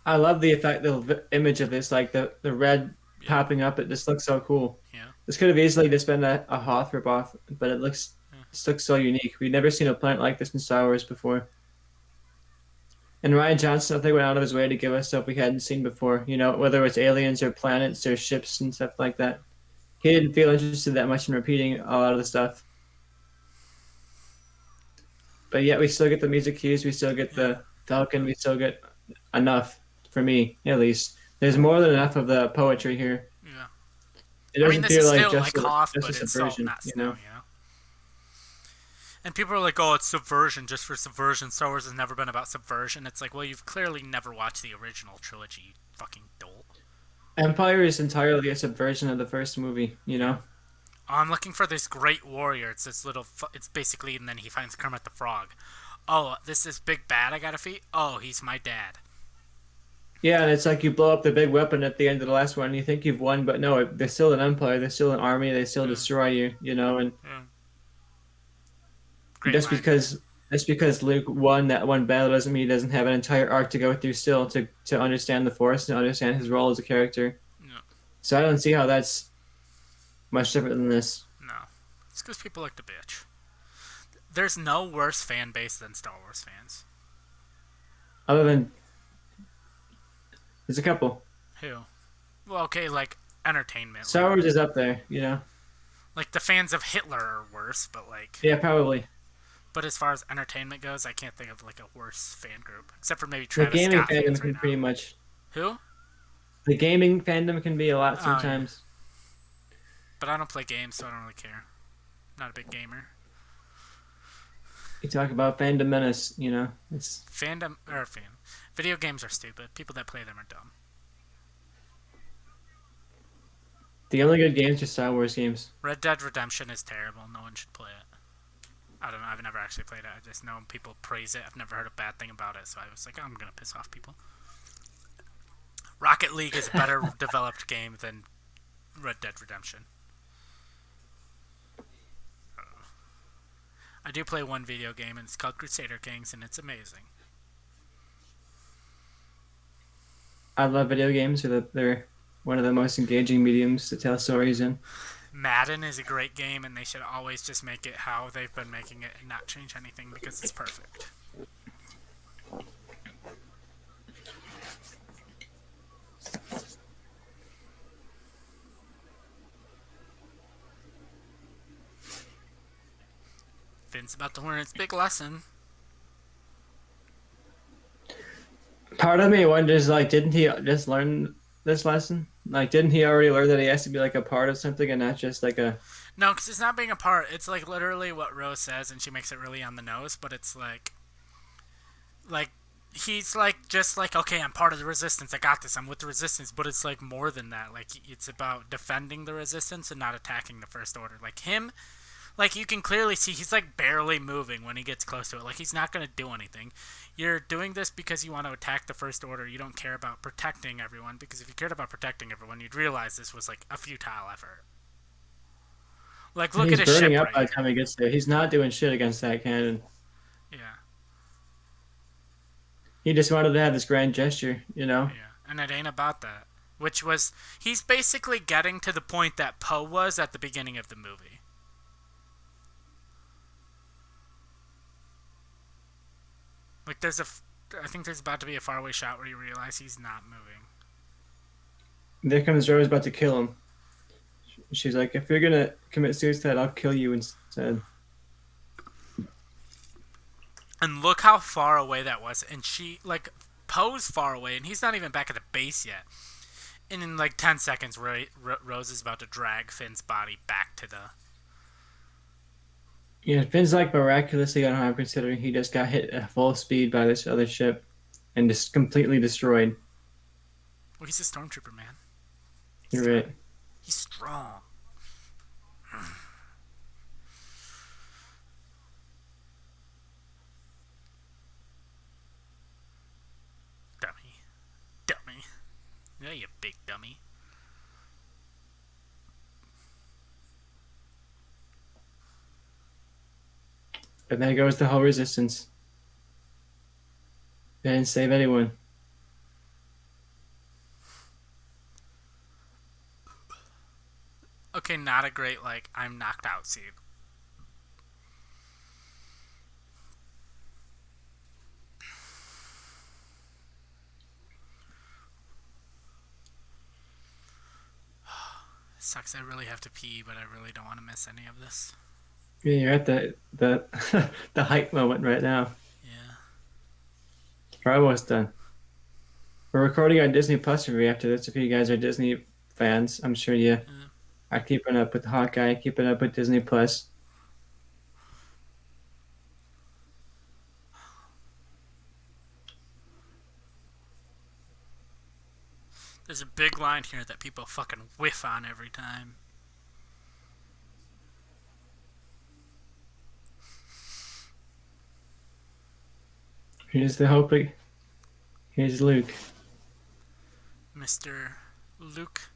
I love the effect, the image of this, like the red Yeah. popping up. It just looks so cool. Yeah. This could have easily just been a Hoth ripoff, but Yeah. it looks so unique. We've never seen a planet like this in Star Wars before. And Ryan Johnson, I think, went out of his way to give us stuff we hadn't seen before. You know, whether it's aliens or planets or ships and stuff like that. He didn't feel interested that much in repeating a lot of the stuff. But yet we still get the music cues, we still get Yeah. the Falcon, we still get enough for me, at least. There's more than enough of the poetry here. Yeah. It I mean, doesn't this feel is like still like Hoth, just a but it's salt, subversion, not you snow, know. you know? And people are like, oh, it's subversion just for subversion. Star Wars has never been about subversion. It's like, well, you've clearly never watched the original trilogy, you fucking dolt. Empire is entirely a subversion of the first movie, you Yeah. know. Oh, I'm looking for this great warrior. It's this little. It's basically, and then he finds Kermit the Frog. Oh, this is big bad I gotta defeat. Oh, he's my dad. Yeah, and it's like you blow up the big weapon at the end of the last one, and you think you've won, but no, they're still an empire, they're still an army, they still Yeah, destroy you, you know. And yeah. Great just line. because just because Luke won that one battle doesn't mean he doesn't have an entire arc to go through still to understand the Force and understand his role as a character. No, So I don't see how that's much different than this. no. It's because people like to bitch. There's no worse fan base than Star Wars fans. Other than there's a couple. Who? Well, okay, like entertainment. Star Wars is up there, you know. Like the fans of Hitler are worse, but like, Yeah, probably. but as far as entertainment goes, I can't think of like a worse fan group except for maybe The Travis gaming Scott fandom fans right can now. pretty much. Who? The gaming fandom can be a lot Oh yeah, sometimes. but I don't play games, so I don't really care. Not a big gamer. You talk about fandom menace, you know. It's Fandom or fan. Video games are stupid. People that play them are dumb. the only good games are Star Wars games. Red Dead Redemption is terrible. No one should play it. I don't know. I've never actually played it. I just know people praise it. I've never heard a bad thing about it, so I was like, oh, I'm gonna piss off people. Rocket League is a better developed game than Red Dead Redemption. I do play one video game, and it's called Crusader Kings, and it's amazing. I love video games. They're one of the most engaging mediums to tell stories in. Madden is a great game, and they should always just make it how they've been making it and not change anything because it's perfect. Finn's about to learn its big lesson. Part of me wonders, like, didn't he just learn this lesson? Like, didn't he already learn that he has to be like a part of something and not just like a No, because it's not being a part. It's like literally what Rose says, and she makes it really on the nose. But it's like he's like just like, okay, I'm part of the resistance, I got this, I'm with the resistance, but it's like more than that. Like it's about defending the resistance and not attacking the first order. Like him, like you can clearly see he's like barely moving when he gets close to it. Like he's not going to do anything. You're doing this because you want to attack the first order. You don't care about protecting everyone, because if you cared about protecting everyone, you'd realize this was like a futile effort. Like look at He's his burning ship up right by the here. time he gets there. He's not doing shit against that cannon. Yeah. He just wanted to have this grand gesture, you know? Yeah. And it ain't about that. Which was he's basically getting to the point that Poe was at the beginning of the movie. Like I think there's about to be a faraway shot where you realize he's not moving. There comes Rose about to kill him. She's like, if you're gonna commit suicide, I'll kill you instead. And look how far away that was. And she, like, Poe's far away, and he's not even back at the base yet. And in like 10 seconds, Rose is about to drag Finn's body back to the. Yeah, Finn's like miraculously unharmed considering he just got hit at full speed by this other ship and just completely destroyed. Well, he's a stormtrooper, man. He's You're got. right. He's strong. Dummy. Dummy. Yeah, you big dummy. And there goes the whole resistance. They didn't save anyone. Okay, not a great, like, I'm knocked out scene. Sucks, I really have to pee, but I really don't want to miss any of this. Yeah, you're at the the hype moment right now. Yeah. We're almost done. We're recording on Disney Plus review after this. If you guys are Disney fans, I'm sure you Yeah. are keeping up with Hawkeye, keeping up with Disney Plus. There's a big line here that people fucking whiff on every time. Here's the hope. Here's Luke, Mr. Luke.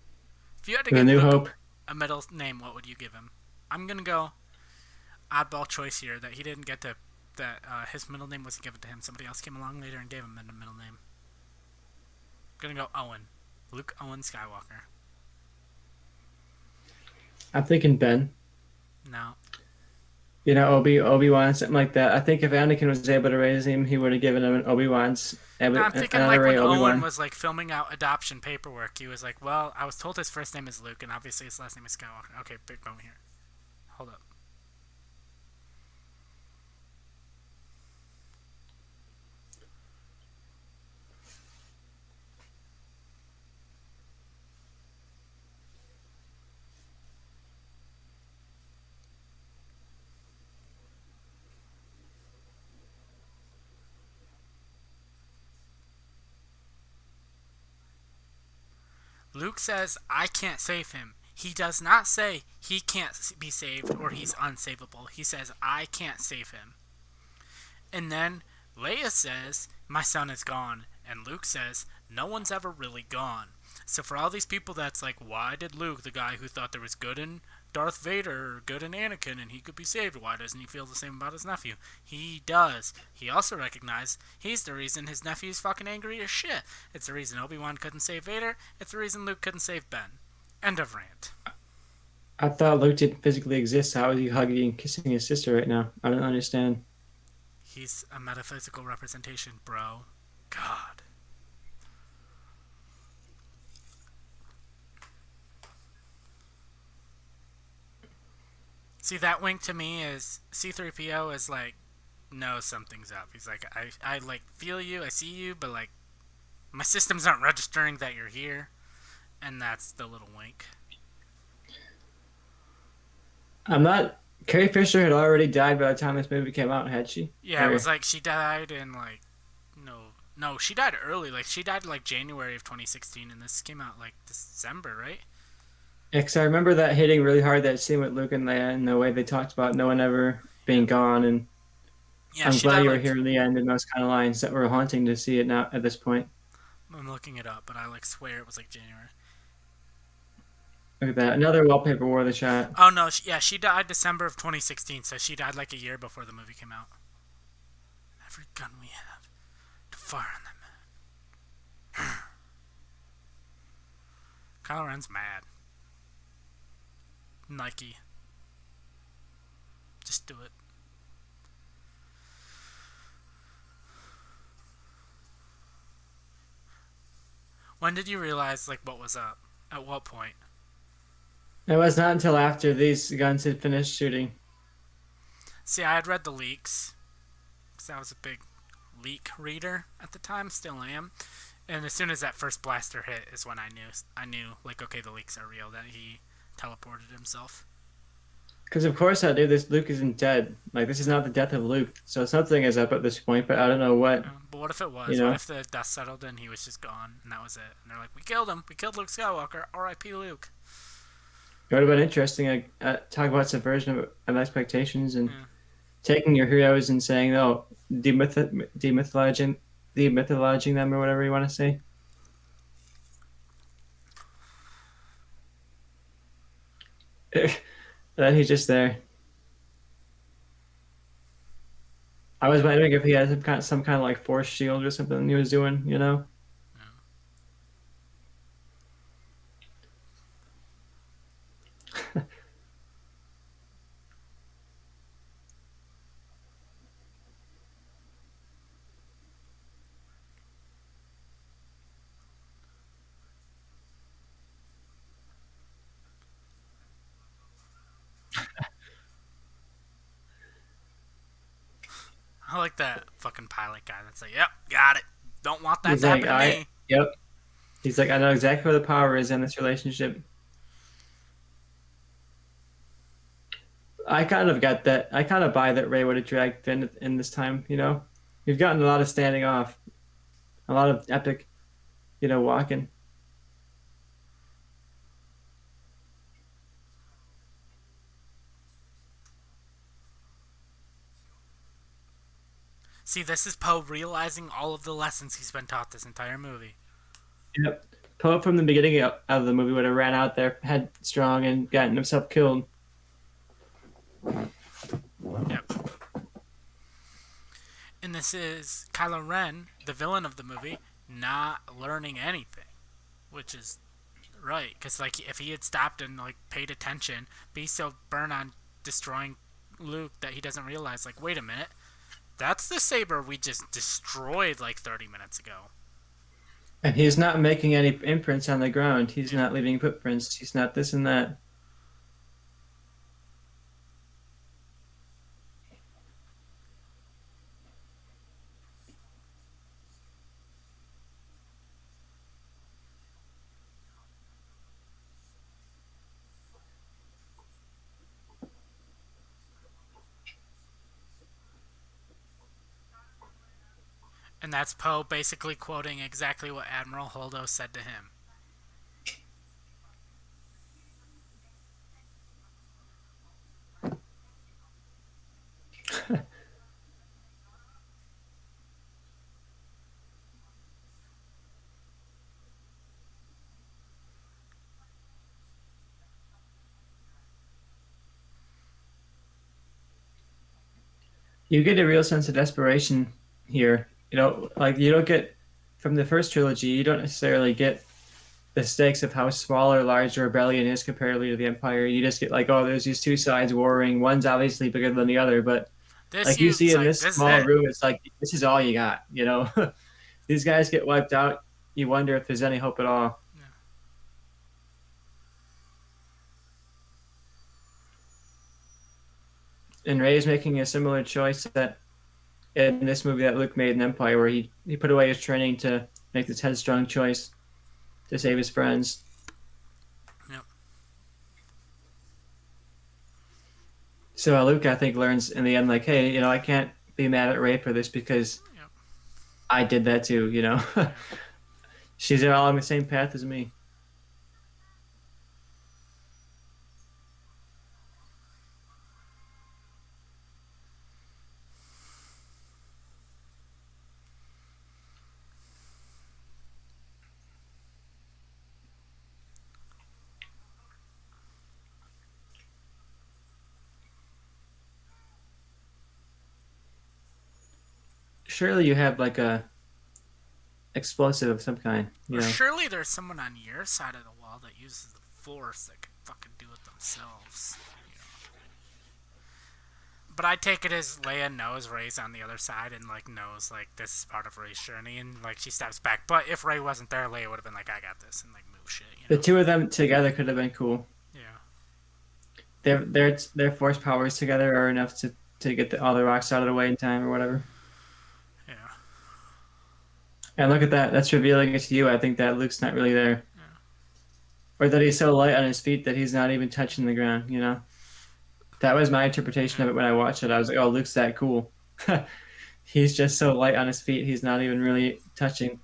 If you had to the give New Luke Hope. a middle name, what would you give him? I'm gonna go oddball choice here that he didn't get to. That his middle name wasn't given to him. Somebody else came along later and gave him a middle name. I'm gonna go Owen. Luke Owen Skywalker. I'm thinking Ben. No. You know, Obi-Wan, something like that. I think if Anakin was able to raise him, he would have given him an No, I'm thinking an like when honorary Owen Obi-Wan. was like filming out adoption paperwork, he was like, "Well, I was told his first name is Luke, and obviously his last name is Skywalker." Okay, big moment here. Hold up. Luke says, "I can't save him." He does not say he can't be saved or he's unsavable. He says, "I can't save him." And then Leia says, "My son is gone." And Luke says, "No one's ever really gone." So for all these people that's like, why did Luke, the guy who thought there was good in Darth Vader or good in Anakin and he could be saved, why doesn't he feel the same about his nephew? He does. He also recognized he's the reason his nephew's fucking angry as shit. It's the reason Obi-Wan couldn't save Vader. It's the reason Luke couldn't save Ben. End of rant. I thought Luke didn't physically exist. How is he hugging and kissing his sister right now? I don't understand. He's a metaphysical representation, bro. God. See, that wink to me is C3PO is like, no, something's up. He's like, I like feel you, I see you, but like, my systems aren't registering that you're here, and that's the little wink. I'm not. Carrie Fisher had already died by the time this movie came out, had she? Yeah, it was Or like she died in like, no, No, she died early. Like she died like January of 2016, and this came out like December, right? Yeah, 'cause I remember that hitting really hard, that scene with Luke and Leia, and the way they talked about no one ever Yeah. being gone. And Yeah, I'm she glad died you were like. here in the end, and those kind of lines that were haunting to see it now at this point. I'm looking it up, but I like swear it was like January. Look at that. Another wallpaper wore the shot. Oh no, yeah, she died December of 2016, so she died like a year before the movie came out. Every gun we have to fire on them. Kylo Ren's mad. Nike, just do it. When did you realize like what was up? At what point? It was not until after these guns had finished shooting. See, I had read the leaks because I was a big leak reader at the time, still am. And as soon as that first blaster hit, is when I knew like okay, the leaks are real. That he teleported himself. Because of course I knew this Luke isn't dead. Like this is not the death of Luke. So something is up at this point, but I don't know what, But what if it you was? What know. if the dust settled and he was just gone and that was it? And they're like, we killed him. We killed Luke Skywalker. R.I.P. Luke. It would have been interesting. Talk about subversion of expectations and Yeah. taking your heroes and saying, "Oh, demythologizing them," or whatever you want to say. That he's just there. I was wondering if he had some kind of like force shield or something he was doing. You know. Yeah. I like that fucking pilot guy that's like, yep, got it. Don't want that He's to like, happen to me. yep. He's like, I know exactly where the power is in this relationship. I kind of got that. I kind of buy that Ray would have dragged Finn in this time. You know, we've gotten a lot of standing off, a lot of epic, walking. See, this is Poe realizing all of the lessons he's been taught this entire movie. Yep. Poe from the beginning of the movie would have ran out there headstrong and gotten himself killed. Yep. And this is Kylo Ren, the villain of the movie, not learning anything, which is right. Because like, if he had stopped and like paid attention, but he's so burned on destroying Luke that he doesn't realize. Like, wait a minute, that's the saber we just destroyed like 30 minutes ago. And he's not making any imprints on the ground. He's Yeah. not leaving footprints. He's not this and that. And that's Poe basically quoting exactly what Admiral Holdo said to him. You get a real sense of desperation here. Like you don't get from the first trilogy. You don't necessarily get the stakes of how small or large the rebellion is comparatively to the Empire. You just get like, oh, there's these two sides warring. One's obviously bigger than the other, but This like you you, see it's in like this this is small it. room, it's like this is all you got. These guys get wiped out. You wonder if there's any hope at all. Yeah. And Ray's making a similar choice that in this movie that Luke made in Empire, where he put away his training to make this headstrong choice to save his friends. Yep. So Luke, I think, learns in the end, like, hey, I can't be mad at Ray for this because Yep. I did that too, you know. Yeah. She's all on the same path as me. Surely you have like a explosive of some kind, you Or know. surely there's someone on your side of the wall that uses the Force that can fucking do it themselves. You know. But I take it as Leia knows Rey's on the other side and like knows like this is part of Rey's journey and like she steps back. But if Rey wasn't there, Leia would have been like, I got this and like move shit, you The know. two of them together could have been cool. Yeah. Their force powers together are enough to get all the rocks out of the way in time or whatever. Yeah. And look at that. That's revealing it to you. I think that Luke's not really there. Yeah. Or that he's so light on his feet that he's not even touching the ground, you know? That was my interpretation Yeah. of it when I watched it. I was like, oh, Luke's that cool. He's just so light on his feet. He's not even really touching.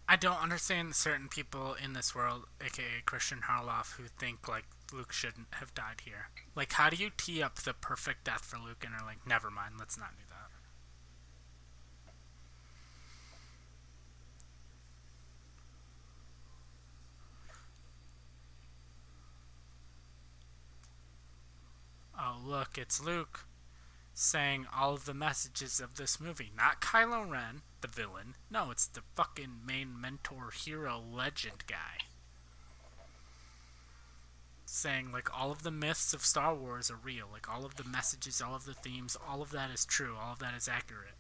I don't understand certain people in this world, aka Christian Harloff, who think like Luke shouldn't have died here. Like, how do you tee up the perfect death for Luke and are like, never mind, let's not do that? Oh, look, it's Luke saying all of the messages of this movie. Not Kylo Ren, the villain. No, it's the fucking main mentor, hero, legend guy. Saying, like, all of the myths of Star Wars are real. Like, all of the messages, all of the themes, all of that is true. All of that is accurate.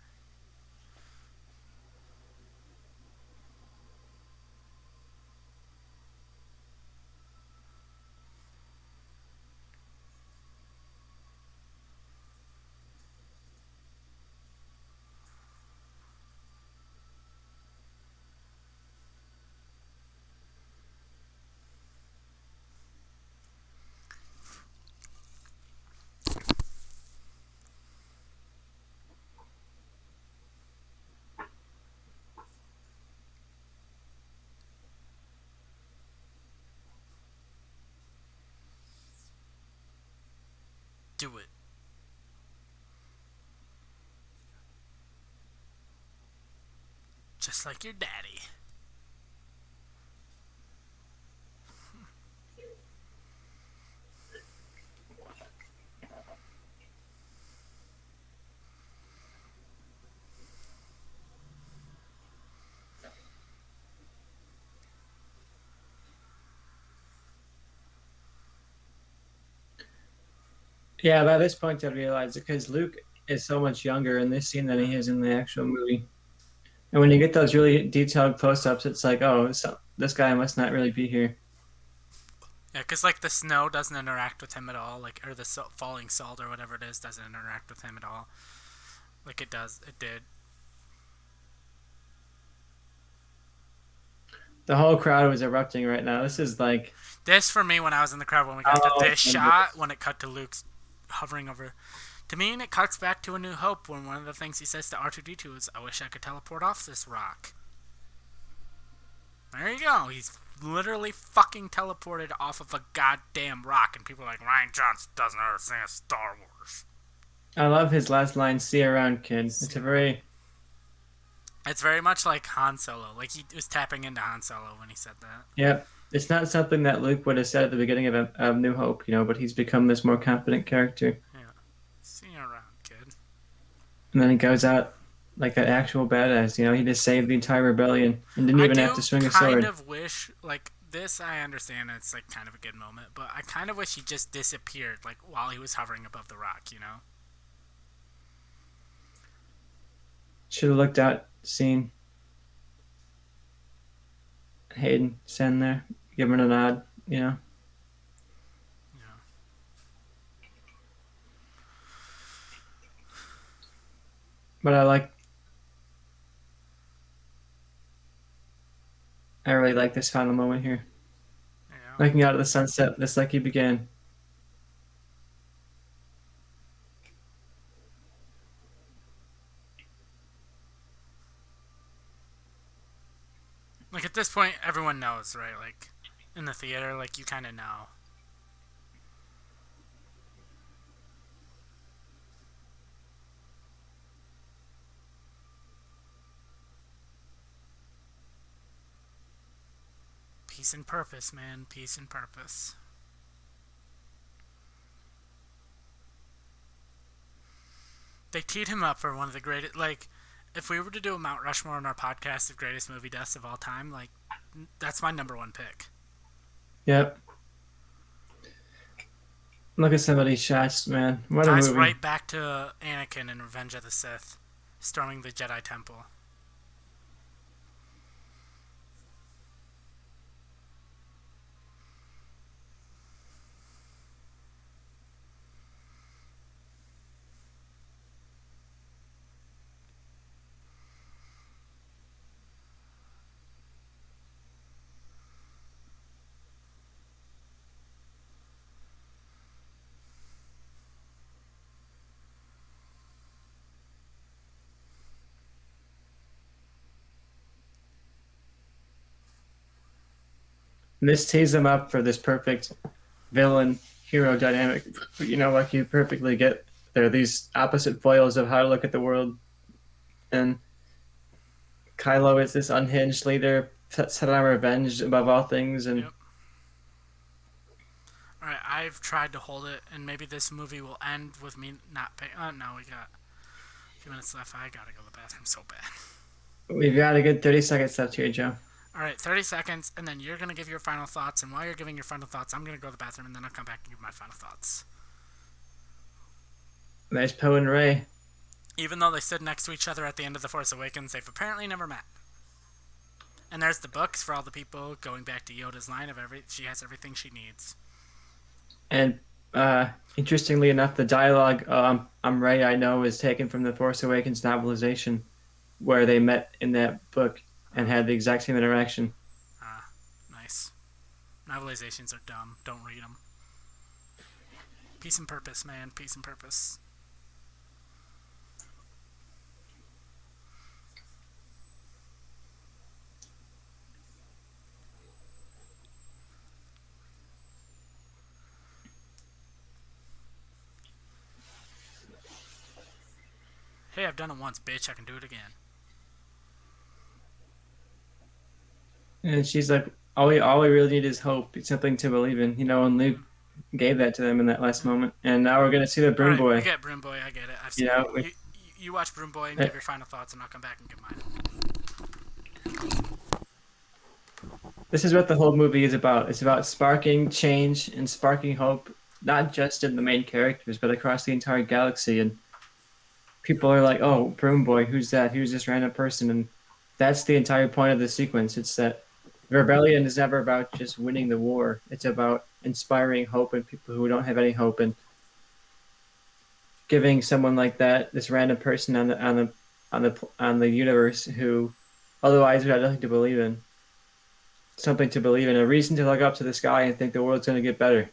Do it. Just like your daddy. Yeah, by this point I realized it because Luke is so much younger in this scene than he Yeah. is in the actual movie. And when you get those really detailed close-ups, it's like, oh, so this guy must not really be here. Yeah, because, like, the snow doesn't interact with him at all. Like, or the falling salt or whatever it is doesn't interact with him at all. Like, it does. It did. The whole crowd was erupting right now. This is like, This, for me, when I was in the crowd, when we got to oh this my shot, goodness. when it cut to Luke's hovering over. To me, and it cuts back to A New Hope when one of the things he says to R2D2 is, I wish I could teleport off this rock. There you go. He's literally fucking teleported off of a goddamn rock, and people are like, Ryan Johnson doesn't understand Star Wars. I love his last line, "See you around, kid." See It's a you around. very, It's very much like Han Solo. Like, he was tapping into Han Solo when he said that. yep. It's not something that Luke would have said at the beginning of New Hope, you know, but he's become this more confident character. Yeah. See you around, kid. And then he goes out like an actual badass, you know, he just saved the entire rebellion and didn't I even have to do swing a kind sword. of wish, like, this I understand it's, like, kind of a good moment, but I kind of wish he just disappeared, like, while he was hovering above the rock, you know? Should have looked out, seen Hayden send there, give him a nod, you know. Yeah. But I really like this final moment here. Yeah. Looking out at the sunset, just like he began. at this point, everyone knows, right? Like in the theater, like you kind of know. Peace and purpose, man. Peace and purpose. They teed him up for one of the greatest. Like, if we were to do a Mount Rushmore on our podcast of greatest movie deaths of all time, like, that's my number one pick. Yep. Look at some of these shots, man. What a Ties movie. right back to Anakin in Revenge of the Sith, storming the Jedi Temple. And this tees them up for this perfect villain hero dynamic. Like you perfectly get there are these opposite foils of how to look at the world. And Kylo is this unhinged leader set on revenge above all things. And Yep. All right, I've tried to hold it, and maybe this movie will end with me not paying. Oh no, we got a few minutes left. I gotta go to the bathroom so bad. we've got a good 30 seconds left here, Joe. All right, 30 seconds, and then you're gonna give your final thoughts. And while you're giving your final thoughts, I'm gonna go to the bathroom, and then I'll come back and give my final thoughts. There's Poe and Ray. Even though they stood next to each other at the end of The Force Awakens, they've apparently never met. And there's the books for all the people going back to Yoda's line of she has everything she needs. And interestingly enough, the dialogue, I'm Ray, I know, is taken from the Force Awakens novelization where they met in that book and had the exact same interaction. Nice. Novelizations are dumb. Don't read them. Peace and purpose, man. Peace and purpose. Hey, I've done it once, bitch. I can do it again. And she's like, all we really need is hope. It's something to believe in, and Luke gave that to them in that last moment. And now we're gonna see the All Broom right, we Boy. get Broom Boy. I get it. I've You seen know, it. we, You watch Broom Boy and uh, give your final thoughts, and I'll come back and give mine. this is what the whole movie is about. It's about sparking change and sparking hope, not just in the main characters, but across the entire galaxy. And people are like, "Oh, Broom Boy, who's that? Who's this random person?" And that's the entire point of the sequence. It's that rebellion is never about just winning the war. It's about inspiring hope in people who don't have any hope, and giving someone like that, this random person on the universe who otherwise would have nothing to believe in, something to believe in, a reason to look up to the sky and think the world's going to get better.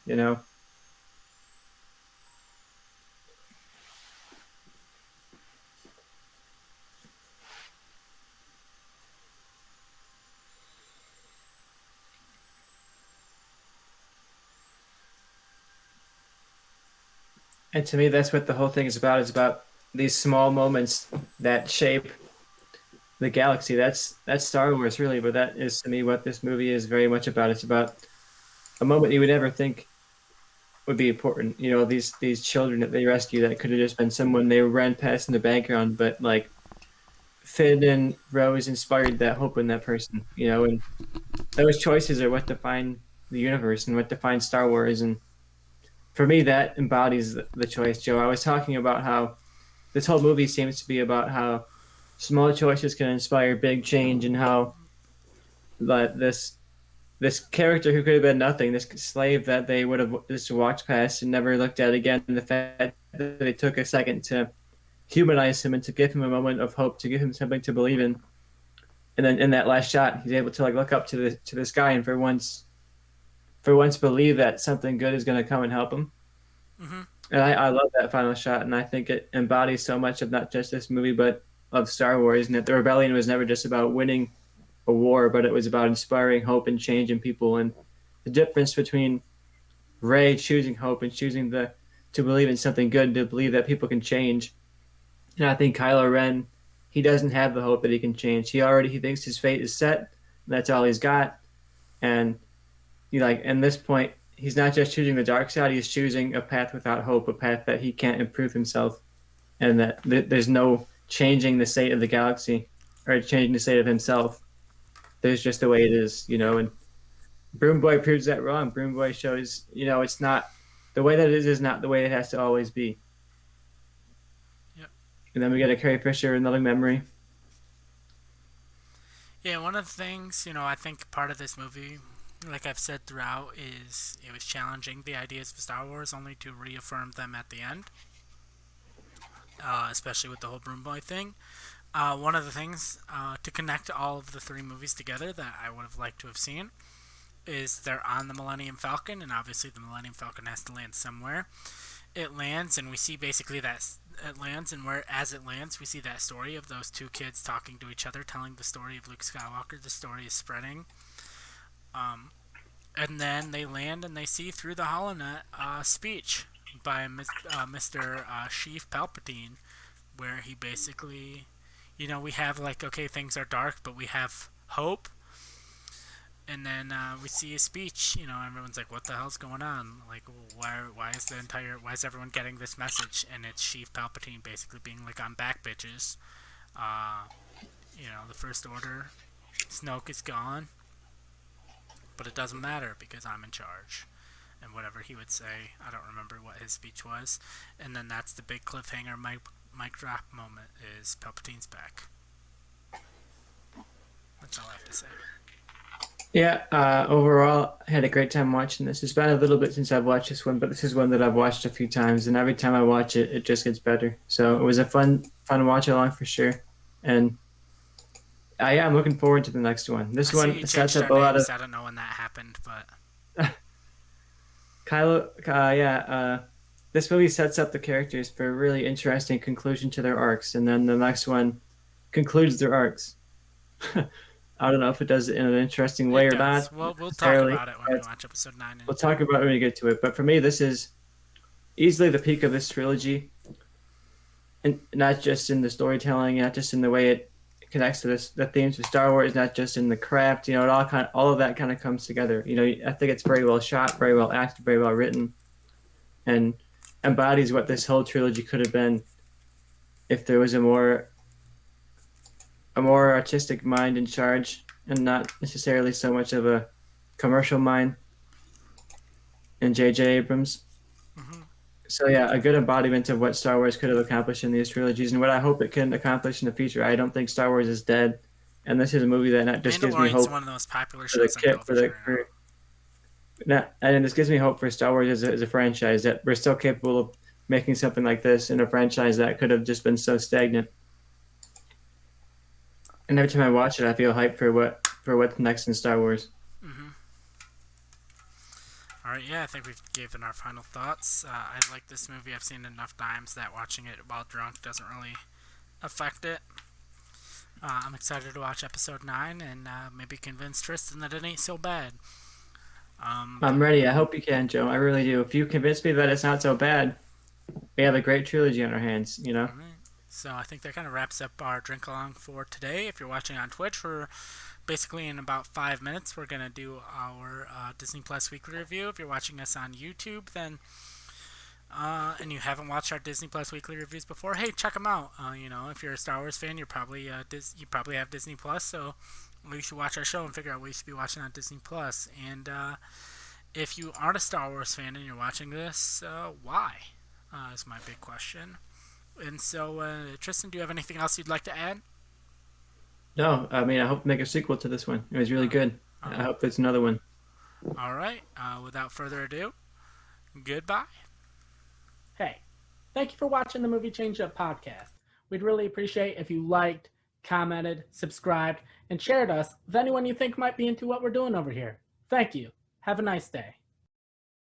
And to me, that's what the whole thing is about. It's about these small moments that shape the galaxy. That's Star Wars, really, but that is to me what this movie is very much about. It's about a moment you would never think would be important. These children that they rescue that could have just been someone they ran past in the background, but like Finn and Rose inspired that hope in that person. And those choices are what define the universe and what defines Star Wars. And for me, that embodies the choice, Joe. I was talking about how this whole movie seems to be about how small choices can inspire big change, and how that this character who could have been nothing, this slave that they would have just walked past and never looked at again, and the fact that they took a second to humanize him and to give him a moment of hope, to give him something to believe in. And then in that last shot, he's able to like look up to the sky and for once believe that something good is going to come and help him. Mm-hmm. And I love that final shot, and I think it embodies so much of not just this movie, but of Star Wars, and that the rebellion was never just about winning a a war, but it was about inspiring hope and change in people. And the difference between Rey choosing hope and choosing the to believe in something good, to believe that people can change. And I think Kylo Ren, he doesn't have the hope that he can change. He thinks his fate is set. That's all he's got. And he like in this point, he's not just choosing the dark side. He's choosing a path without hope, a path that he can't improve himself, and that there's no changing the state of the galaxy or changing the state of himself. There's just the way it is, And Broom Boy proves that wrong. Broom Boy shows, it's not the way that it is not the way it has to always be. Yep. And then we get a Carrie Fisher, another memory. Yeah, one of the things, I think part of this movie, like I've said throughout, is it was challenging the ideas of Star Wars only to reaffirm them at the end. Especially with the whole Broom Boy thing. One of the things to connect all of the three movies together that I would have liked to have seen is they're on the Millennium Falcon, and obviously the Millennium Falcon has to land somewhere. It lands, and we see basically that it lands, and as it lands, we see that story of those two kids talking to each other, telling the story of Luke Skywalker. The story is spreading. And then they land, and they see through the HoloNet a speech by Mr. Sheev Palpatine, where he basically, we have okay, things are dark, but we have hope. And then we see a speech, everyone's like, what the hell's going on? Like, why is everyone getting this message? And it's Sheev Palpatine basically being like, I'm back, bitches. The First Order, Snoke is gone, but it doesn't matter because I'm in charge. And whatever he would say, I don't remember what his speech was. And then that's the big cliffhanger mic drop moment is Palpatine's back. That's all I have to say. Yeah, overall, I had a great time watching this. It's been a little bit since I've watched this one, but this is one that I've watched a few times, and every time I watch it, it just gets better. So it was a fun watch along for sure. And I'm looking forward to the next one. This one sets up a lot of. I don't know when that happened, but Kylo, this movie sets up the characters for a really interesting conclusion to their arcs, and then the next one concludes their arcs. I don't know if it does it in an interesting way or not. We'll talk about it when we watch episode 9. We'll talk about it when we get to it. But for me, this is easily the peak of this trilogy, and not just in the storytelling, not just in the way it connects to the themes of Star Wars, not just in the craft. All of that kind of comes together. I think it's very well shot, very well acted, very well written, and embodies what this whole trilogy could have been if there was a more artistic mind in charge and not necessarily so much of a commercial mind in J.J. Abrams. Mm-hmm. So yeah, a good embodiment of what Star Wars could have accomplished in these trilogies and what I hope it can accomplish in the future. I don't think Star Wars is dead, and this is a movie that not just gives me hope. One of the most popular shows on television. And this gives me hope for Star Wars as a franchise, that we're still capable of making something like this in a franchise that could have just been so stagnant. And every time I watch it, I feel hyped for what's next in Star Wars. Mm-hmm. All right, yeah, I think we've given our final thoughts. I like this movie. I've seen it enough times that watching it while drunk doesn't really affect it. I'm excited to watch episode 9 and maybe convince Tristan that it ain't so bad. I'm ready. I hope you can, Joe. I really do. If you convince me that it's not so bad, we have a great trilogy on our hands, All right. So I think that kind of wraps up our drink along for today. If you're watching on Twitch, we're basically in about 5 minutes, we're going to do our Disney Plus weekly review. If you're watching us on YouTube, then and you haven't watched our Disney Plus weekly reviews before, hey, check them out. If you're a Star Wars fan, you probably have Disney Plus, so you should watch our show and figure out what you should be watching on Disney Plus. And if you aren't a Star Wars fan and you're watching this, why? Is my big question. And so, Tristan, do you have anything else you'd like to add? No, I mean, I hope to make a sequel to this one. It was really good. I hope there's another one. All right. Without further ado, goodbye. Hey, thank you for watching the Movie Changeup podcast. We'd really appreciate if you liked, commented, subscribed, and shared us with anyone you think might be into what we're doing over here. Thank you. Have a nice day.